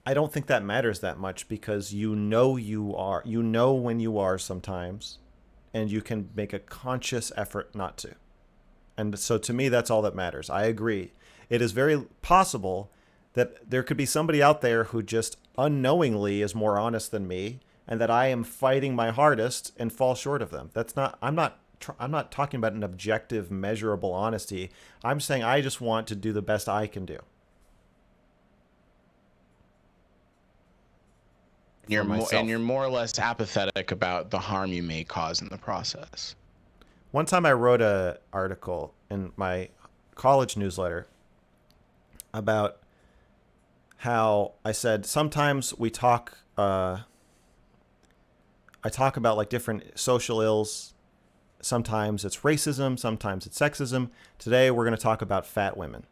I don't think that matters that much because you know when you are sometimes, and you can make a conscious effort not to. And so to me, that's all that matters. I agree. It is very possible that there could be somebody out there who just unknowingly is more honest than me, and that I am fighting my hardest and fall short of them. That's not. I'm not talking about an objective, measurable honesty. I'm saying I just want to do the best I can do for You're myself. more or less apathetic about the harm you may cause in the process. One time I wrote a article in my college newsletter about how I said sometimes we talk I talk about like different social ills. Sometimes it's racism, sometimes it's sexism. Today we're going to talk about fat women.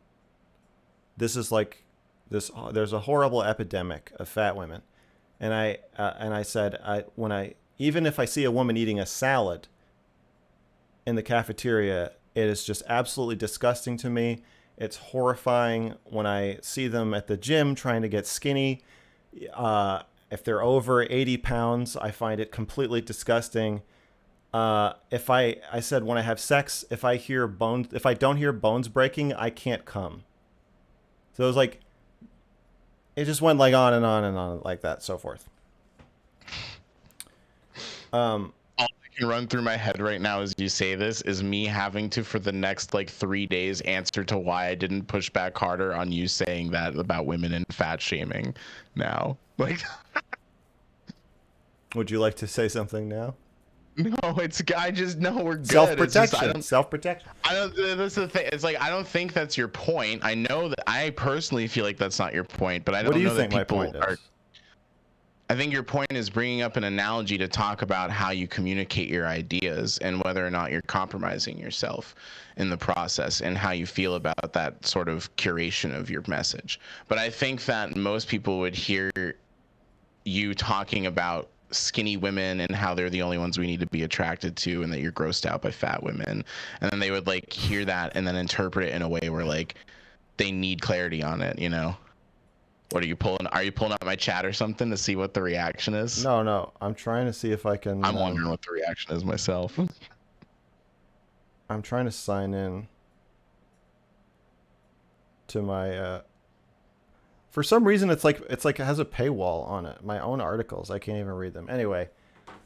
This is like this there's a horrible epidemic of fat women. And I said when I even if I see a woman eating a salad in the cafeteria, it is just absolutely disgusting to me. It's horrifying when I see them at the gym trying to get skinny. If they're over 80 pounds, I find it completely disgusting. If I said when I have sex, if I don't hear bones breaking, I can't come. So it was like, it just went like on and on and on like that, so forth. Um, All can run through my head right now as you say this is me having to, for the next like 3 days, answer to why I didn't push back harder on you saying that about women and fat shaming now. Like, Would you like to say something now? no, I just, no, we're good. It's just, Self-protection. Self-protection. I don't, that's the thing. It's like, I don't think that's your point. I know that I personally feel like that's not your point, but I What do don't you know that think my people point are. is? I think your point is bringing up an analogy to talk about how you communicate your ideas and whether or not you're compromising yourself in the process and how you feel about that sort of curation of your message. But I think that most people would hear you talking about skinny women and how they're the only ones we need to be attracted to and that you're grossed out by fat women. And then they would like hear that and then interpret it in a way where like they need clarity on it, you know? What are you pulling? Are you pulling up my chat or something to see what the reaction is? No, no. I'm trying to see if I can. I'm wondering what the reaction is myself. I'm trying to sign in to my. For some reason, it's like it has a paywall on it. My own articles, I can't even read them. Anyway,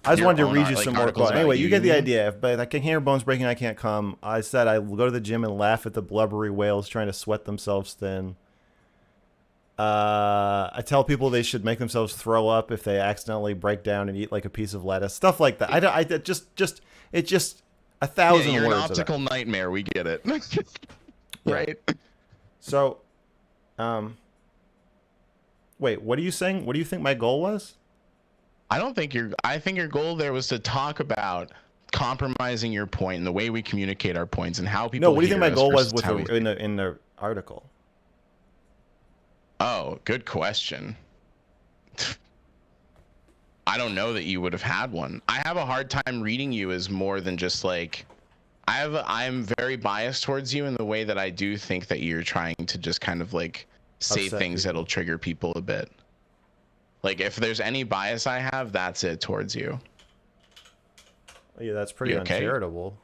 I just wanted to read you some more quotes. Anyway, you get the idea. But I can hear bones breaking. I can't come. I said I will go to the gym and laugh at the blubbery whales trying to sweat themselves thin. I tell people they should make themselves throw up if they accidentally break down and eat like a piece of lettuce, stuff like that. It just 1,000 you're words. You're an optical nightmare. We get it, right? So, wait, what are you saying? What do you think my goal was? I think your goal there was to talk about compromising your point and the way we communicate our points and how people. No, what do you think my goal was with in the article? Oh, good question. I don't know that you would have had one. I have a hard time reading you as more than just like I'm very biased towards you in the way that I do think that you're trying to just kind of like say things that'll trigger people a bit. Like if there's any bias I have, that's it towards you. Yeah, that's pretty uncharitable.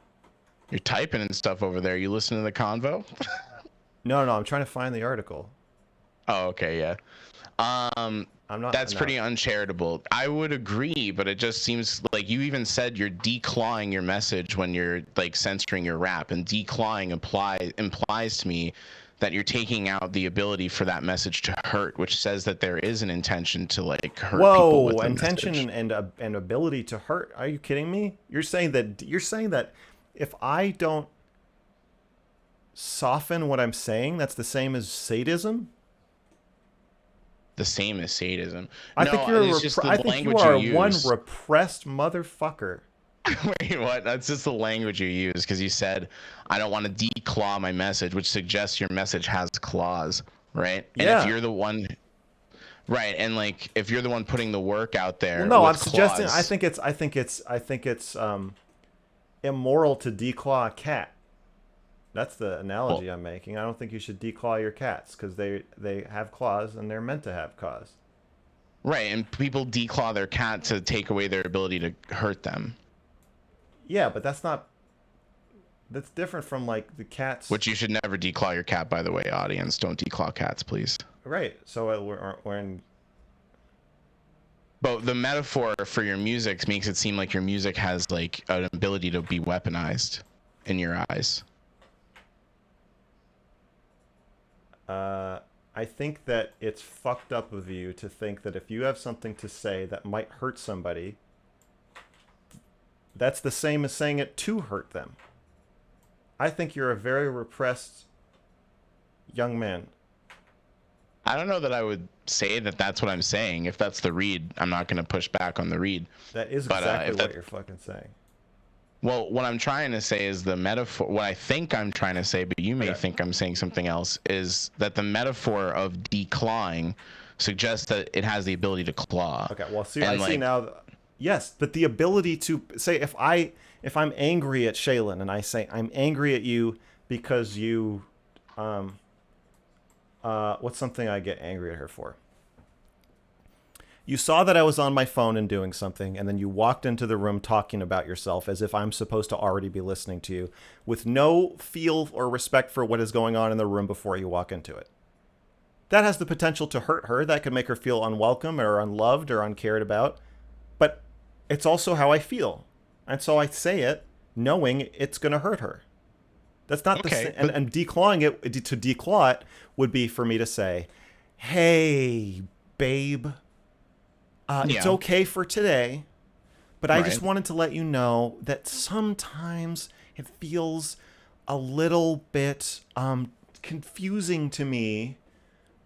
You're typing and stuff over there. You listen to the convo? No, I'm trying to find the article. Oh, okay, yeah. I'm not. That's pretty uncharitable. I would agree, but it just seems like you even said you're declawing your message when you're like censoring your rap, and declawing implies to me that you're taking out the ability for that message to hurt, which says that there is an intention to like hurt people with the intention message. and ability to hurt. Are you kidding me? You're saying that if I don't soften what I'm saying, that's the same as sadism? The same as sadism. I think you are one repressed motherfucker. Wait, what? That's just the language you use because you said I don't want to declaw my message, which suggests your message has claws, right? And if you're the one, right, and like if you're the one putting the work out there, well, no, I'm suggesting. I think it's immoral to declaw a cat. That's the analogy I'm making. I don't think you should declaw your cats because they have claws and they're meant to have claws. Right, and people declaw their cat to take away their ability to hurt them. Yeah, but that's different from like the cats. Which you should never declaw your cat, by the way, audience. Don't declaw cats, please. Right. So we're in. But the metaphor for your music makes it seem like your music has like an ability to be weaponized in your eyes. I think that it's fucked up of you to think that if you have something to say that might hurt somebody, that's the same as saying it to hurt them. I think you're a very repressed young man. I don't know that I would say that that's what I'm saying. If that's the read, I'm not going to push back on the read. That is exactly what you're fucking saying. Well, what I'm trying to say is the metaphor, what I think I'm trying to say, but you may think I'm saying something else, is that the metaphor of declawing suggests that it has the ability to claw. Okay, well, see, I see now. Yes, but the ability to say if I'm angry at Shaylin and I say I'm angry at you because you, what's something I get angry at her for? You saw that I was on my phone and doing something, and then you walked into the room talking about yourself as if I'm supposed to already be listening to you, with no feel or respect for what is going on in the room before you walk into it. That has the potential to hurt her. That could make her feel unwelcome or unloved or uncared about. But it's also how I feel. And so I say it knowing it's going to hurt her. That's not the same. Okay, but And declawing it, to declaw it would be for me to say, hey, babe, it's yeah, okay for today, but I just right. wanted to let you know that sometimes it feels a little bit confusing to me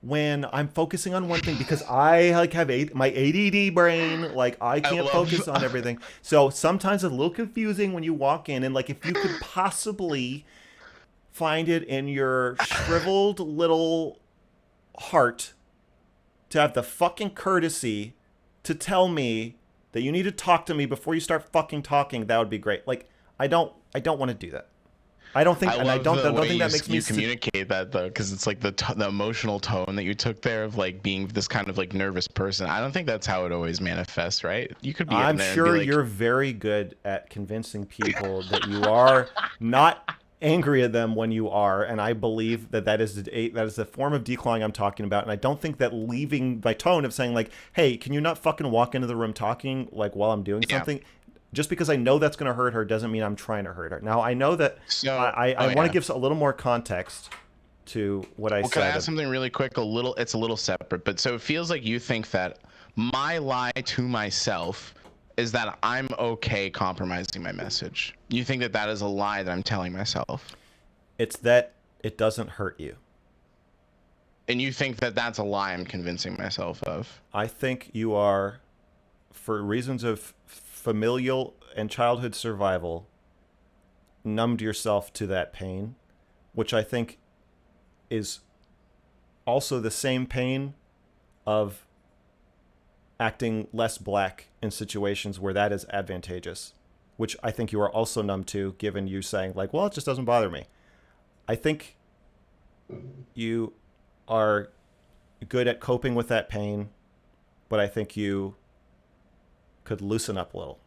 when I'm focusing on one thing because I like have my ADD brain, like I I can't love. focus on everything. So sometimes it's a little confusing when you walk in, and like if you could possibly find it in your shriveled little heart to have the fucking courtesy to tell me that you need to talk to me before you start fucking talking, that would be great. Like I don't want to do that. I don't think, I and I love the don't way think you that makes me. you communicate that though, because it's like the emotional tone that you took there of like being this kind of like nervous person. I don't think that's how it always manifests, right? You could be in I'm there and be sure like, you're very good at convincing people that you are not angry at them when you are, and I believe that that is the form of declawing I'm talking about. And I don't think that leaving by tone of saying like, "Hey, can you not fucking walk into the room talking like while I'm doing yeah. something?" Just because I know that's going to hurt her doesn't mean I'm trying to hurt her. Now I know that So, I oh want to yeah. give a little more context to what I Well, can I ask said. something really quick? It's a little separate, but so it feels like you think that my lie to myself is that I'm okay compromising my message. You think that that is a lie that I'm telling myself, It's that it doesn't hurt you. and you think that that's a lie I'm convincing myself of. I think you are, for reasons of familial and childhood survival, numbed yourself to that pain, which I think is also the same pain of acting less black in situations where that is advantageous, which I think you are also numb to, given you saying, like, well, it just doesn't bother me. I think you are good at coping with that pain, but I think you could loosen up a little.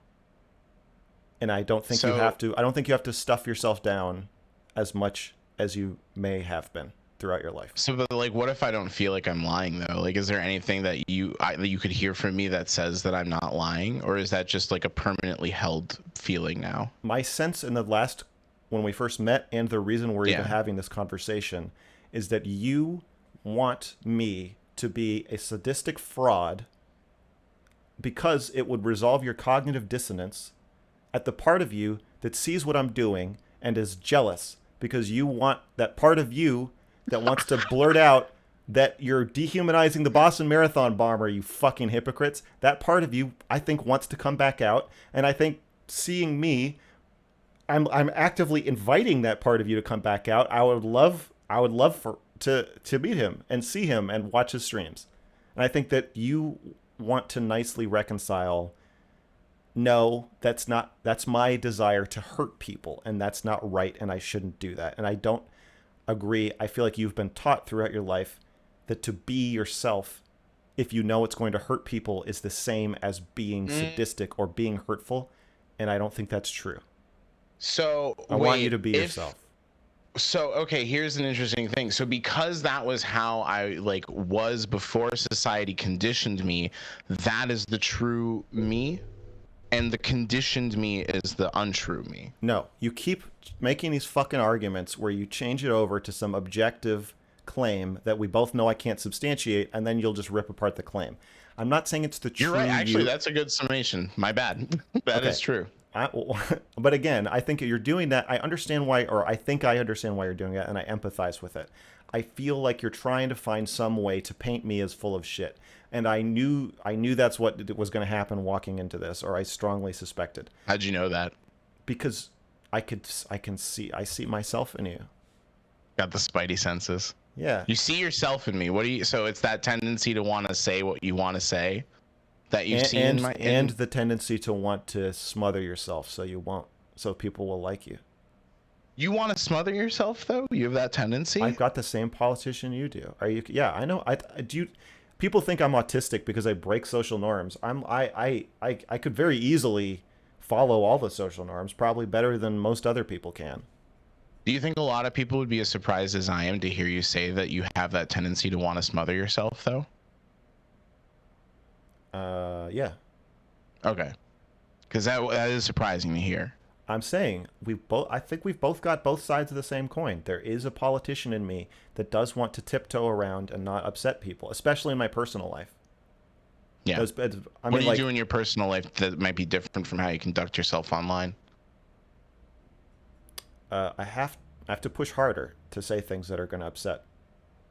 And So I don't think you have to stuff yourself down as much as you may have been throughout your life. So, but like, what if I don't feel like I'm lying though? Like, is there anything that that you could hear from me that says that I'm not lying, or is that just like a permanently held feeling now? My sense in the last, when we first met, and the reason we're even Yeah. having this conversation, is that you want me to be a sadistic fraud because it would resolve your cognitive dissonance at the part of you that sees what I'm doing and is jealous because you want that part of you that wants to blurt out that you're dehumanizing the Boston Marathon bomber, you fucking hypocrites. That part of you, I think, wants to come back out. And I think seeing me, I'm actively inviting that part of you to come back out. I would love for to meet him and see him and watch his streams. And I think that you want to nicely reconcile, no, that's my desire to hurt people, and that's not right, and I shouldn't do that. And I don't agree. I feel like you've been taught throughout your life that to be yourself, if you know it's going to hurt people, is the same as being Mm. sadistic or being hurtful, and I don't think that's true. So I want you wait, to be if yourself. so, okay, here's an interesting thing. So because that was how I like was before society conditioned me, that is the true me, and the conditioned me is the untrue me. No, you keep making these fucking arguments where you change it over to some objective claim that we both know I can't substantiate, and then you'll just rip apart the claim. I'm not saying it's the You're right. true Actually, you. that's a good summation. My bad. That Okay. is true. I, but again, I think you're doing that. I understand why, or I think I understand why you're doing it, and I empathize with it. I feel like you're trying to find some way to paint me as full of shit, and I knew that's what was going to happen walking into this, or I strongly suspected, How'd you know that? because I see myself in you. Got the spidey senses. Yeah, You see yourself in me. What do you? So it's that tendency to want to say what you want to say that you've seen in my and in. the tendency to want to smother yourself so you won't, so people will like you. You want to smother yourself though. You have that I've tendency. got the same politician you do. Are you? Yeah, I know. I do. People think I'm autistic because I break social norms. I could very easily follow all the social norms, probably better than most other people can. Do you think a lot of people would be as surprised as I am to hear you say that you have that tendency to want to smother yourself though? Yeah. Okay. Because that is surprising to hear. I'm saying I think we've both got both sides of the same coin. There is a politician in me that does want to tiptoe around and not upset people, especially in my personal life. Yeah. I What mean, do you like, do in your personal life that might be different from how you conduct yourself online? I have to push harder to say things that are going to upset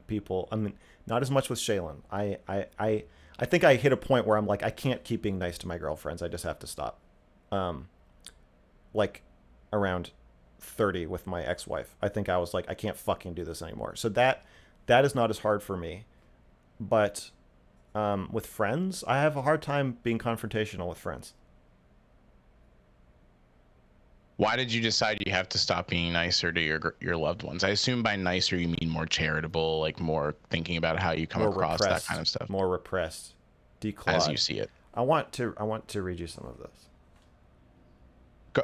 people. I mean, not as much with Shaylin. I think I hit a point where I'm like, I can't keep being nice to my girlfriends. I just have to stop. Um, like around 30 with my ex-wife. I think I was like, I can't fucking do this anymore. So that is not as hard for me. But with friends, I have a hard time being confrontational with friends. Why did you decide you have to stop being nicer to your loved ones? I assume by nicer you mean more charitable, like more thinking about how you come across, that kind of stuff, More repressed, as you declawed. see it. I want to read you some of this.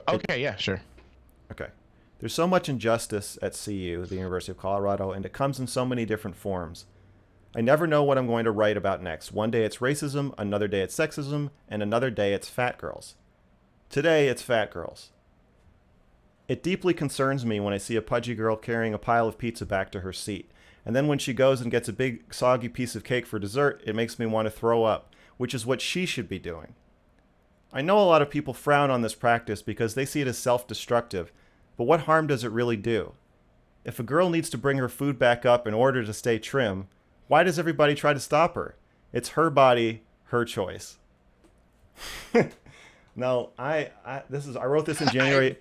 Okay, yeah, sure. Okay. There's so much injustice at CU, the University of Colorado, and it comes in so many different forms. I never know what I'm going to write about next. One day it's racism, another day it's sexism, and another day it's fat girls. Today it's fat girls. It deeply concerns me when I see a pudgy girl carrying a pile of pizza back to her seat. And then when she goes and gets a big soggy piece of cake for dessert, it makes me want to throw up, which is what she should be doing. I know a lot of people frown on this practice because they see it as self-destructive, but what harm does it really do? If a girl needs to bring her food back up in order to stay trim, why does everybody try to stop her? It's her body, her choice. No, I wrote this in January.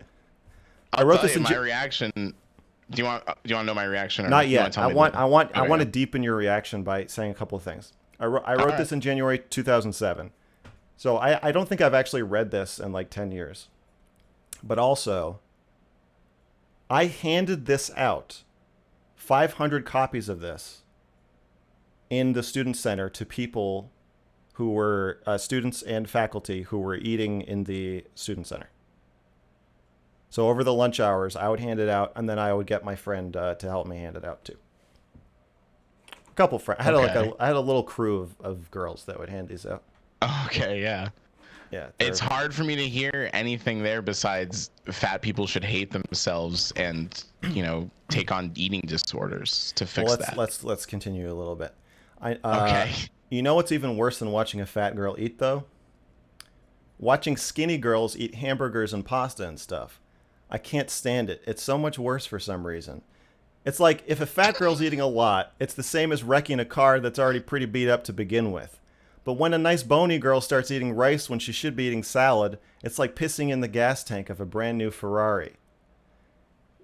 I wrote this in my reaction. Do you want to know my reaction? Or not yet. I want to deepen your reaction by saying a couple of things. I wrote this in January 2007. So I don't think I've actually read this in like 10 years. But also, I handed this out, 500 copies of this, in the student center to people who were students and faculty who were eating in the student center. So over the lunch hours, I would hand it out, and then I would get my friend to help me hand it out too. A couple friends. I had a little crew of girls that would hand these out. Okay, yeah. Yeah. It's hard for me to hear anything there besides fat people should hate themselves and, take on eating disorders to fix that. Let's continue a little bit. Okay. You know what's even worse than watching a fat girl eat, though? Watching skinny girls eat hamburgers and pasta and stuff. I can't stand it. It's so much worse for some reason. It's like if a fat girl's eating a lot, it's the same as wrecking a car that's already pretty beat up to begin with. But when a nice bony girl starts eating rice when she should be eating salad, it's like pissing in the gas tank of a brand new Ferrari.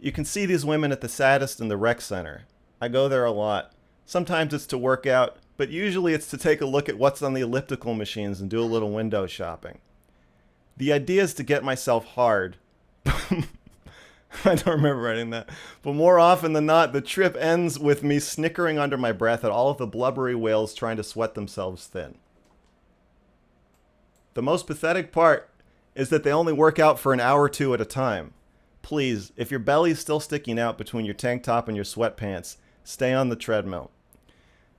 You can see these women at the Saddest in the rec center. I go there a lot. Sometimes it's to work out, but usually it's to take a look at what's on the elliptical machines and do a little window shopping. The idea is to get myself hard. I don't remember writing that. But more often than not, the trip ends with me snickering under my breath at all of the blubbery whales trying to sweat themselves thin. The most pathetic part is that they only work out for an hour or two at a time. Please, if your belly's still sticking out between your tank top and your sweatpants, stay on the treadmill.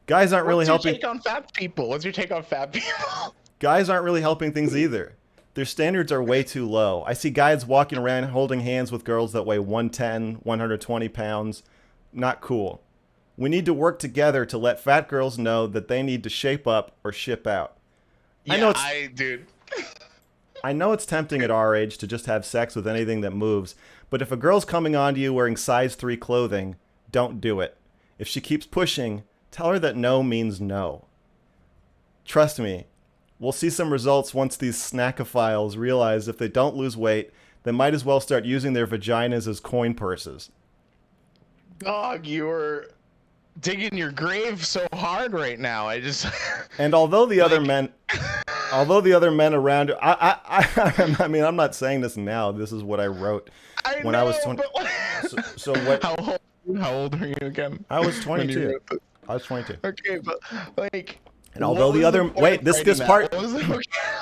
Guys aren't really helping. What's your take on fat people? What's your take on fat people? Guys aren't really helping things either. Their standards are way too low. I see guys walking around holding hands with girls that weigh 110, 120 pounds. Not cool. We need to work together to let fat girls know that they need to shape up or ship out. Yeah, I know it's tempting at our age to just have sex with anything that moves, but if a girl's coming onto you wearing size 3 clothing, don't do it. If she keeps pushing, tell her that no means no. Trust me, we'll see some results once these snackophiles realize if they don't lose weight, they might as well start using their vaginas as coin purses. Dog, you were digging your grave so hard right now. And although the other men around, I mean, I'm not saying this now. This is what I wrote when I was 20. So what? How old are you again? I was 22. I was 22. Okay, but like. And although the other this part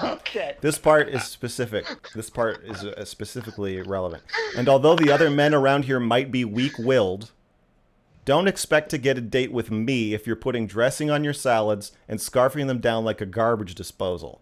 okay. This part is specific. This part is specifically relevant. And although the other men around here might be weak-willed, don't expect to get a date with me if you're putting dressing on your salads and scarfing them down like a garbage disposal.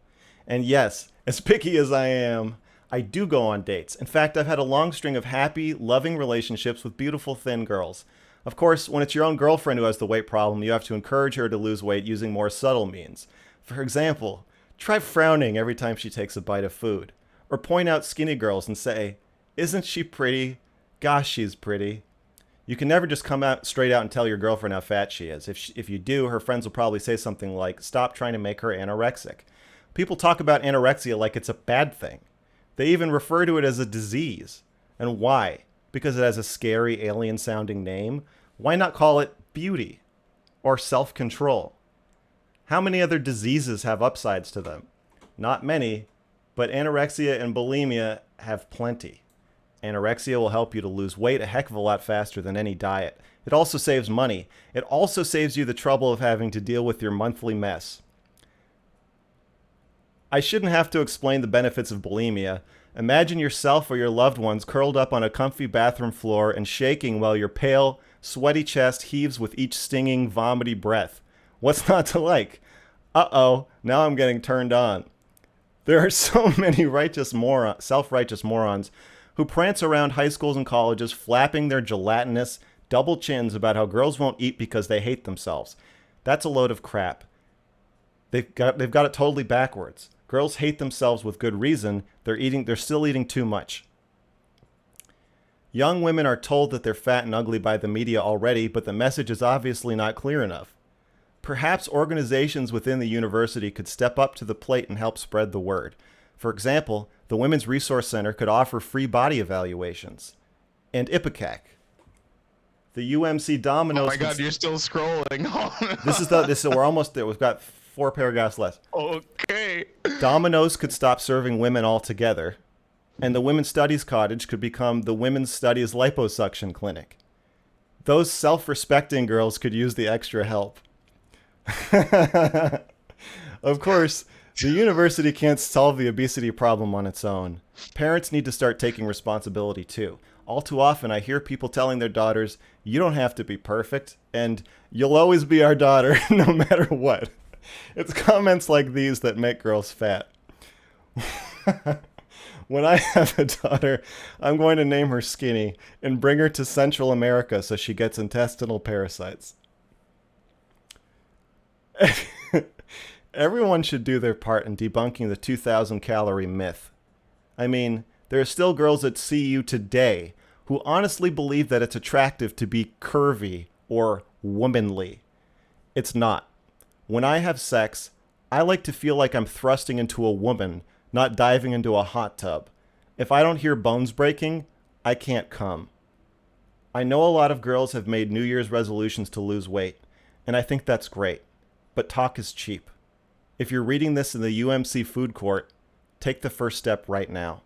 And yes, as picky as I am, I do go on dates. In fact, I've had a long string of happy, loving relationships with beautiful, thin girls. Of course, when it's your own girlfriend who has the weight problem, you have to encourage her to lose weight using more subtle means. For example, try frowning every time she takes a bite of food. Or point out skinny girls and say, "Isn't she pretty? Gosh, she's pretty." You can never just come out straight out and tell your girlfriend how fat she is. If you do, her friends will probably say something like, "Stop trying to make her anorexic." People talk about anorexia like it's a bad thing. They even refer to it as a disease. And why? Because it has a scary alien-sounding name? Why not call it beauty or self-control? How many other diseases have upsides to them? Not many, but anorexia and bulimia have plenty. Anorexia will help you to lose weight a heck of a lot faster than any diet. It also saves money. It also saves you the trouble of having to deal with your monthly mess. I shouldn't have to explain the benefits of bulimia. Imagine yourself or your loved ones curled up on a comfy bathroom floor and shaking while your pale, sweaty chest heaves with each stinging, vomity breath. What's not to like? Uh-oh, now I'm getting turned on. There are so many self-righteous morons who prance around high schools and colleges flapping their gelatinous double chins about how girls won't eat because they hate themselves. That's a load of crap. They've got it totally backwards. Girls hate themselves with good reason. They're still eating too much. Young women are told that they're fat and ugly by the media already, but the message is obviously not clear enough. Perhaps organizations within the university could step up to the plate and help spread the word. For example, the Women's Resource Center could offer free body evaluations. And IPICAC. The UMC Dominoes... Oh my god, you're still scrolling. We're almost there. We've got 4 paragraphs left. Okay. Dominoes could stop serving women altogether. And the Women's Studies Cottage could become the Women's Studies Liposuction Clinic. Those self-respecting girls could use the extra help. Of course, the university can't solve the obesity problem on its own. Parents need to start taking responsibility too. All too often, I hear people telling their daughters, "You don't have to be perfect," and "You'll always be our daughter, no matter what." It's comments like these that make girls fat. When I have a daughter, I'm going to name her Skinny and bring her to Central America so she gets intestinal parasites. Everyone should do their part in debunking the 2,000 calorie myth. I mean, there are still girls at CU today who honestly believe that it's attractive to be curvy or womanly. It's not. When I have sex, I like to feel like I'm thrusting into a woman, not diving into a hot tub. If I don't hear bones breaking, I can't come. I know a lot of girls have made New Year's resolutions to lose weight, and I think that's great. But talk is cheap. If you're reading this in the UMC food court, take the first step right now.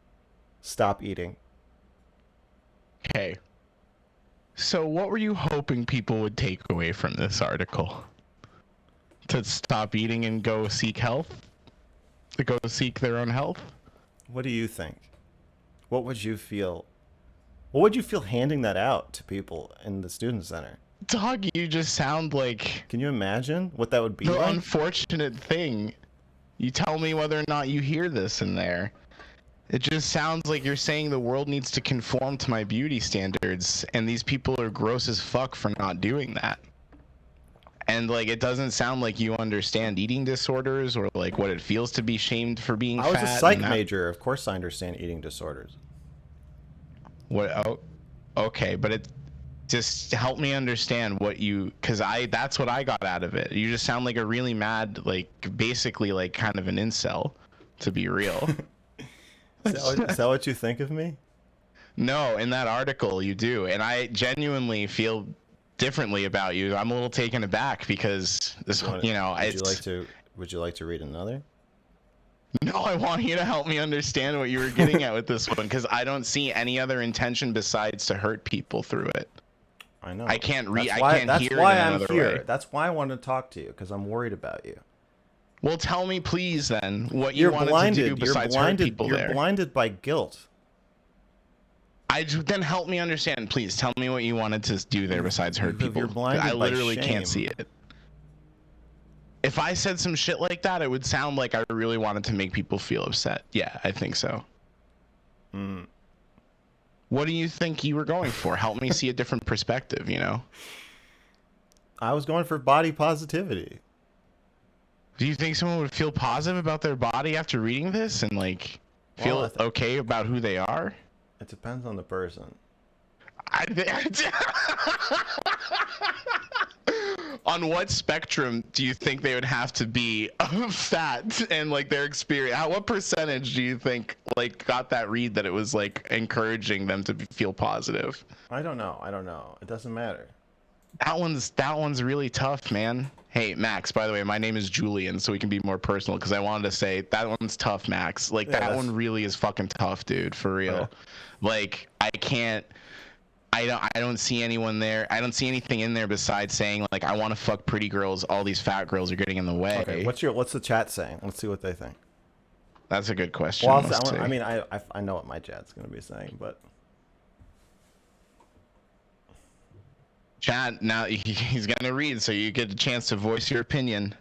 Stop eating. Okay. So what were you hoping people would take away from this article? To stop eating and go seek health? To go seek their own health? What do you think? What would you feel? What would you feel handing that out to people in the student center? Dog, you just sound like... Can you imagine what that would be the like? unfortunate thing. You tell me whether or not you hear this in there. It just sounds like you're saying the world needs to conform to my beauty standards, and these people are gross as fuck for not doing that. And like, it doesn't sound like you understand eating disorders or like what it feels to be shamed for being fat. I was a psych major. Of course I understand eating disorders. What? Oh, okay, but it just help me understand what you, because that's what I got out of it. You just sound like a really mad, like basically like kind of an incel, to be real. Is that what you think of me? No, in that article you do, and I genuinely feel differently about you. I'm a little taken aback because this, Would you like to read another? No, I want you to help me understand what you were getting at with this one, because I don't see any other intention besides to hurt people through it. I know. I can't read. That's I can't that's hear why it in I'm another here. way. That's why I wanted to talk to you, because I'm worried about you. Well, tell me, please, then, what you wanted to do besides hurt people there. You're blinded by guilt. Then help me understand, please. Tell me what you wanted to do there besides hurt people. You're blinded I literally by shame. can't see it. If I said some shit like that, it would sound like I really wanted to make people feel upset. Yeah, I think so. Mm. What do you think you were going for? Help me see a different perspective, you know? I was going for body positivity. Do you think someone would feel positive about their body after reading this and like Well, feel okay about who they are? it depends on the person. On what spectrum do you think they would have to be fat and like their experience? What percentage do you think like got that read that it was like encouraging them to feel positive? I don't know. It doesn't matter. That one's really tough, man. Hey, Max, by the way, my name is Julian, so we can be more personal because I wanted to say that one's tough, Max. Like Yeah, that one really is fucking tough, dude, for real. Yeah. Like I don't see anyone there. I don't see anything in there besides saying like I want to fuck pretty girls. All these fat girls are getting in the way. Okay, what's the chat saying? Let's see what they think. That's a good question. Well, I mean, I know what my chat's gonna be saying, but chat now he's gonna read, so you get a chance to voice your opinion.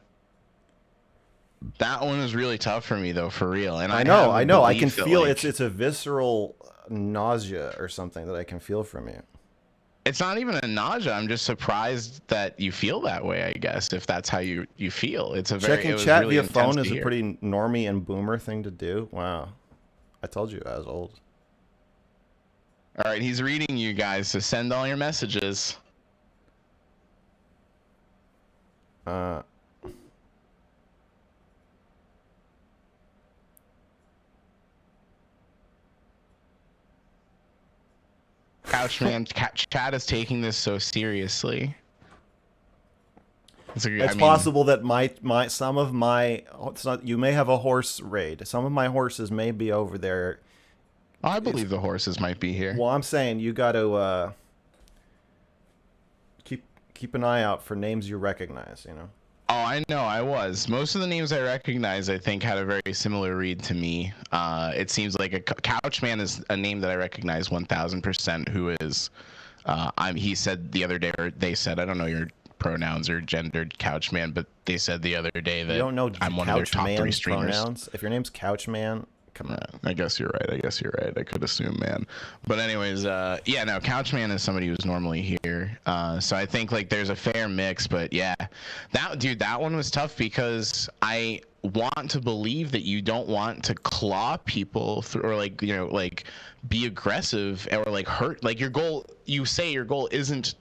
That one is really tough for me though, for real. And I know. I can feel like, it's a visceral nausea or something that I can feel from you. It's not even a nausea. I'm just surprised that you feel that way, I guess, if that's how you feel. It's a Checking chat via phone is a pretty normie and boomer thing to do. Wow. I told you I was old. All right, he's reading you guys, so send all your messages. Couchman, chat is taking this so seriously. It's possible that you may have a horse raid. Some of my horses may be over there. I believe the horses might be here. Well, I'm saying you got to keep an eye out for names you recognize, you know. Oh, I know. I was. Most of the names I recognize, I think, had a very similar read to me. It seems like a Couchman is a name that I recognize 1,000%. Who is? He said the other day, or they said, I don't know your pronouns or gendered, Couchman, but they said the other day that you don't know I'm one of their top 3 streamers. Pronouns? If your name's Couchman, come on. I guess you're right. I could assume, man. But anyways, yeah, no, Couchman is somebody who's normally here. So I think like there's a fair mix, but yeah, that one was tough because I want to believe that you don't want to claw people or like, you know, like be aggressive or like hurt. Like you say your goal isn't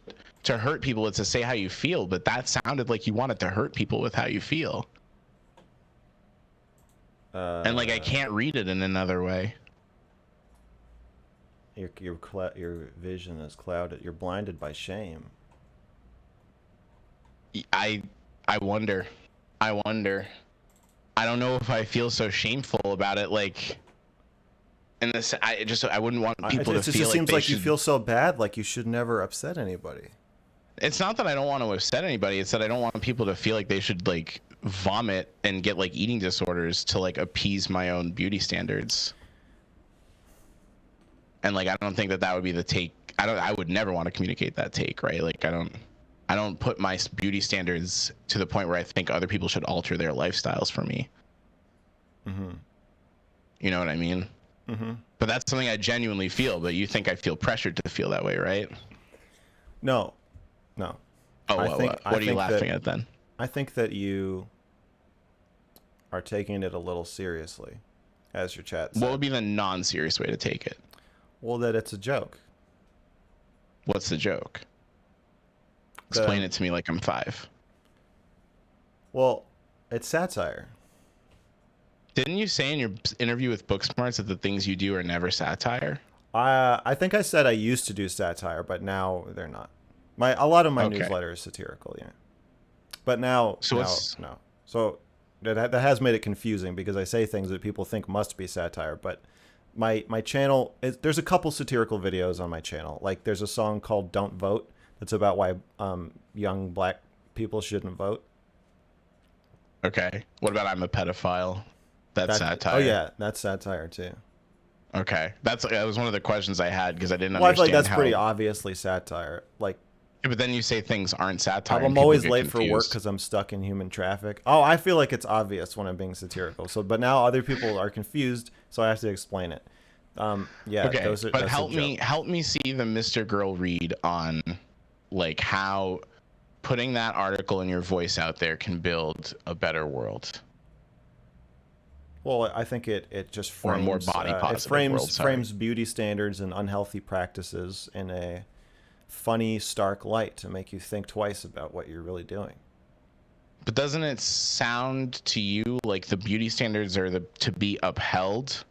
to hurt people, it's to say how you feel, but that sounded like you wanted to hurt people with how you feel. And like I can't read it in another way. Your vision is clouded. You're blinded by shame. I wonder. I don't know if I feel so shameful about it. Like, in this, I wouldn't want people to feel like. It just seems like you feel so bad, like you should never upset anybody. It's not that I don't want to upset anybody. It's that I don't want people to feel like they should like vomit and get like eating disorders to like appease my own beauty standards. And like I don't think that would be the take. I would never want to communicate that take, right? Like I don't put my beauty standards to the point where I think other people should alter their lifestyles for me. Mm-hmm. You know what I mean? Mm-hmm. But that's something I genuinely feel. But you think I feel pressured to feel that way, right? No. Oh, what are you laughing at then? I think that you are taking it a little seriously, as your chat said. What would be the non-serious way to take it? Well, that it's a joke. What's the joke? Explain it to me like I'm 5. Well, it's satire. Didn't you say in your interview with Booksmarts that the things you do are never satire? I think I said I used to do satire, but now they're not. A lot of my newsletter is satirical, yeah. But now, no. So that has made it confusing because I say things that people think must be satire. But my channel, there's a couple satirical videos on my channel. Like there's a song called "Don't Vote" that's about why young black people shouldn't vote. Okay. What about "I'm a pedophile"? That's satire. Oh yeah, that's satire too. Okay, that was one of the questions I had because I didn't understand. Well, I feel like that's pretty obviously satire. Like, Yeah, but then you say things aren't satire and I'm people always get late for work confused. because I'm stuck in human traffic. Oh, I feel like it's obvious when I'm being satirical. So, but now other people are confused, so I have to explain it. Yeah, Okay, but that's a joke. help me see the Mr. Girl read on like how putting that article in your voice out there can build a better world Well, I think it just or a more frames body positive world. Sorry. frames beauty standards and unhealthy practices in a funny, stark light to make you think twice about what you're really doing. But doesn't it sound to you like the beauty standards are to be upheld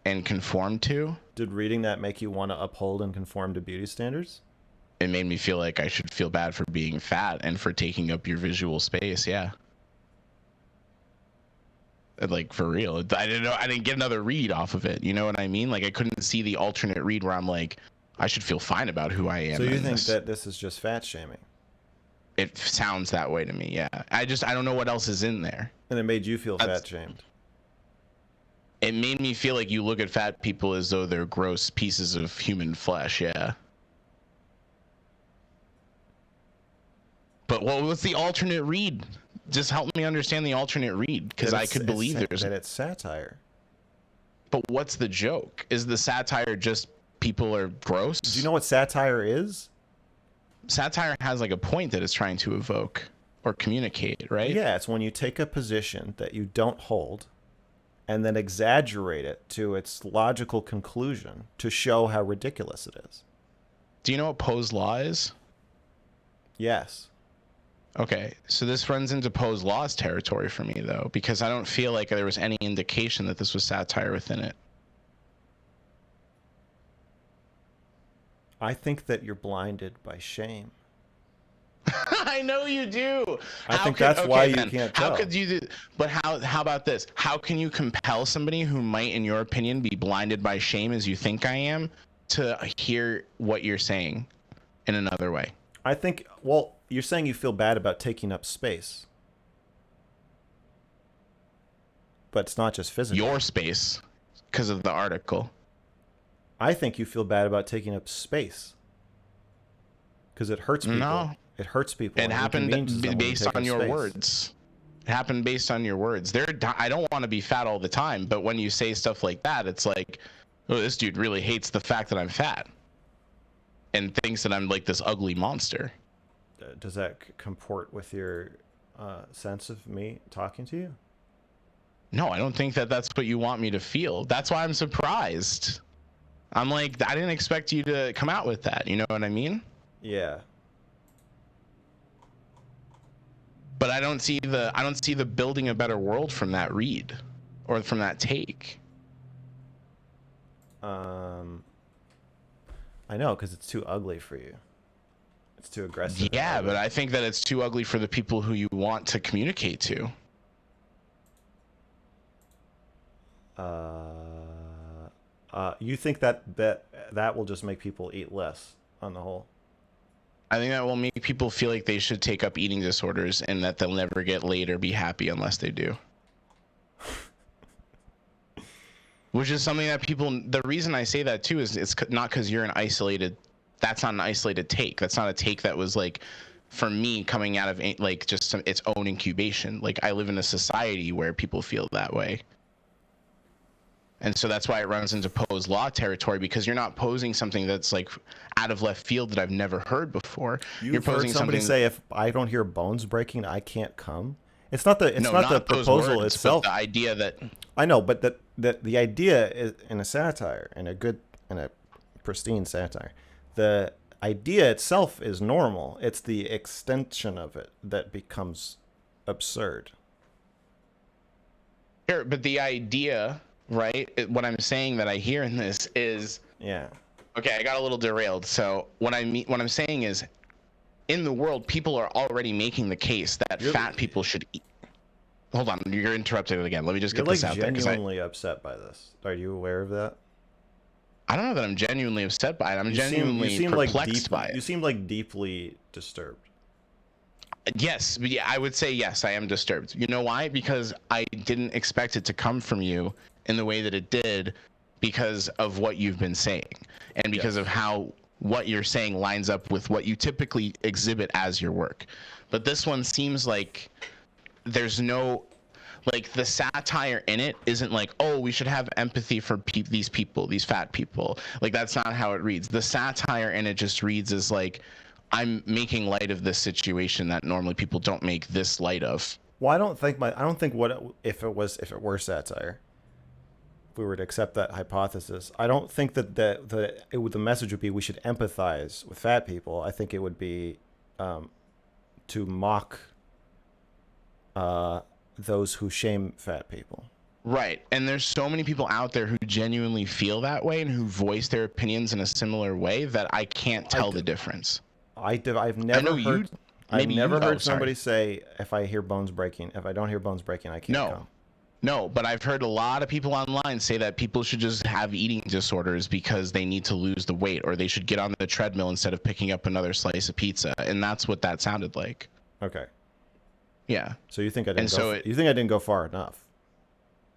and conformed to? Did reading that make you want to uphold and conform to beauty standards? It made me feel like I should feel bad for being fat and for taking up your visual space. Yeah. Like for real. I didn't know, I didn't get another read off of it. You know what I mean? Like I couldn't see the alternate read where I'm like, I should feel fine about who I So am you in think this. that this is just fat shaming? It sounds that way to me. Yeah. I don't know what else is in there. And it made you feel That's, fat shamed. it made me feel like you look at fat people as though they're gross pieces of human flesh. Yeah. But what's the alternate read? Just help me understand the alternate read, because I could believe there's that it's satire. But what's the joke? Is the satire just people are gross? Do you know what satire is? Satire has like a point that it's trying to evoke or communicate, right? Yeah, it's when you take a position that you don't hold and then exaggerate it to its logical conclusion to show how ridiculous it is. Do you know what Poe's law is? Yes. Okay, so this runs into Poe's law's territory for me, though, because I don't feel like there was any indication that this was satire within it. I think that you're blinded by shame. I know you do. I think that's why you can't tell. How could you do? But how about this? How can you compel somebody who might, in your opinion, be blinded by shame as you think I am, to hear what you're saying in another way? I think, well, you're saying you feel bad about taking up space. But it's not just physical. Your space, because of the article. I think you feel bad about taking up space. Because it hurts people. No. It hurts people. It happened based on your words. It happened based on your words. I don't want to be fat all the time, but when you say stuff like that, it's like, oh, this dude really hates the fact that I'm fat and thinks that I'm like this ugly monster. Does that comport with your sense of me talking to you? No, I don't think that that's what you want me to feel. That's why I'm surprised. I'm like, I didn't expect you to come out with that. You know what I mean? Yeah. But I don't see the building a better world from that read or from that take. I know, because it's too ugly for you. It's too aggressive. Yeah, but I think that it's too ugly for the people who you want to communicate to. You think that will just make people eat less on the whole? I think that will make people feel like they should take up eating disorders and that they'll never get laid or be happy unless they do. Which is something that the reason I say that too is it's not because you're that's not an isolated take. That's not a take that was like, for me, coming out of like just its own incubation. Like I live in a society where people feel that way. And so that's why it runs into Poe's law territory, because you're not posing something that's like out of left field that I've never heard before. You're posing heard somebody say, if I don't hear bones breaking, I can't come. It's not the proposal words, itself. But the idea that I know, but that the idea is in a satire, in a pristine satire, the idea itself is normal. It's the extension of it that becomes absurd. Here, but the idea, right? What I'm saying that I hear in this is, yeah. Okay, I got a little derailed. So what I'm saying is, in the world, people are already making the case that fat people should eat. Hold on, you're interrupting it again. Let me just get this out there. You're genuinely upset by this. Are you aware of that? I don't know that I'm genuinely upset by it. I'm genuinely perplexed by it. You seem like deeply disturbed. Yes, but yeah, I would say yes, I am disturbed. You know why? Because I didn't expect it to come from you in the way that it did, because of what you've been saying and because of how what you're saying lines up with what you typically exhibit as your work. But this one seems like there's no, like, the satire in it isn't like, oh, we should have empathy for these people, these fat people. Like, that's not how it reads. The satire in it just reads as like, I'm making light of this situation that normally people don't make this light of. Well, I don't think if it were satire. If we were to accept that hypothesis, I don't think that the message would be we should empathize with fat people. I think it would be to mock those who shame fat people. Right. And there's so many people out there who genuinely feel that way and who voice their opinions in a similar way that I can't tell the difference. I've never heard. I've never heard somebody say, if I don't hear bones breaking, I can't come. No, but I've heard a lot of people online say that people should just have eating disorders because they need to lose the weight, or they should get on the treadmill instead of picking up another slice of pizza. And that's what that sounded like. Okay. Yeah. So you think I didn't go far enough?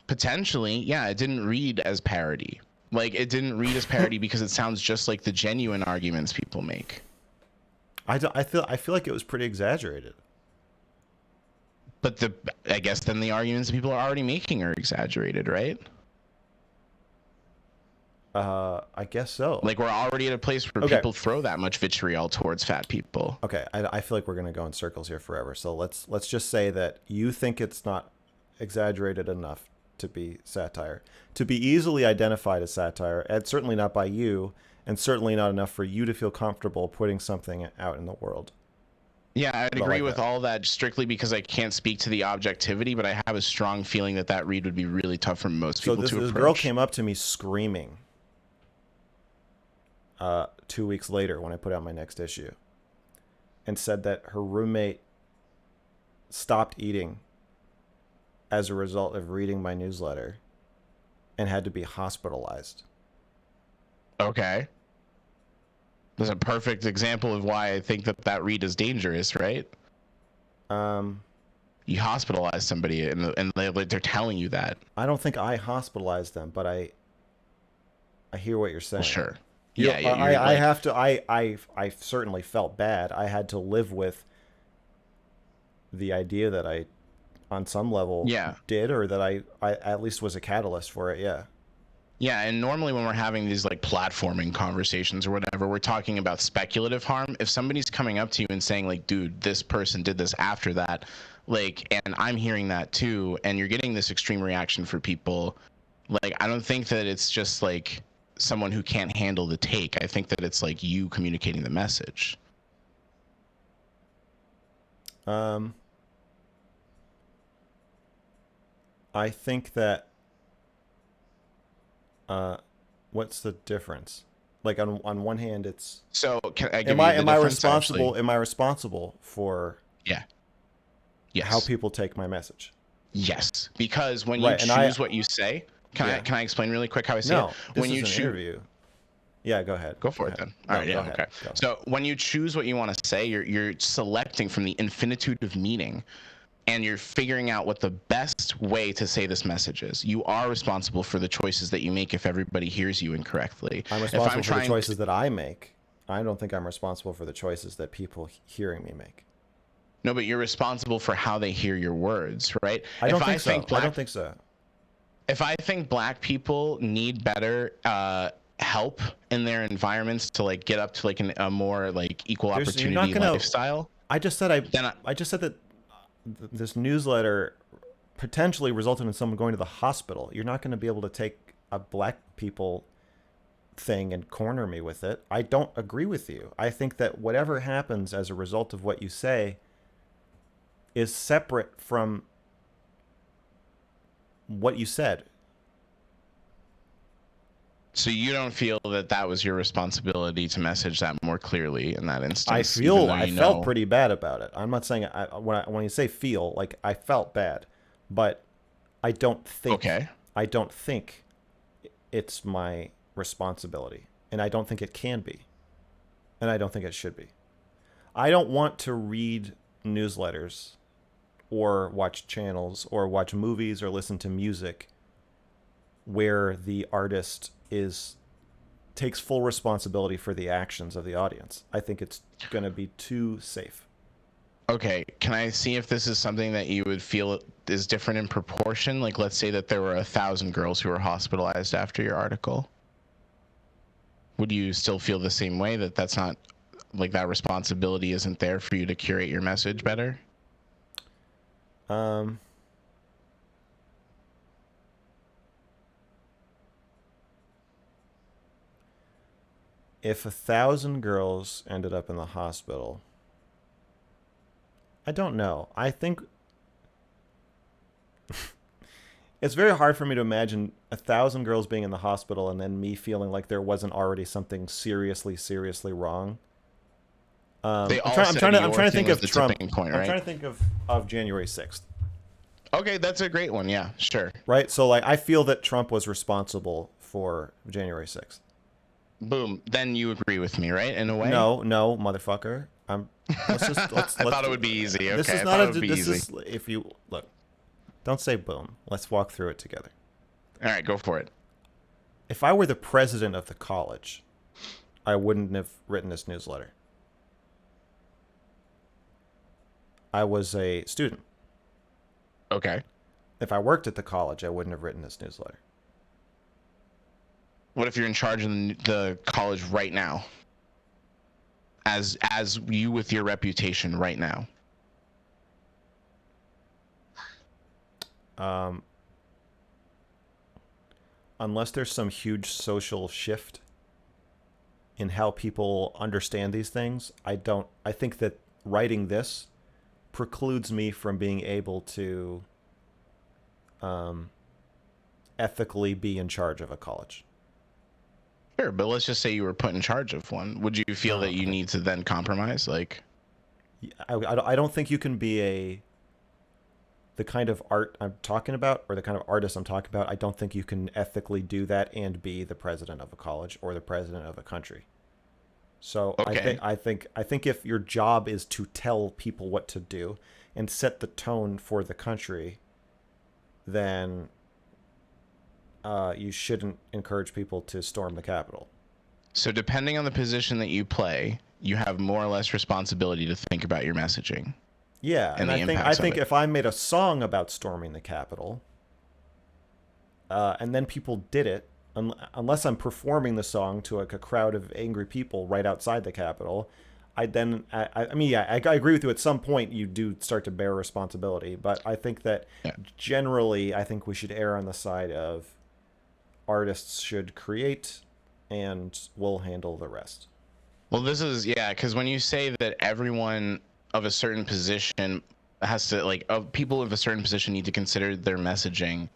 Potentially, yeah. It didn't read as parody. Like, it didn't read as parody because it sounds just like the genuine arguments people make. I feel like it was pretty exaggerated. But I guess then the arguments that people are already making are exaggerated, right? I guess so. Like, we're already at a place where people throw that much vitriol towards fat people. Okay, I feel like we're gonna go in circles here forever. So let's just say that you think it's not exaggerated enough to be satire, to be easily identified as satire, and certainly not by you, and certainly not enough for you to feel comfortable putting something out in the world. Yeah, I'd agree with all that strictly because I can't speak to the objectivity, but I have a strong feeling that read would be really tough for most people to approach. So this girl came up to me screaming 2 weeks later when I put out my next issue and said that her roommate stopped eating as a result of reading my newsletter and had to be hospitalized. Okay. That's a perfect example of why I think that read is dangerous, right? You hospitalize somebody and they're telling you that. I don't think I hospitalized them, but I hear what you're saying. Well, sure. Yeah, I certainly felt bad. I had to live with the idea that I, on some level, did, or that I at least was a catalyst for it. Yeah. Yeah, and normally when we're having these like platforming conversations or whatever, we're talking about speculative harm. If somebody's coming up to you and saying like, dude, this person did this after that, like, and I'm hearing that too, and you're getting this extreme reaction for people, like, I don't think that it's just like someone who can't handle the take. I think that it's like you communicating the message. I think that what's the difference? Like on one hand, it's so. Can I give am I responsible? Actually? Am I responsible for yes how people take my message? Yes, because when you choose what you say, can I explain really quick how I say it? When you choose an interview. Yeah, go ahead. Go for it then. All right. Yeah. Okay. So when you choose what you want to say, you're selecting from the infinitude of meaning. And you're figuring out what the best way to say this message is. You are responsible for the choices that you make if everybody hears you incorrectly. I'm responsible for the choices that I make. I don't think I'm responsible for the choices that people hearing me make. No, but you're responsible for how they hear your words, right? I don't think so. If I think black people need better help in their environments to like get up to like a more like equal opportunity lifestyle. I just said that this newsletter potentially resulted in someone going to the hospital. You're not going to be able to take a black people thing and corner me with it. I don't agree with you. I think that whatever happens as a result of what you say is separate from what you said. So you don't feel that was your responsibility to message that more clearly in that instance? I felt pretty bad about it. I'm not saying when you say feel, like I felt bad, but I don't think it's my responsibility, and I don't think it can be, and I don't think it should be. I don't want to read newsletters or watch channels or watch movies or listen to music where the artist is takes full responsibility for the actions of the audience. I think it's going to be too safe. Okay, can I see if this is something that you would feel is different in proportion? Like, let's say that there were 1,000 girls who were hospitalized after your article. Would you still feel the same way, that that's not, like, that responsibility isn't there for you to curate your message better? Um, if 1,000 girls ended up in the hospital, I don't know. I think it's very hard for me to imagine 1,000 girls being in the hospital and then me feeling like there wasn't already something seriously, seriously wrong. They I'm all trying. I'm said trying to. I'm your trying to thing think was of the Trump. tipping point, I'm right? trying to think of January 6th. Okay, that's a great one. Yeah, sure. Right. So like, I feel that Trump was responsible for January 6th. Boom. Then you agree with me, right? In a way. No, no, motherfucker. I'm. Let's just I let's. thought it would be easy. This Okay, is I not thought it a. would be This easy. is if you look. Don't say boom. Let's walk through it together. All right, go for it. If I were the president of the college, I wouldn't have written this newsletter. I was a student. Okay. If I worked at the college, I wouldn't have written this newsletter. What if you're in charge of the college right now? As you with your reputation right now. Um, unless there's some huge social shift in how people understand these things, I don't. I think that writing this precludes me from being able to ethically be in charge of a college. Sure, but let's just say you were put in charge of one. Would you feel that you Okay. need to then compromise? Like, I don't think you can be the kind of art I'm talking about, or the kind of artist I'm talking about. I don't think you can ethically do that and be the president of a college or the president of a country. So okay. I think if your job is to tell people what to do and set the tone for the country, then you shouldn't encourage people to storm the Capitol. So depending on the position that you play, you have more or less responsibility to think about your messaging Yeah, and and the I impacts of think it. if I made a song about storming the Capitol, and then people did it, unless I'm performing the song to like a crowd of angry people right outside the Capitol, I mean, yeah, I agree with you. At some point, you do start to bear responsibility, but I think that Yeah. generally, I think we should err on the side of artists should create, and we'll handle the rest. Well, this is, yeah, because when you say that everyone of a certain position has to, like, of people of a certain position need to consider their messaging,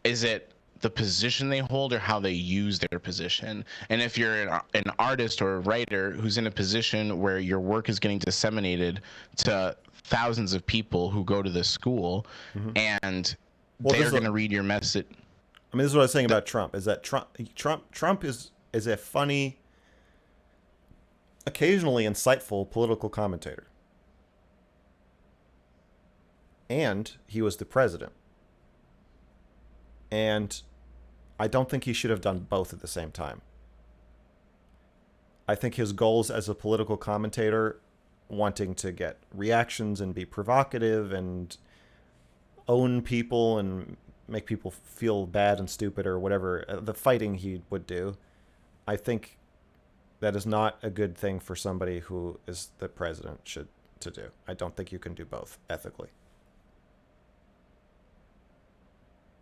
is it the position they hold or how they use their position? And if you're an artist or a writer who's in a position where your work is getting disseminated to thousands of people who go to this school, Mm-hmm. and Well, this they're is going what to read your message. I mean. This is what I was saying The, about Trump. Is that Trump is a funny, occasionally insightful political commentator, and he was the president. And I don't think he should have done both at the same time. I think his goals as a political commentator, wanting to get reactions and be provocative and own people and make people feel bad and stupid or whatever, the fighting he would do, I think that is not a good thing for somebody who is the president should to do. I don't think you can do both ethically.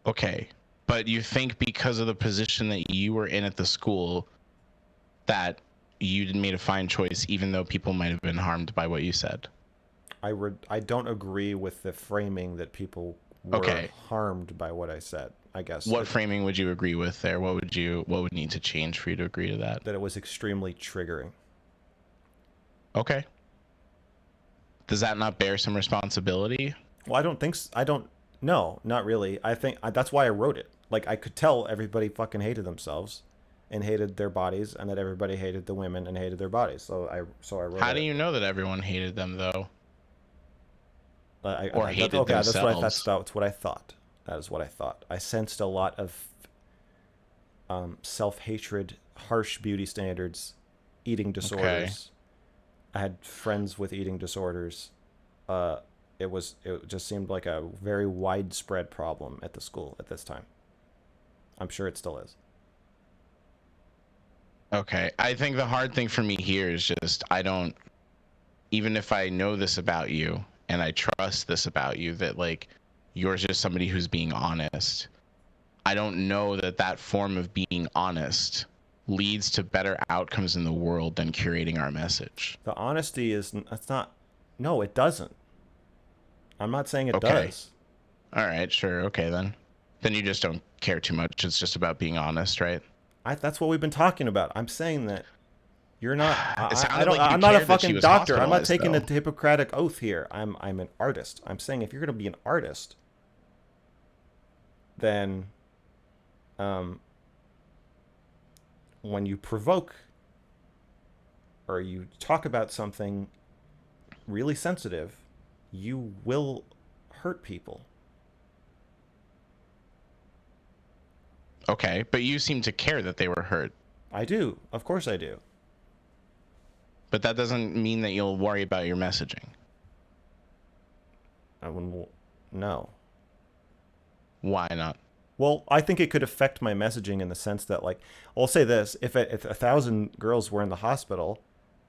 okay, but you think because of the position that you were in at the school that you made a fine choice, even though people might have been harmed by what you said? I don't agree with the framing that people were Okay, harmed by what I said. I guess what framing would you agree with there? What would need to change for you to agree to that? that it was extremely triggering. Okay. Does that not bear some responsibility? Well, I don't think I don't. No, not really. I think that's why I wrote it. Like I could tell everybody fucking hated themselves, and hated their bodies, and that everybody hated the women and hated their bodies. So I wrote How do it. you know that everyone hated them though, or hated Okay. That's themselves? what I thought. That is what I thought. I sensed a lot of self-hatred, harsh beauty standards, eating Okay. disorders. I had friends with eating disorders. Uh, it just seemed like a very widespread problem at the school at this time. I'm sure it still is. Okay. I think the hard thing for me here is just I don't, even if I know this about you and I trust this about you, that like you're just somebody who's being honest. I don't know that that form of being honest leads to better outcomes in the world than curating our message. The honesty is it's not. No, it doesn't. I'm not saying it Okay. does. All right. Sure. Okay then. Then you just don't care too much. It's just about being honest, right? That's what we've been talking about. I'm saying that you're not. It I sounded don't. like you I'm not a cared that she fucking was doctor. I'm not hospitalized, taking the though. Hippocratic oath here. I'm an artist. I'm saying if you're gonna be an artist, then um, when you provoke or you talk about something really sensitive, you will hurt people. Okay, but you seem to care that they were hurt. I do. Of course I do. But that doesn't mean that you'll worry about your messaging. I wouldn't. No. Why not? Well, I think it could affect my messaging in the sense that, like, I'll say this: if 1,000 girls were in the hospital,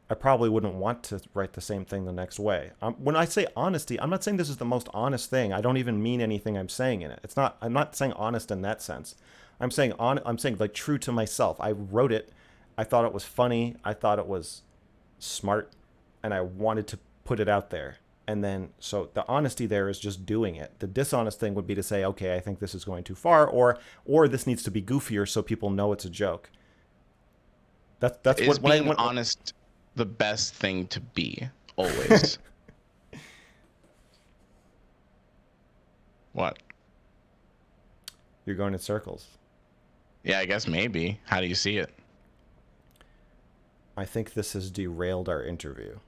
I probably wouldn't want to write the same thing the next way. When I say honesty, I'm not saying this is the most honest thing. I don't even mean anything I'm saying in it. It's not. I'm not saying honest in that sense. I'm saying I'm saying like true to myself. I wrote it. I thought it was funny. I thought it was smart, and I wanted to put it out there. And then, so the honesty there is just doing it. The dishonest thing would be to say, okay, I think this is going too far, or this needs to be goofier so people know it's a joke. That's Is what being honest the best thing to be? Always. What? you're going in circles. Yeah, I guess maybe. How do you see it? I think this has derailed our interview,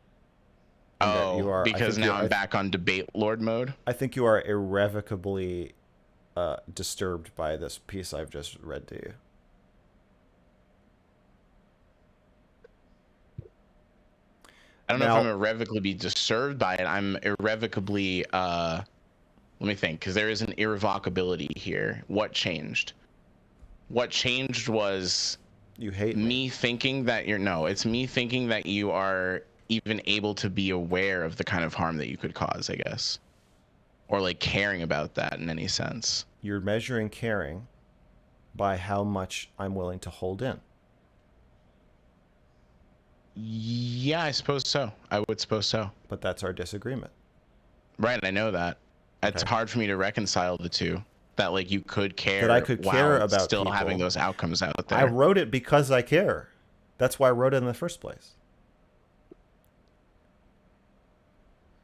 and that you Oh, are. because now I'm back on debate lord mode? I think you are irrevocably disturbed by this piece I've just read to you. I don't know if I'm Now, irrevocably disturbed by it. I'm irrevocably, let me think, because there is an irrevocability here. What changed? What changed was you hate me. me thinking that you're, no, it's me thinking that you are even able to be aware of the kind of harm that you could cause, I guess. Or like caring about that in any sense. You're measuring caring by how much I'm willing to hold in. Yeah, I suppose so. I would suppose so. But that's our disagreement. Right, I know that. It's Okay. hard for me to reconcile the two. That like you could That I care could care while about still having people. those outcomes out I there. wrote it because I care. That's why I wrote it in the first place.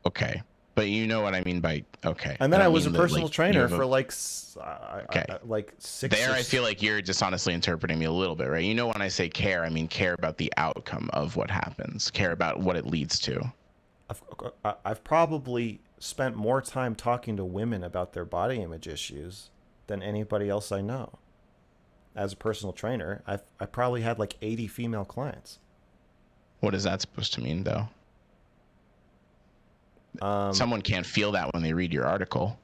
Okay. But you know what I mean by okay. And I then I don't was a mean that personal like you trainer have for a like okay. like six. There I feel like you're dishonestly interpreting me a little bit, right? You know when I say care, I mean care about the outcome of what happens, care about what it leads to. I've probably spent more time talking to women about their body image issues than anybody else I know. As a personal trainer, I probably had like 80 female clients. What is that supposed to mean though? Um, Someone can't feel that when they read your article.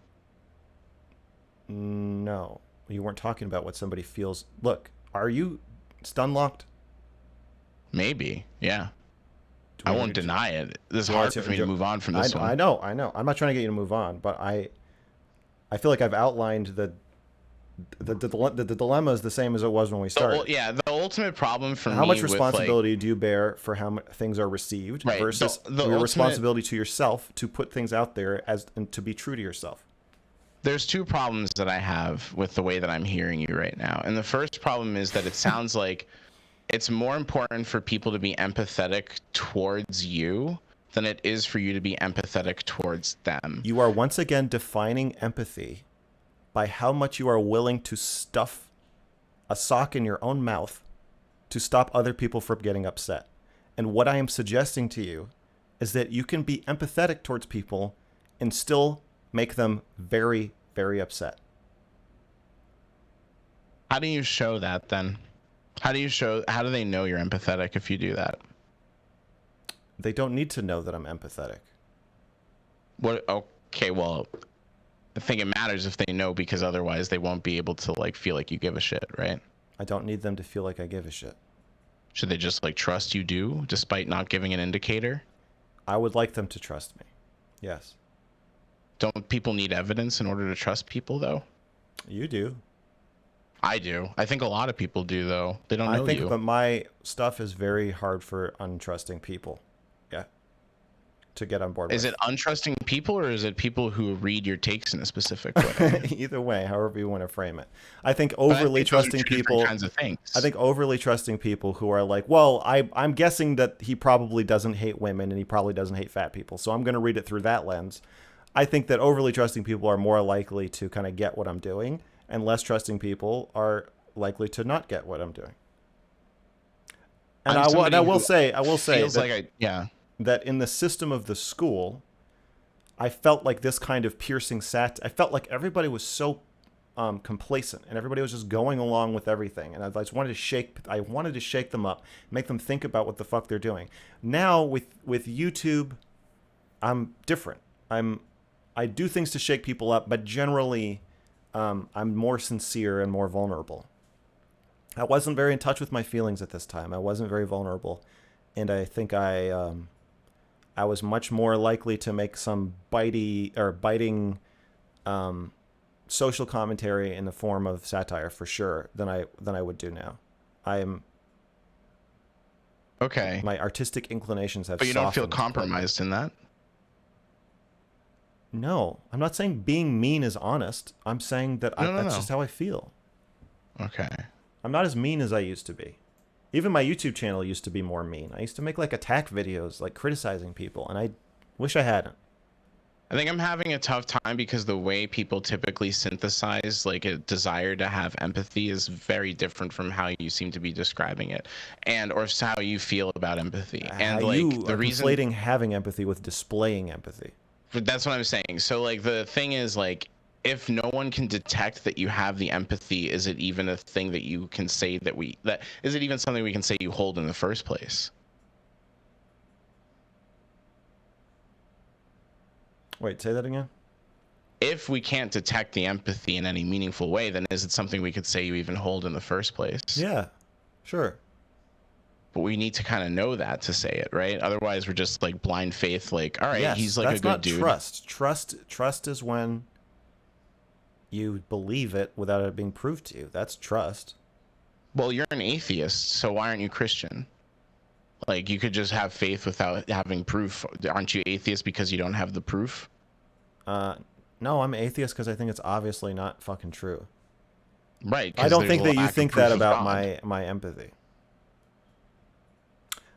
no, you weren't talking about what somebody feels. Look, are you stun locked? Maybe. Yeah. Do I we won't need to, deny it. This is do you want hard to, for me to move on from I, this one. I know, I know. I'm not trying to get you to move on, but I feel like I've outlined the dilemma is the same as it was when we started. Yeah, the ultimate problem for How me much with like responsibility do you bear for how things are received right versus the your ultimate responsibility to yourself to put things out there as and to be true to yourself? there's two problems that I have with the way that I'm hearing you right now. And the first problem is that it sounds like it's more important for people to be empathetic towards you than it is for you to be empathetic towards them. You are once again defining empathy by how much you are willing to stuff a sock in your own mouth to stop other people from getting upset. And what I am suggesting to you is that you can be empathetic towards people and still make them very, very upset. How do you show that then? How do they know you're empathetic if you do that? They don't need to know that I'm empathetic. What? Okay, well, I think it matters if they know, because otherwise they won't be able to like feel like you give a shit, right? I don't need them to feel like I give a shit. Should they just like trust you do, despite not giving an indicator? I would like them to trust me. Yes. Don't people need evidence in order to trust people, though? You do. I do. I think a lot of people do, though. They don't I know think, you. but my stuff is very hard for untrusting people. Yeah. To get on board Is with. it untrusting people, or is it people who read your takes in a specific way? Either way, however you want to frame it. I think But I overly think those are trusting two different people. kinds of things. I think overly trusting people who are like, well, I'm guessing that he probably doesn't hate women and he probably doesn't hate fat people, so I'm going to read it through that lens. I think that overly trusting people are more likely to kind of get what I'm doing, and less trusting people are likely to not get what I'm doing. And I will say that, that in the system of the school, I felt like this kind of piercing I felt like everybody was so complacent and everybody was just going along with everything. And I just wanted to shake them up, make them think about what the fuck they're doing. Now with YouTube, I'm different. I do things to shake people up, but generally, I'm more sincere and more vulnerable. I wasn't very in touch with my feelings at this time. I wasn't very vulnerable, and I think I was much more likely to make some biting social commentary in the form of satire for sure than I would do now. Okay. My artistic inclinations have But you don't feel softened compromised in that? No, I'm not saying being mean is honest. I'm saying that that's just how I feel. Okay. I'm not as mean as I used to be. Even my YouTube channel used to be more mean. I used to make like attack videos, like criticizing people, and I wish I hadn't. I think I'm having a tough time because the way people typically synthesize like a desire to have empathy is very different from how you seem to be describing it, and or how you feel about empathy. And like you the are reason conflating having empathy with displaying empathy. that's what I'm saying. So like the thing is, like, if no one can detect that you have the empathy, is it even a thing that you can say that is it even something we can say you hold in the first place? Wait, say that again? If we can't detect the empathy in any meaningful way, then is it something we could say you even hold in the first place? Yeah, sure. But we need to kind of know that to say it, right? Otherwise, we're just like blind faith, like, all right, Yes, he's like a good dude. Trust. Trust is when you believe it without it being proved to you. That's trust. Well, you're an atheist, so why aren't you Christian? Like, you could just have faith without having proof. Aren't you atheist because you don't have the proof? No, I'm atheist because I think it's obviously not fucking true. Right. I don't think that you think that about my empathy.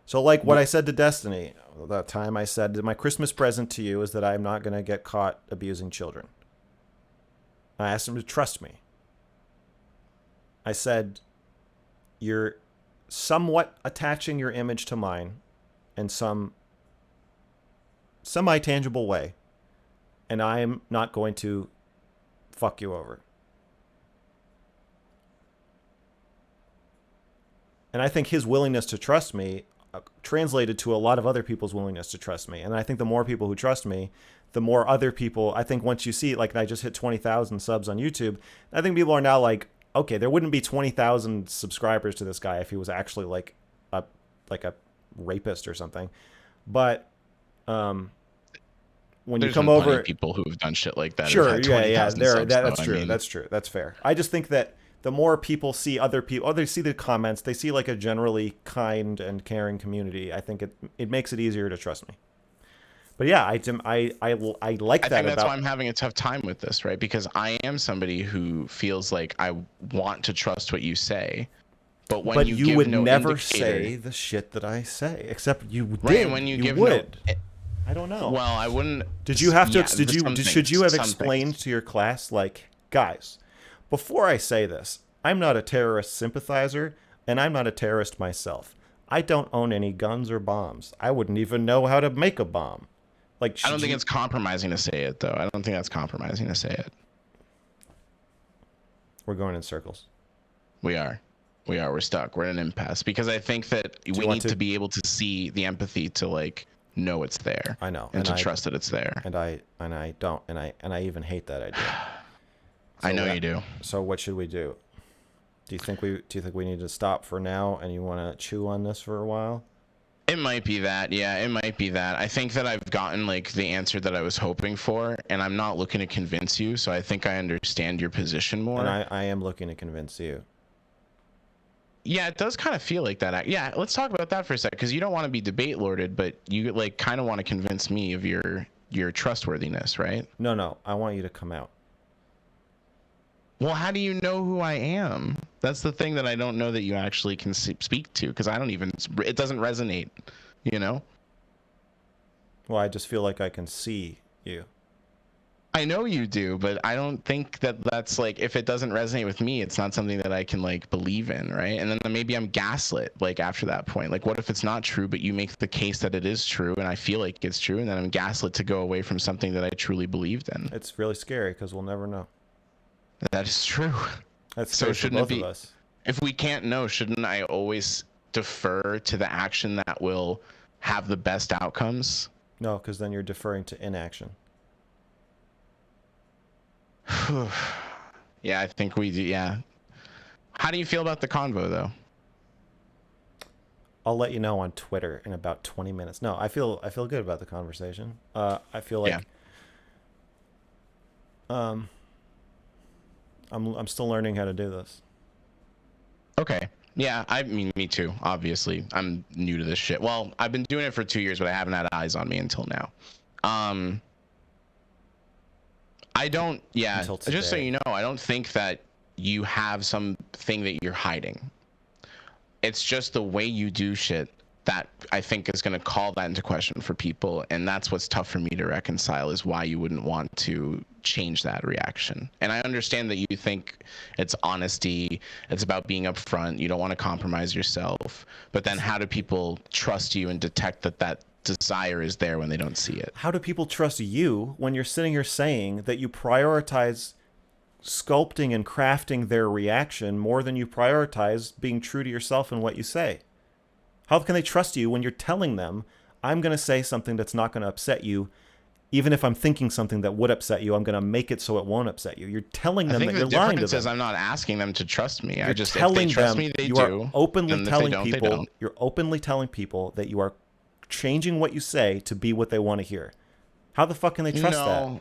So like what I said to Destiny, that time I said that my Christmas present to you is that I'm not going to get caught abusing children. I asked him to trust me. I said, you're somewhat attaching your image to mine in some semi-tangible way, and I'm not going to fuck you over. And I think his willingness to trust me translated to a lot of other people's willingness to trust me. And I think the more people who trust me, the more other people, I think once you see, like I just hit 20,000 subs on YouTube, I think people are now like, okay, there wouldn't be 20,000 subscribers to this guy if he was actually like a rapist or something. But when There's you come over, people who have done shit like that. Sure, yeah, that's true. That's true. That's fair. I just think that the more people see other people, they see the comments, they see like a generally kind and caring community, I think it makes it easier to trust me. But yeah, I like that. I think that's why I'm having a tough time with this, right? Because I am somebody who feels like I want to trust what you say, but when you give would no never indicator, say the shit that I say, except you did. Right, when you would. I don't know. Well, I wouldn't. Did you have to? Should you have explained to your class, like, guys, before I say this, I'm not a terrorist sympathizer, and I'm not a terrorist myself. I don't own any guns or bombs. I wouldn't even know how to make a bomb. Like, I don't think it's compromising to say it, though. I don't think that's compromising to say it. We're going in circles. We are. We're stuck. We're in an impasse because I think that we need to be able to see the empathy to like know it's there. I know, and to trust that it's there. And I don't, and I even hate that idea. So I know you do. So what should we do? Do you think we need to stop for now, and you want to chew on this for a while? It might be that. Yeah, it might be that. I think that I've gotten like the answer that I was hoping for, and I'm not looking to convince you. So I think I understand your position more. And I am looking to convince you. Yeah, it does kind of feel like that. Yeah, let's talk about that for a sec, because you don't want to be debate lorded, but you like kind of want to convince me of your trustworthiness, right? No, I want you to come out. Well, how do you know who I am? That's the thing that I don't know that you actually can speak to, because it doesn't resonate, you know? Well, I just feel like I can see you. I know you do, but I don't think that that's like, if it doesn't resonate with me, it's not something that I can like believe in, right? And then maybe I'm gaslit like after that point. Like, what if it's not true, but you make the case that it is true and I feel like it's true, and then I'm gaslit to go away from something that I truly believed in? It's really scary because we'll never know. That is true. That's so shouldn't it be? Of us. If we can't know, shouldn't I always defer to the action that will have the best outcomes? No, because then you're deferring to inaction. Yeah, I think we do. Yeah. How do you feel about the convo, though? I'll let you know on Twitter in about 20 minutes. No, I feel good about the conversation. I feel like I'm still learning how to do this. Okay. Yeah, I mean, me too. Obviously, I'm new to this shit. Well, I've been doing it for 2 years, but I haven't had eyes on me until now. I don't. Yeah, just so you know, I don't think that you have something that you're hiding. It's just the way you do shit that I think is going to call that into question for people, and that's what's tough for me to reconcile, is why you wouldn't want to change that reaction. And I understand that you think it's honesty, it's about being upfront, you don't want to compromise yourself, but then how do people trust you and detect that desire is there when they don't see it? How do people trust you when you're sitting here saying that you prioritize sculpting and crafting their reaction more than you prioritize being true to yourself and what you say? How can they trust you when you're telling them, I'm going to say something that's not going to upset you? Even if I'm thinking something that would upset you, I'm going to make it so it won't upset you. You're telling them that you're lying to them. I think the difference is I'm not asking them to trust me. You're telling them, if they trust me, they do. You are openly telling people, you're openly telling people that you are changing what you say to be what they want to hear. How the fuck can they trust that?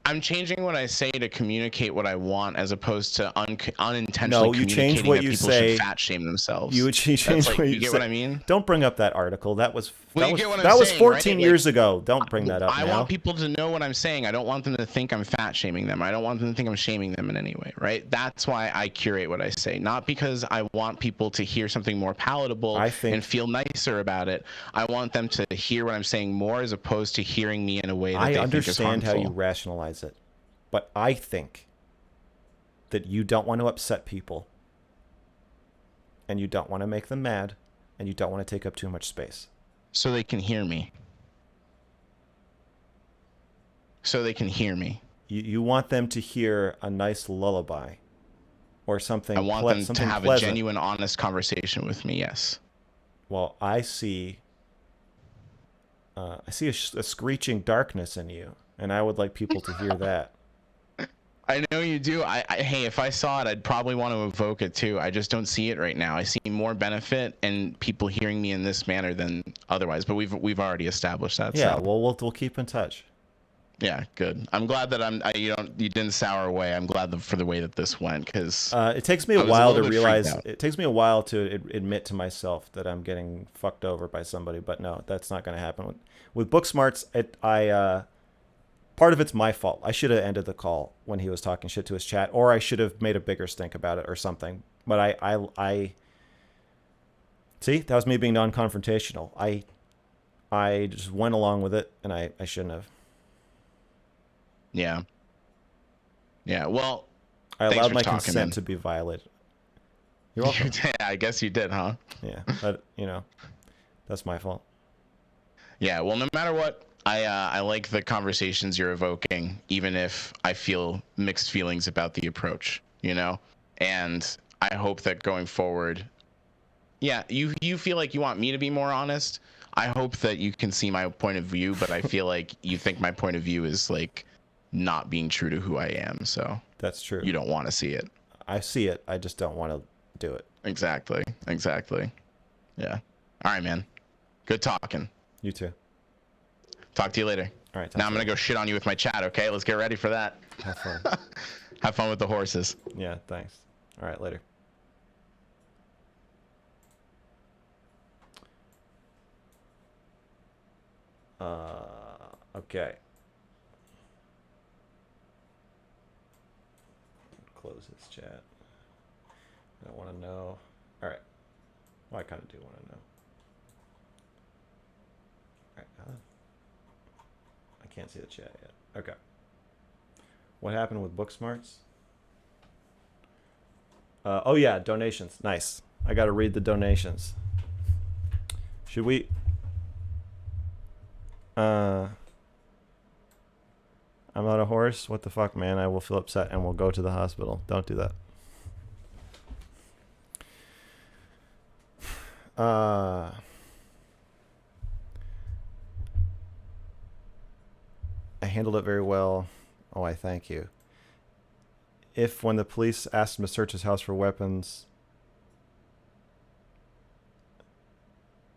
I'm changing what I say to communicate what I want, as opposed to unintentionally communicating that people should fat shame themselves. You change what you get say. What I mean? Don't bring up that article. That was 14 years ago. Don't bring that up now. I want people to know what I'm saying. I don't want them to think I'm fat shaming them. I don't want them to think I'm shaming them in any way, right? That's why I curate what I say. Not because I want people to hear something more palatable and feel nicer about it. I want them to hear what I'm saying more, as opposed to hearing me in a way that they think is harmful. I understand how you rationalize it, but I think that you don't want to upset people, and you don't want to make them mad, and you don't want to take up too much space. So they can hear me. You want them to hear a nice lullaby or something. I want them to have pleasant. A genuine, honest conversation with me, yes. Well, I see a screeching darkness in you, and I would like people to hear that. I know you do. Hey, if I saw it, I'd probably want to evoke it too. I just don't see it right now. I see more benefit in people hearing me in this manner than otherwise. But we've already established that. Yeah. So. Well, we'll keep in touch. Yeah, good. I'm glad that you didn't sour away. I'm glad for the way that this went, because it takes me a while to realize. It takes me a while to admit to myself that I'm getting fucked over by somebody. But no, that's not going to happen with Booksmarts. Part of it's my fault. I should have ended the call when he was talking shit to his chat, or I should have made a bigger stink about it or something. But I see, that was me being non-confrontational. I just went along with it, and I shouldn't have. Yeah. Yeah. Well, I allowed my consent to be violated. You're welcome. I guess you did, huh? Yeah. But that's my fault. Yeah. Well, no matter what, I like the conversations you're evoking, even if I feel mixed feelings about the approach, and I hope that going forward, yeah, you feel like you want me to be more honest. I hope that you can see my point of view, but I feel like you think my point of view is like not being true to who I am, so That's true. you don't want to see it. I see it. I just don't want to do it. Exactly. Exactly. Yeah. All right, man. Good talking. You too. Talk to you later. All right. Now I'm gonna go shit on you with my chat. Okay, let's get ready for that. Have fun. Have fun with the horses. Yeah. Thanks. All right. Later. Okay. Close this chat. I don't want to know. All right. Well, I kind of do want to know. All right. I can't see the chat yet. Okay. What happened with book smarts? Oh yeah, donations. Nice. I got to read the donations. Should we? I'm on a horse. What the fuck, man? I will feel upset and we'll go to the hospital. Don't do that. I handled it very well. Oh, I thank you. If when the police asked him to search his house for weapons,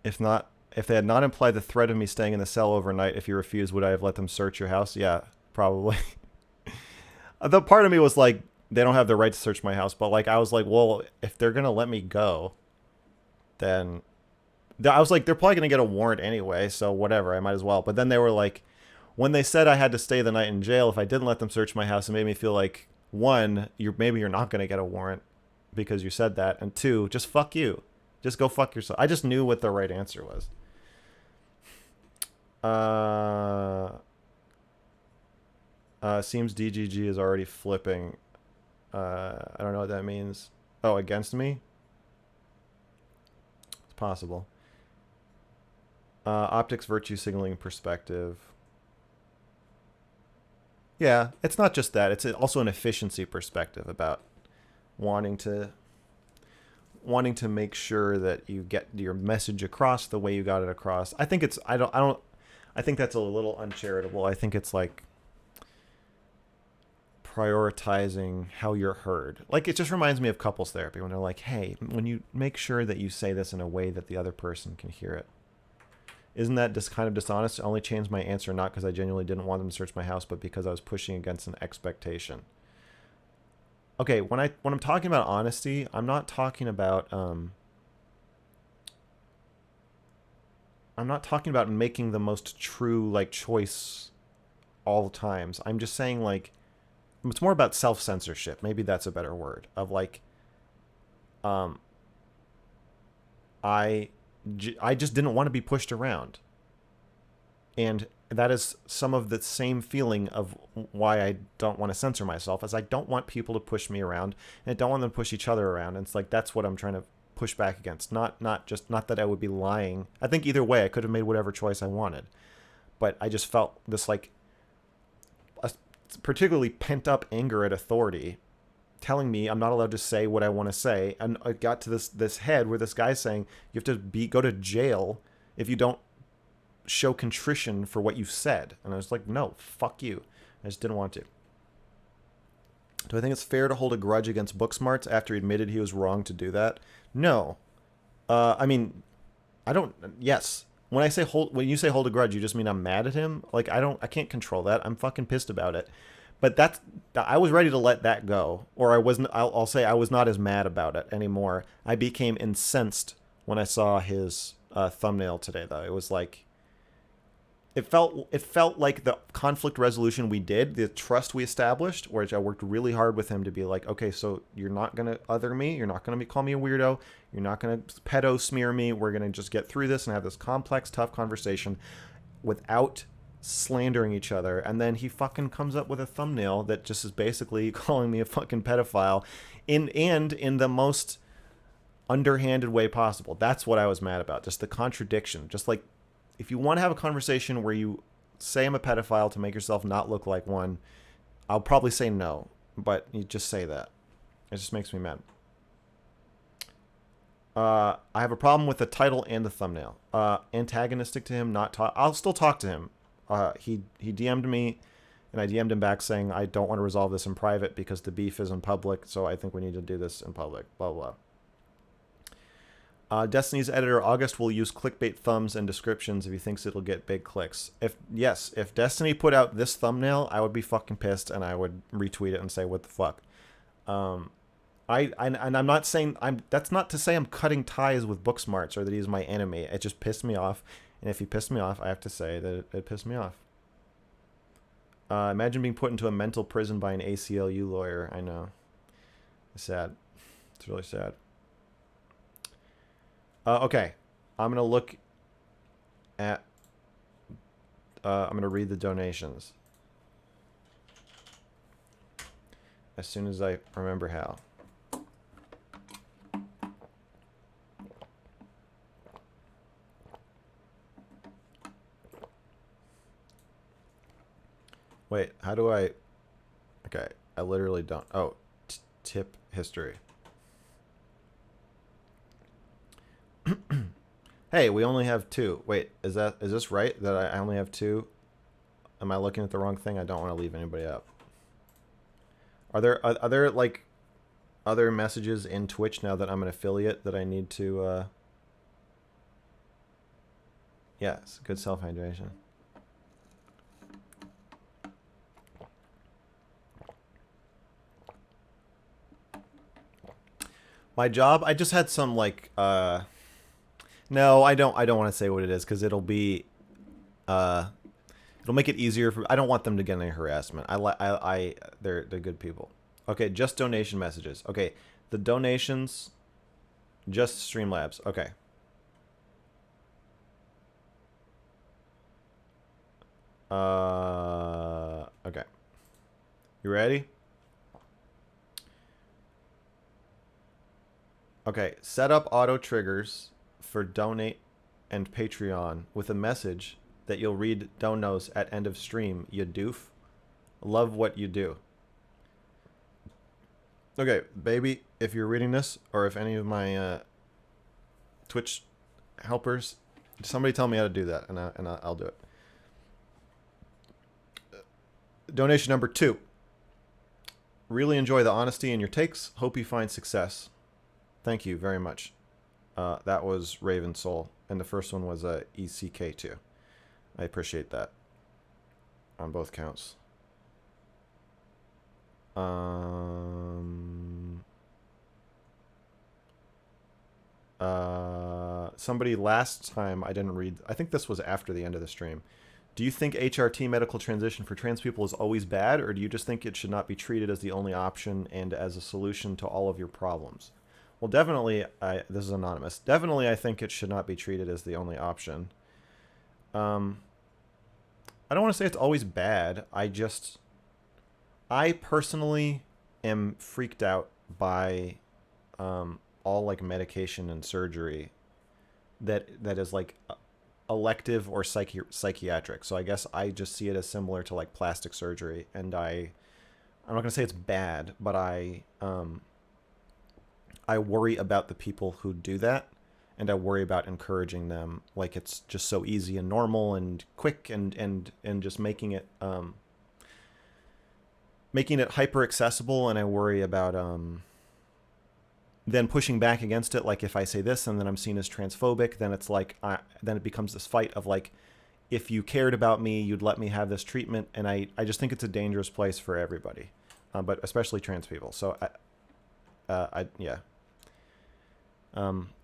if they had not implied the threat of me staying in the cell overnight, if you refused, would I have let them search your house? Yeah, probably. The part of me was like, they don't have the right to search my house, but like I was like, well, if they're gonna let me go, then I was like, they're probably gonna get a warrant anyway, so whatever, I might as well. But then they were like, when they said I had to stay the night in jail if I didn't let them search my house, it made me feel like, one, maybe you're not gonna get a warrant because you said that, and two, just fuck you, just go fuck yourself. I just knew what the right answer was. Seems DGG is already flipping. I don't know what that means. Oh, against me? It's possible. Optics virtue signaling perspective. Yeah, it's not just that. It's also an efficiency perspective about wanting to make sure that you get your message across the way you got it across. I think it's I think that's a little uncharitable. I think it's like prioritizing how you're heard. Like, it just reminds me of couples therapy when they're like, hey, when you make sure that you say this in a way that the other person can hear it. Isn't that just kind of dishonest? I only changed my answer not because I genuinely didn't want them to search my house, but because I was pushing against an expectation. Okay, when I'm talking about honesty, I'm not talking about making the most true like choice all the times. I'm just saying like it's more about self-censorship. Maybe that's a better word of like I just didn't want to be pushed around. And that is some of the same feeling of why I don't want to censor myself, as I don't want people to push me around, and I don't want them to push each other around. And it's like, that's what I'm trying to push back against. Not that I would be lying. I think either way, I could have made whatever choice I wanted. But I just felt this like a particularly pent up anger at authority telling me I'm not allowed to say what I want to say. And I got to this head where this guy's saying you have to go to jail if you don't show contrition for what you said. And I was like, no, fuck you. I just didn't want to. Do I think it's fair to hold a grudge against Booksmarts after he admitted he was wrong to do that? No. I mean, I don't. Yes. When you say hold a grudge, you just mean I'm mad at him? Like, I can't control that. I'm fucking pissed about it. But I was ready to let that go, or I wasn't. I'll say I was not as mad about it anymore. I became incensed when I saw his thumbnail today, though. It was like, it felt like the conflict resolution we did, the trust we established, which I worked really hard with him to be like, okay, so you're not gonna other me, you're not gonna call me a weirdo, you're not gonna pedo smear me. We're gonna just get through this and have this complex, tough conversation without slandering each other. And then he fucking comes up with a thumbnail that just is basically calling me a fucking pedophile in the most underhanded way possible. That's what I was mad about. Just the contradiction. Just like, if you want to have a conversation where you say I'm a pedophile to make yourself not look like one, I'll probably say no, but you just say that. It just makes me mad. I have a problem with the title and the thumbnail. Antagonistic to him, not talk. I'll still talk to him. He DM'd me, and I DM'd him back saying I don't want to resolve this in private because the beef is in public. So I think we need to do this in public. Blah blah. Destiny's editor August will use clickbait thumbs and descriptions if he thinks it'll get big clicks. If Destiny put out this thumbnail, I would be fucking pissed and I would retweet it and say what the fuck. And I'm not saying that's not to say I'm cutting ties with Booksmarts or that he's my enemy. It just pissed me off, and if he pissed me off, I have to say that it pissed me off. Imagine being put into a mental prison by an ACLU lawyer. I know. It's sad. It's really sad. Okay, I'm gonna look at. I'm gonna read the donations as soon as I remember how. Wait, how do I... Okay, I literally don't... Oh, tip history. Hey, we only have 2. Wait, is this right? That I only have 2? Am I looking at the wrong thing? I don't want to leave anybody out. Are there like other messages in Twitch now that I'm an affiliate that I need to... Yes, good self-hydration. My job, I just had some like no, I don't want to say what it is cuz it'll make it easier for I don't want them to get any harassment. They're good people. Okay, just donation messages. Okay, the donations just Streamlabs. Okay. Okay. You ready? Okay, set up auto triggers for donate and Patreon with a message that you'll read donos at end of stream, you doof. Love what you do. Okay, baby, if you're reading this, or if any of my Twitch helpers, somebody tell me how to do that, and I'll do it. Donation number 2. Really enjoy the honesty in your takes. Hope you find success. Thank you very much. That was Raven Soul, and the first one was ECK2. I appreciate that on both counts. Somebody last time I didn't read. I think this was after the end of the stream. Do you think HRT medical transition for trans people is always bad, or do you just think it should not be treated as the only option and as a solution to all of your problems? Well, definitely, this is anonymous. Definitely, I think it should not be treated as the only option. I don't want to say it's always bad. I personally am freaked out by all like medication and surgery that is like elective or psychiatric. So I guess I just see it as similar to like plastic surgery, and I'm not gonna say it's bad, but I worry about the people who do that, and I worry about encouraging them like it's just so easy and normal and quick and just making it hyper accessible, and I worry about then pushing back against it. Like if I say this and then I'm seen as transphobic, then it's like then it becomes this fight of like, if you cared about me, you'd let me have this treatment, and I just think it's a dangerous place for everybody, but especially trans people. So yeah.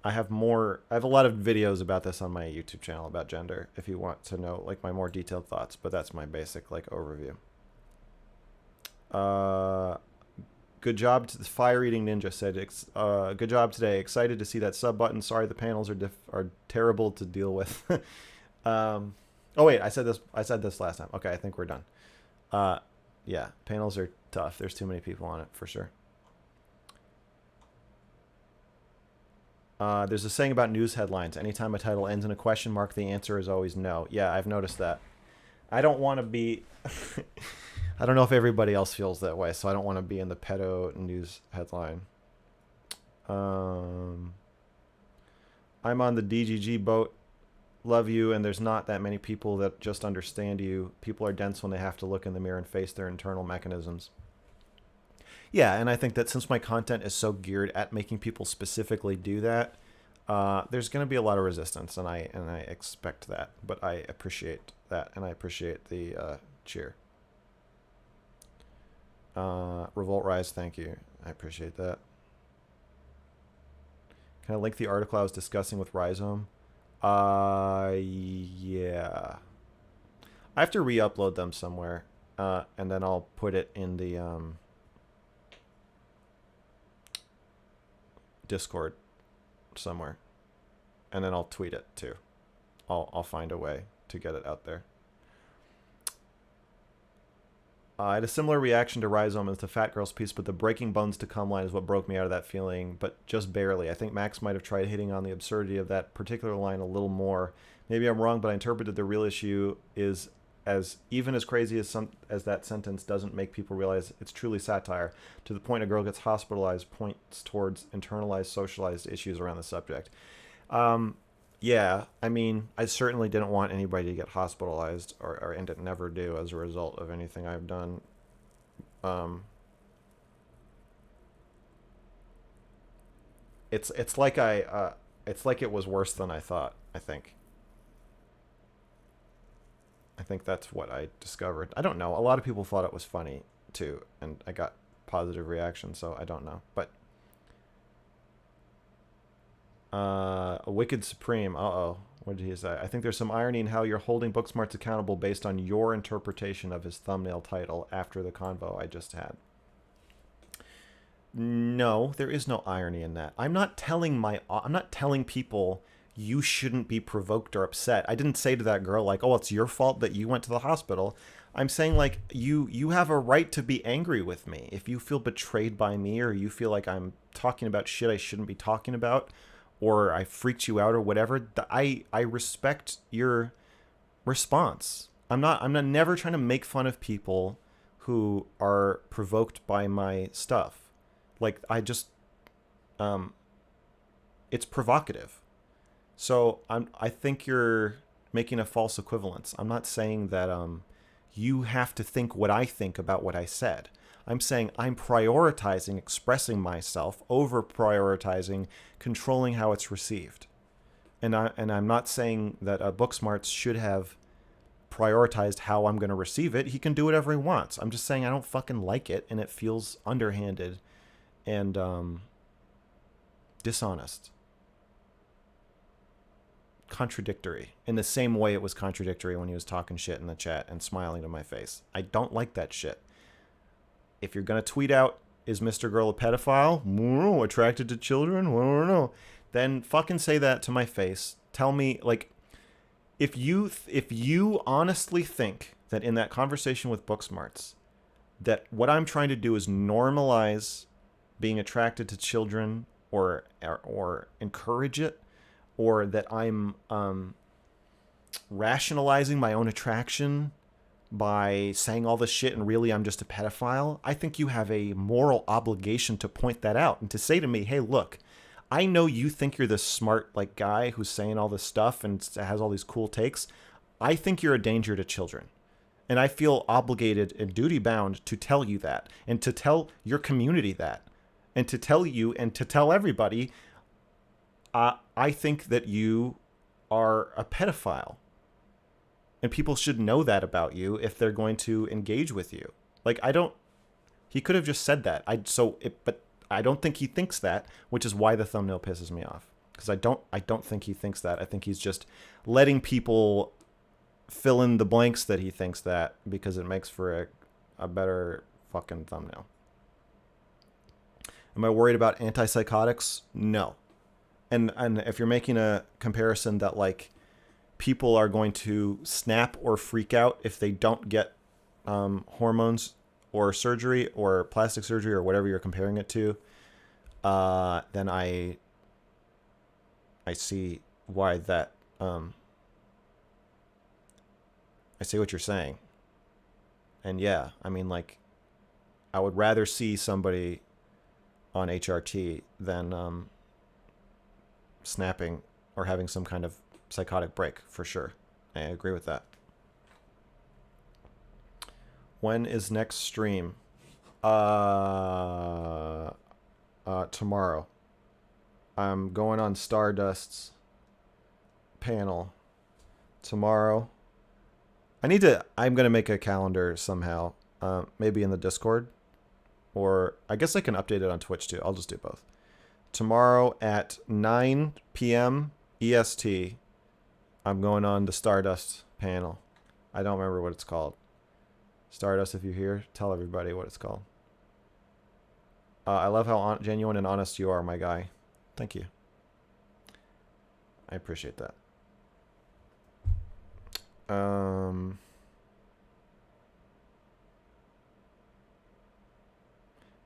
I have a lot of videos about this on my YouTube channel about gender if you want to know like my more detailed thoughts, but that's my basic like overview. Good job to the Fire Eating Ninja said, good job today. Excited to see that sub button. Sorry the panels are terrible to deal with. Oh wait, I said this last time. Okay, I think we're done. Yeah, panels are tough. There's too many people on it for sure. There's a saying about news headlines. Anytime a title ends in a question mark, the answer is always no. Yeah, I've noticed that. I don't want to be... I don't know if everybody else feels that way, so I don't want to be in the pedo news headline. I'm on the DGG boat. Love you, and there's not that many people that just understand you. People are dense when they have to look in the mirror and face their internal mechanisms. Yeah, and I think that since my content is so geared at making people specifically do that, there's going to be a lot of resistance, and I expect that. But I appreciate that, and I appreciate the cheer. Revolt Rise, thank you. I appreciate that. Can I link the article I was discussing with Rhyzohm? Yeah. I have to re-upload them somewhere, and then I'll put it in the Discord somewhere, and then I'll tweet it too. I'll find a way to get it out there. I had a similar reaction to Rhizome as to Fat Girl's piece, but the breaking bones to come line is what broke me out of that feeling, but just barely. I think Max might have tried hitting on the absurdity of that particular line a little more. Maybe I'm wrong, but I interpreted the real issue is as even as crazy as that sentence doesn't make people realize it's truly satire. To the point a girl gets hospitalized points towards internalized, socialized issues around the subject. Yeah, I mean, I certainly didn't want anybody to get hospitalized or and never do as a result of anything I've done. Um, it's like it's like it was worse than I thought. I think that's what I discovered. I don't know. A lot of people thought it was funny too, and I got positive reactions. So I don't know, but a Wicked Supreme. Uh-oh. What did he say? I think there's some irony in how you're holding Booksmarts accountable based on your interpretation of his thumbnail title after the convo I just had. No, there is no irony in that. I'm not telling people you shouldn't be provoked or upset. I didn't say to that girl like, "Oh, it's your fault that you went to the hospital." I'm saying like you have a right to be angry with me. If you feel betrayed by me or you feel like I'm talking about shit I shouldn't be talking about or I freaked you out or whatever, I respect your response. I'm not never trying to make fun of people who are provoked by my stuff. Like um it's provocative. So I think you're making a false equivalence. I'm not saying that you have to think what I think about what I said. I'm saying I'm prioritizing expressing myself over prioritizing controlling how it's received. And I'm not saying that Booksmarts should have prioritized how I'm going to receive it. He can do whatever he wants. I'm just saying I don't fucking like it, and it feels underhanded and dishonest, contradictory, in the same way it was contradictory when he was talking shit in the chat and smiling to my face. I don't like that shit. If you're going to tweet out, is Mr. Girl a pedophile? No, attracted to children? I don't know. Then fucking say that to my face. Tell me, like, if you honestly think that in that conversation with Booksmarts, that what I'm trying to do is normalize being attracted to children or encourage it, or that I'm rationalizing my own attraction by saying all this shit and really I'm just a pedophile, I think you have a moral obligation to point that out and to say to me, hey, look, I know you think you're this smart like guy who's saying all this stuff and has all these cool takes. I think you're a danger to children. And I feel obligated and duty bound to tell you that and to tell your community that and to tell you and to tell everybody, I think that you are a pedophile. And people should know that about you if they're going to engage with you. Like, he could have just said that. But I don't think he thinks that, which is why the thumbnail pisses me off. Because I don't think he thinks that. I think he's just letting people fill in the blanks that he thinks that because it makes for a better fucking thumbnail. Am I worried about antipsychotics? No. And if you're making a comparison that like people are going to snap or freak out if they don't get hormones or surgery or plastic surgery or whatever you're comparing it to, then I see why that I see what you're saying. And yeah, I mean, like, I would rather see somebody on HRT than snapping or having some kind of psychotic break, for sure. I agree with that. When is next stream? Tomorrow. I'm going on Stardust's panel tomorrow. I'm going to make a calendar somehow. Maybe in the Discord. Or I guess I can update it on Twitch too. I'll just do both. Tomorrow at 9 p.m. EST, I'm going on the Stardust panel. I don't remember what it's called. Stardust, if you're here, tell everybody what it's called. I love how genuine and honest you are, my guy. Thank you. I appreciate that.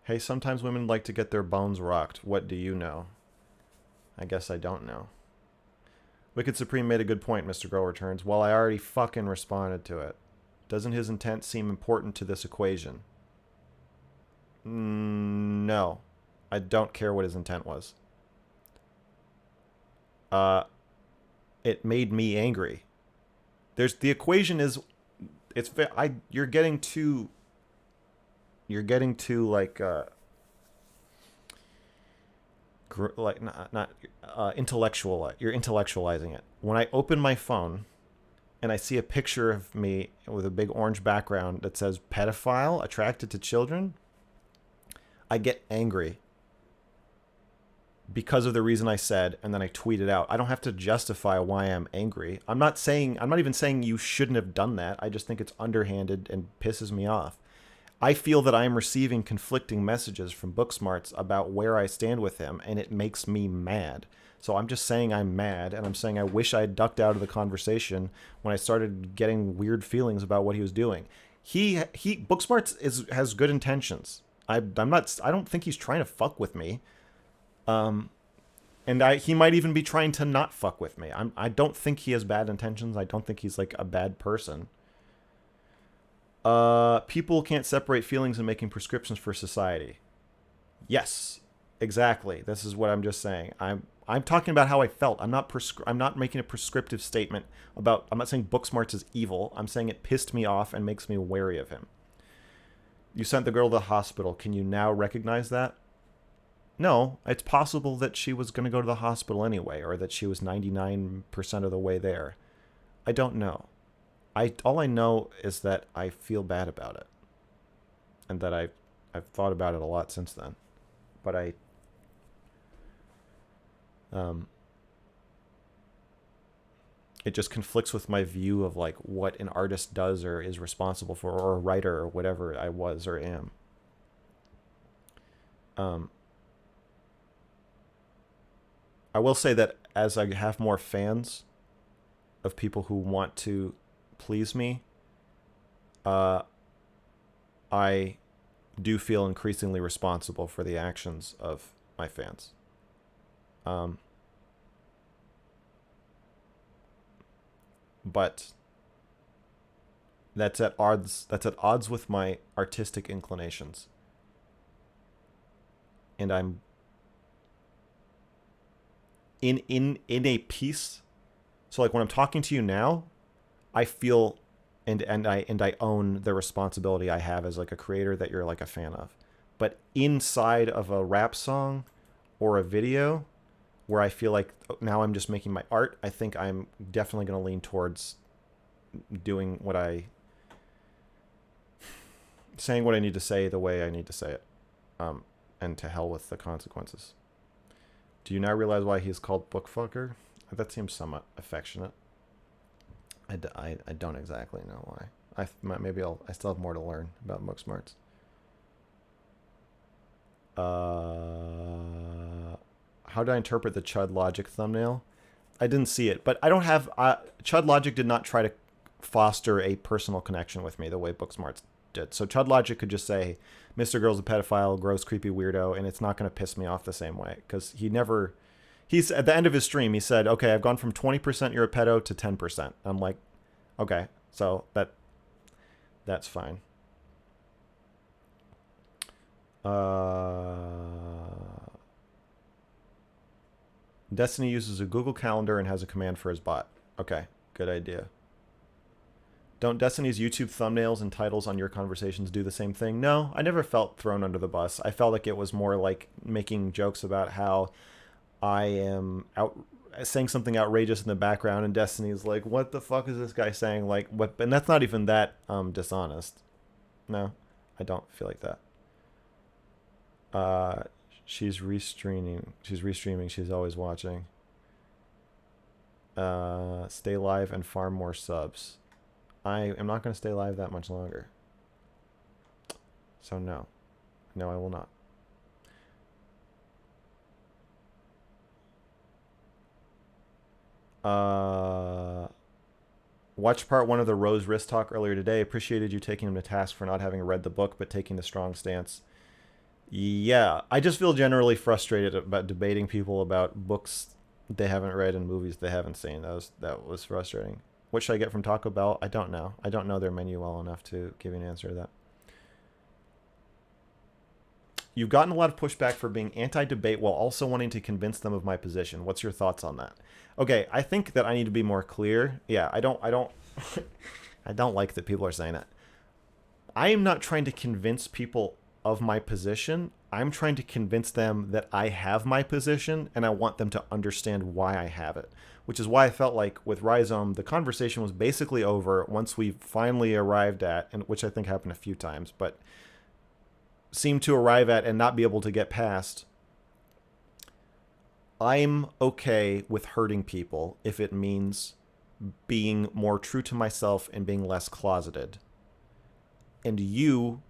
Hey, sometimes women like to get their bones rocked. What do you know? I guess I don't know. Wicked Supreme made a good point, Mr. Girl returns. Well, I already fucking responded to it. Doesn't his intent seem important to this equation? No. I don't care what his intent was. It made me angry. The equation is, you're getting too like not intellectual. You're intellectualizing it. When I open my phone and I see a picture of me with a big orange background that says pedophile attracted to children, I get angry because of the reason I said, and then I tweet it out. I don't have to justify why I'm angry. I'm not even saying you shouldn't have done that. I just think it's underhanded and pisses me off. I feel that I'm receiving conflicting messages from Booksmarts about where I stand with him, and it makes me mad. So I'm just saying I'm mad, and I'm saying I wish I had ducked out of the conversation when I started getting weird feelings about what he was doing. Booksmarts has good intentions. I don't think he's trying to fuck with me. And he might even be trying to not fuck with me. I don't think he has bad intentions. I don't think he's like a bad person. People can't separate feelings in making prescriptions for society. Yes, exactly. This is what I'm just saying. I'm talking about how I felt. I'm not making a prescriptive statement about. I'm not saying Booksmarts is evil. I'm saying it pissed me off and makes me wary of him. You sent the girl to the hospital. Can you now recognize that? No, it's possible that she was going to go to the hospital anyway, or that she was 99% of the way there. I don't know. All I know is that I feel bad about it, and that I've thought about it a lot since then. But it just conflicts with my view of like what an artist does or is responsible for, or a writer or whatever I was or am. I will say that as I have more fans of people who want to please me, I do feel increasingly responsible for the actions of my fans. But that's at odds with my artistic inclinations. And I'm in a piece. So like when I'm talking to you now, I feel and I own the responsibility I have as like a creator that you're like a fan of. But inside of a rap song or a video where I feel like now I'm just making my art, I think I'm definitely going to lean towards doing saying what I need to say the way I need to say it. And to hell with the consequences. Do you now realize why he's called Bookfucker? That seems somewhat affectionate. I don't exactly know why. I still have more to learn about Booksmarts. How did I interpret the Chud Logic thumbnail? I didn't see it, but I don't have... Chud Logic did not try to foster a personal connection with me the way Booksmarts did. So Chud Logic could just say, Mr. Girl's a pedophile, gross, creepy weirdo, and it's not going to piss me off the same way. Because he's at the end of his stream, he said, okay, I've gone from 20% you're a pedo to 10%. I'm like, okay, so that's fine. Destiny uses a Google Calendar and has a command for his bot. Okay, good idea. Don't Destiny's YouTube thumbnails and titles on your conversations do the same thing? No, I never felt thrown under the bus. I felt like it was more like making jokes about how I am out saying something outrageous in the background, and Destiny's like, "What the fuck is this guy saying?" Like, what? And that's not even that dishonest. No, I don't feel like that. Uh, she's restreaming. She's restreaming. She's always watching. Stay live and farm more subs. I am not going to stay live that much longer. So no. No, I will not. Watched part one of the Rose wrist talk earlier today. Appreciated you taking him to task for not having read the book, but taking the strong stance. Yeah, I just feel generally frustrated about debating people about books they haven't read and movies they haven't seen. That was frustrating. What should I get from Taco Bell? I don't know. I don't know their menu well enough to give you an answer to that. You've gotten a lot of pushback for being anti-debate while also wanting to convince them of my position. What's your thoughts on that? Okay, I think that I need to be more clear. Yeah, I don't I don't like that people are saying that. I am not trying to convince people of my position. I'm trying to convince them that I have my position and I want them to understand why I have it. Which is why I felt like with Rhyzohm, the conversation was basically over once we finally arrived at, and which I think happened a few times, but seemed to arrive at and not be able to get past. I'm okay with hurting people if it means being more true to myself and being less closeted. And you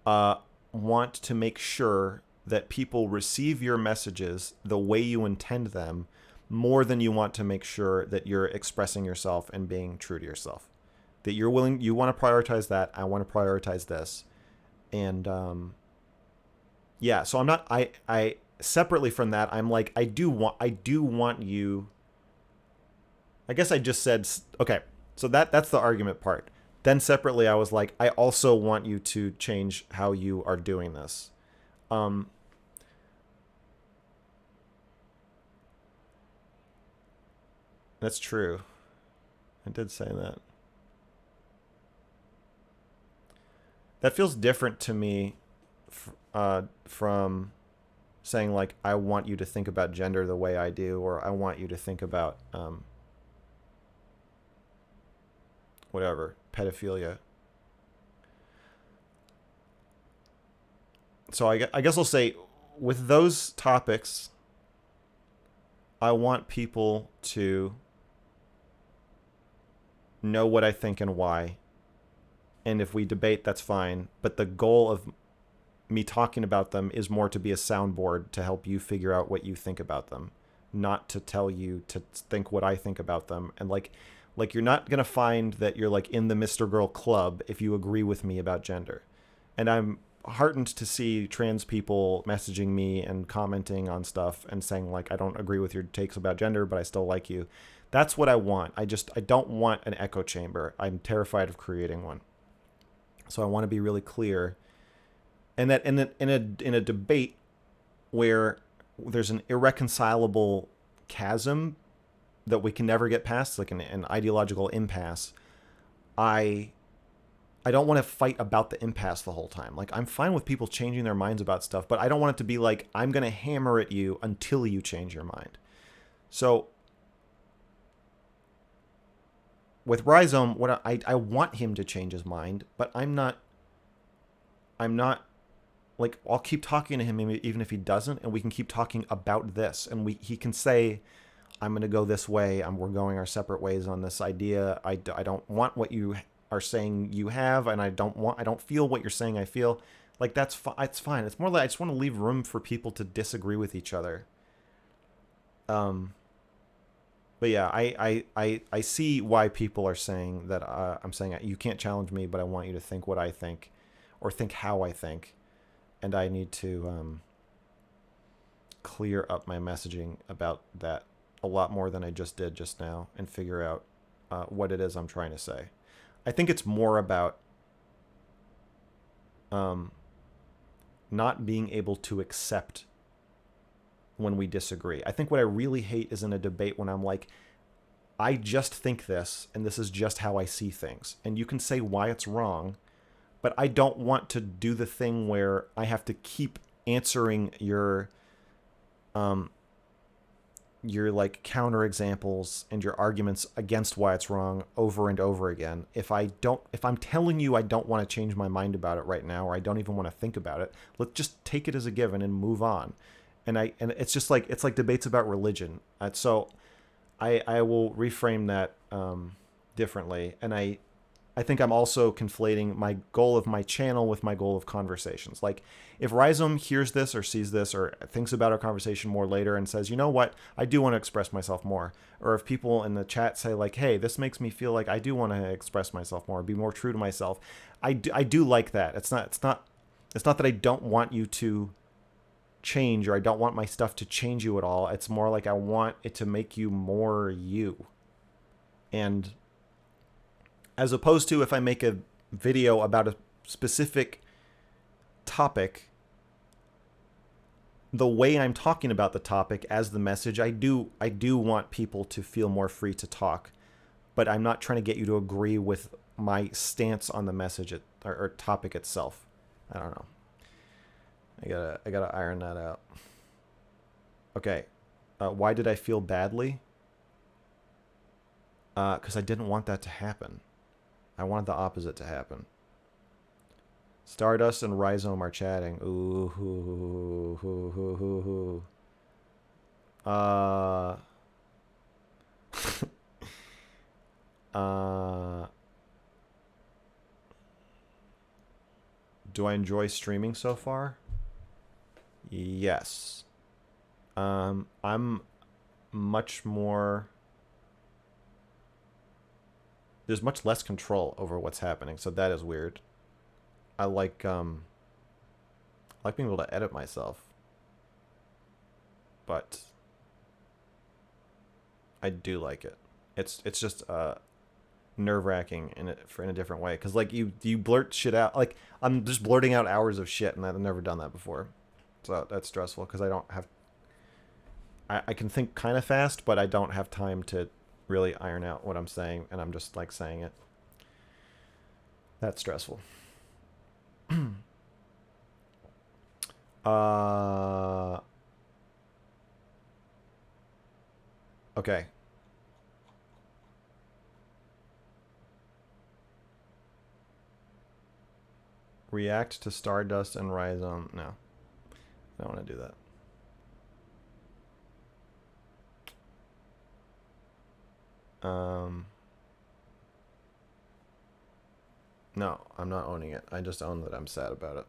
want to make sure that people receive your messages the way you intend them more than you want to make sure that you're expressing yourself and being true to yourself. That you want to prioritize that. I want to prioritize this. And yeah, so I'm not I separately from that, I'm like I do want you. I guess I just said okay. So that's the argument part. Then separately I was like I also want you to change how you are doing this. That's true. I did say that. That feels different to me from saying like I want you to think about gender the way I do, or I want you to think about whatever, pedophilia. So I guess I'll say with those topics, I want people to know what I think and why. And if we debate, that's fine. But the goal of me talking about them is more to be a soundboard to help you figure out what you think about them, not to tell you to think what I think about them. And like you're not going to find that you're like in the Mr. Girl club if you agree with me about gender. And I'm heartened to see trans people messaging me and commenting on stuff and saying like I don't agree with your takes about gender, but I still like you. That's what I want. I don't want an echo chamber. I'm terrified of creating one. So I want to be really clear. And that in a debate where there's an irreconcilable chasm that we can never get past, like an ideological impasse, I don't want to fight about the impasse the whole time. Like I'm fine with people changing their minds about stuff, but I don't want it to be like I'm going to hammer at you until you change your mind. So with Rhizome, what I want him to change his mind, but I'm not like I'll keep talking to him even if he doesn't, and we can keep talking about this, and he can say I'm going to go this way, we're going our separate ways on this idea. I don't want what you are saying you have, and I don't feel what you're saying I feel. Like it's fine. It's more like I just want to leave room for people to disagree with each other. But yeah, I see why people are saying that. I'm saying you can't challenge me, but I want you to think what I think, or think how I think, and I need to clear up my messaging about that a lot more than I just did just now, and figure out what it is I'm trying to say. I think it's more about not being able to accept when we disagree. I think what I really hate is in a debate when I'm like, I just think this, and this is just how I see things. And you can say why it's wrong, but I don't want to do the thing where I have to keep answering your like counter examples and your arguments against why it's wrong over and over again. If I'm telling you I don't want to change my mind about it right now, or I don't even want to think about it, let's just take it as a given and move on. And it's just like, it's like debates about religion. So I will reframe that differently. And I think I'm also conflating my goal of my channel with my goal of conversations. Like, if Rhyzohm hears this or sees this or thinks about our conversation more later and says, you know what, I do want to express myself more. Or if people in the chat say like, hey, this makes me feel like I do want to express myself more, be more true to myself. I do like that. It's not that I don't want you to change, or I don't want my stuff to change you at all. It's more like I want it to make you more you. And as opposed to if I make a video about a specific topic, the way I'm talking about the topic as the message, I do want people to feel more free to talk, but I'm not trying to get you to agree with my stance on the message or topic itself. I don't know. I gotta iron that out. Okay. Why did I feel badly? Because I didn't want that to happen. I wanted the opposite to happen. Stardust and Rhyzohm are chatting. Ooh, hoo, hoo, hoo, hoo, hoo. Do I enjoy streaming so far? Yes. I'm much more... There's much less control over what's happening, so that is weird. I like being able to edit myself, but I do like it. It's just nerve-wracking in a different way, because like you blurt shit out. Like, I'm just blurting out hours of shit, and I've never done that before, so that's stressful because I don't have. I can think kind of fast, but I don't have time to really iron out what I'm saying, and I'm just like saying it. That's stressful. Okay. React to Stardust and Rhyzohm. No. I don't want to do that. No, I'm not owning it. I just own that I'm sad about it.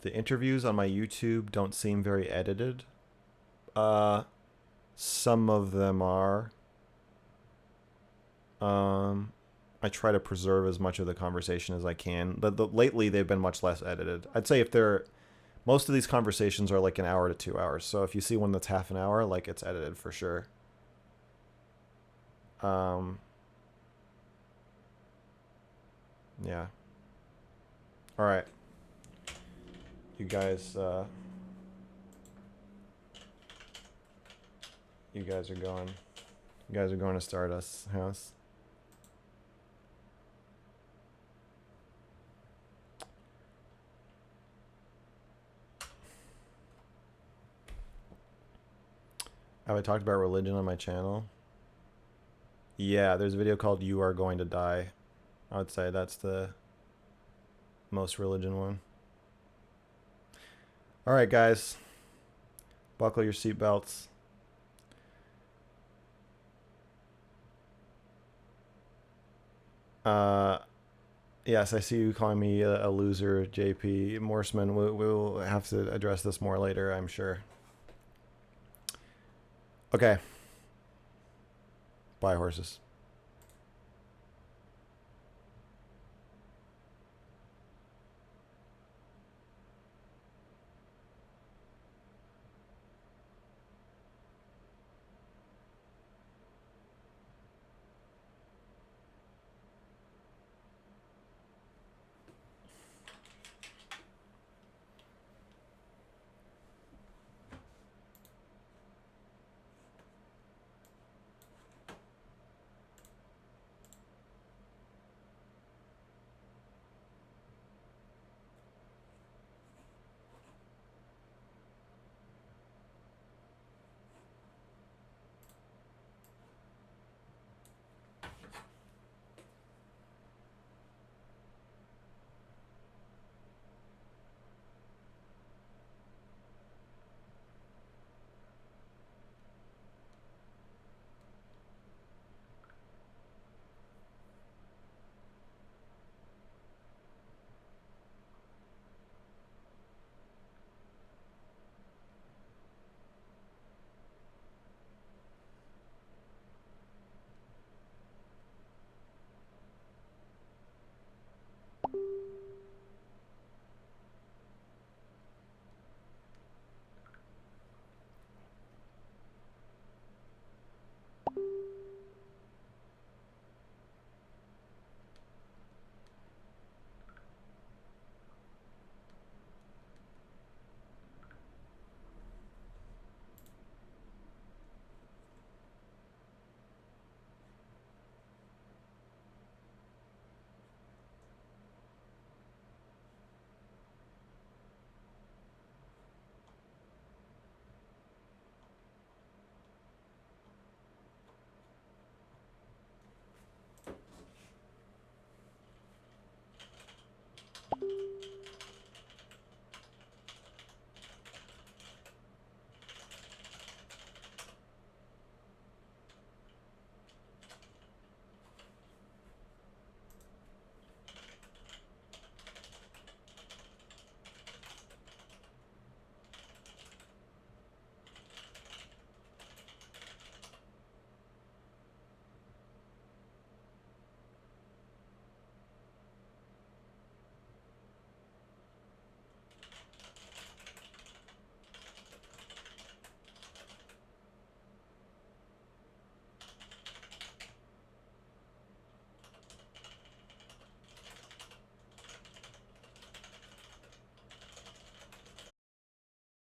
The interviews on my YouTube don't seem very edited. Some of them are. I try to preserve as much of the conversation as I can. Lately, they've been much less edited. I'd say if they're... Most of these conversations are like an hour to 2 hours. So if you see one that's half an hour, like, it's edited for sure. Yeah. All right. You guys are going. You guys are going to Stardust's house. Have I talked about religion on my channel? Yeah, there's a video called You Are Going to Die. I would say that's the most religion one. All right, guys. Buckle your seatbelts. Yes, I see you calling me a loser, JP Morseman. We'll have to address this more later, I'm sure. Okay. Bye, horses.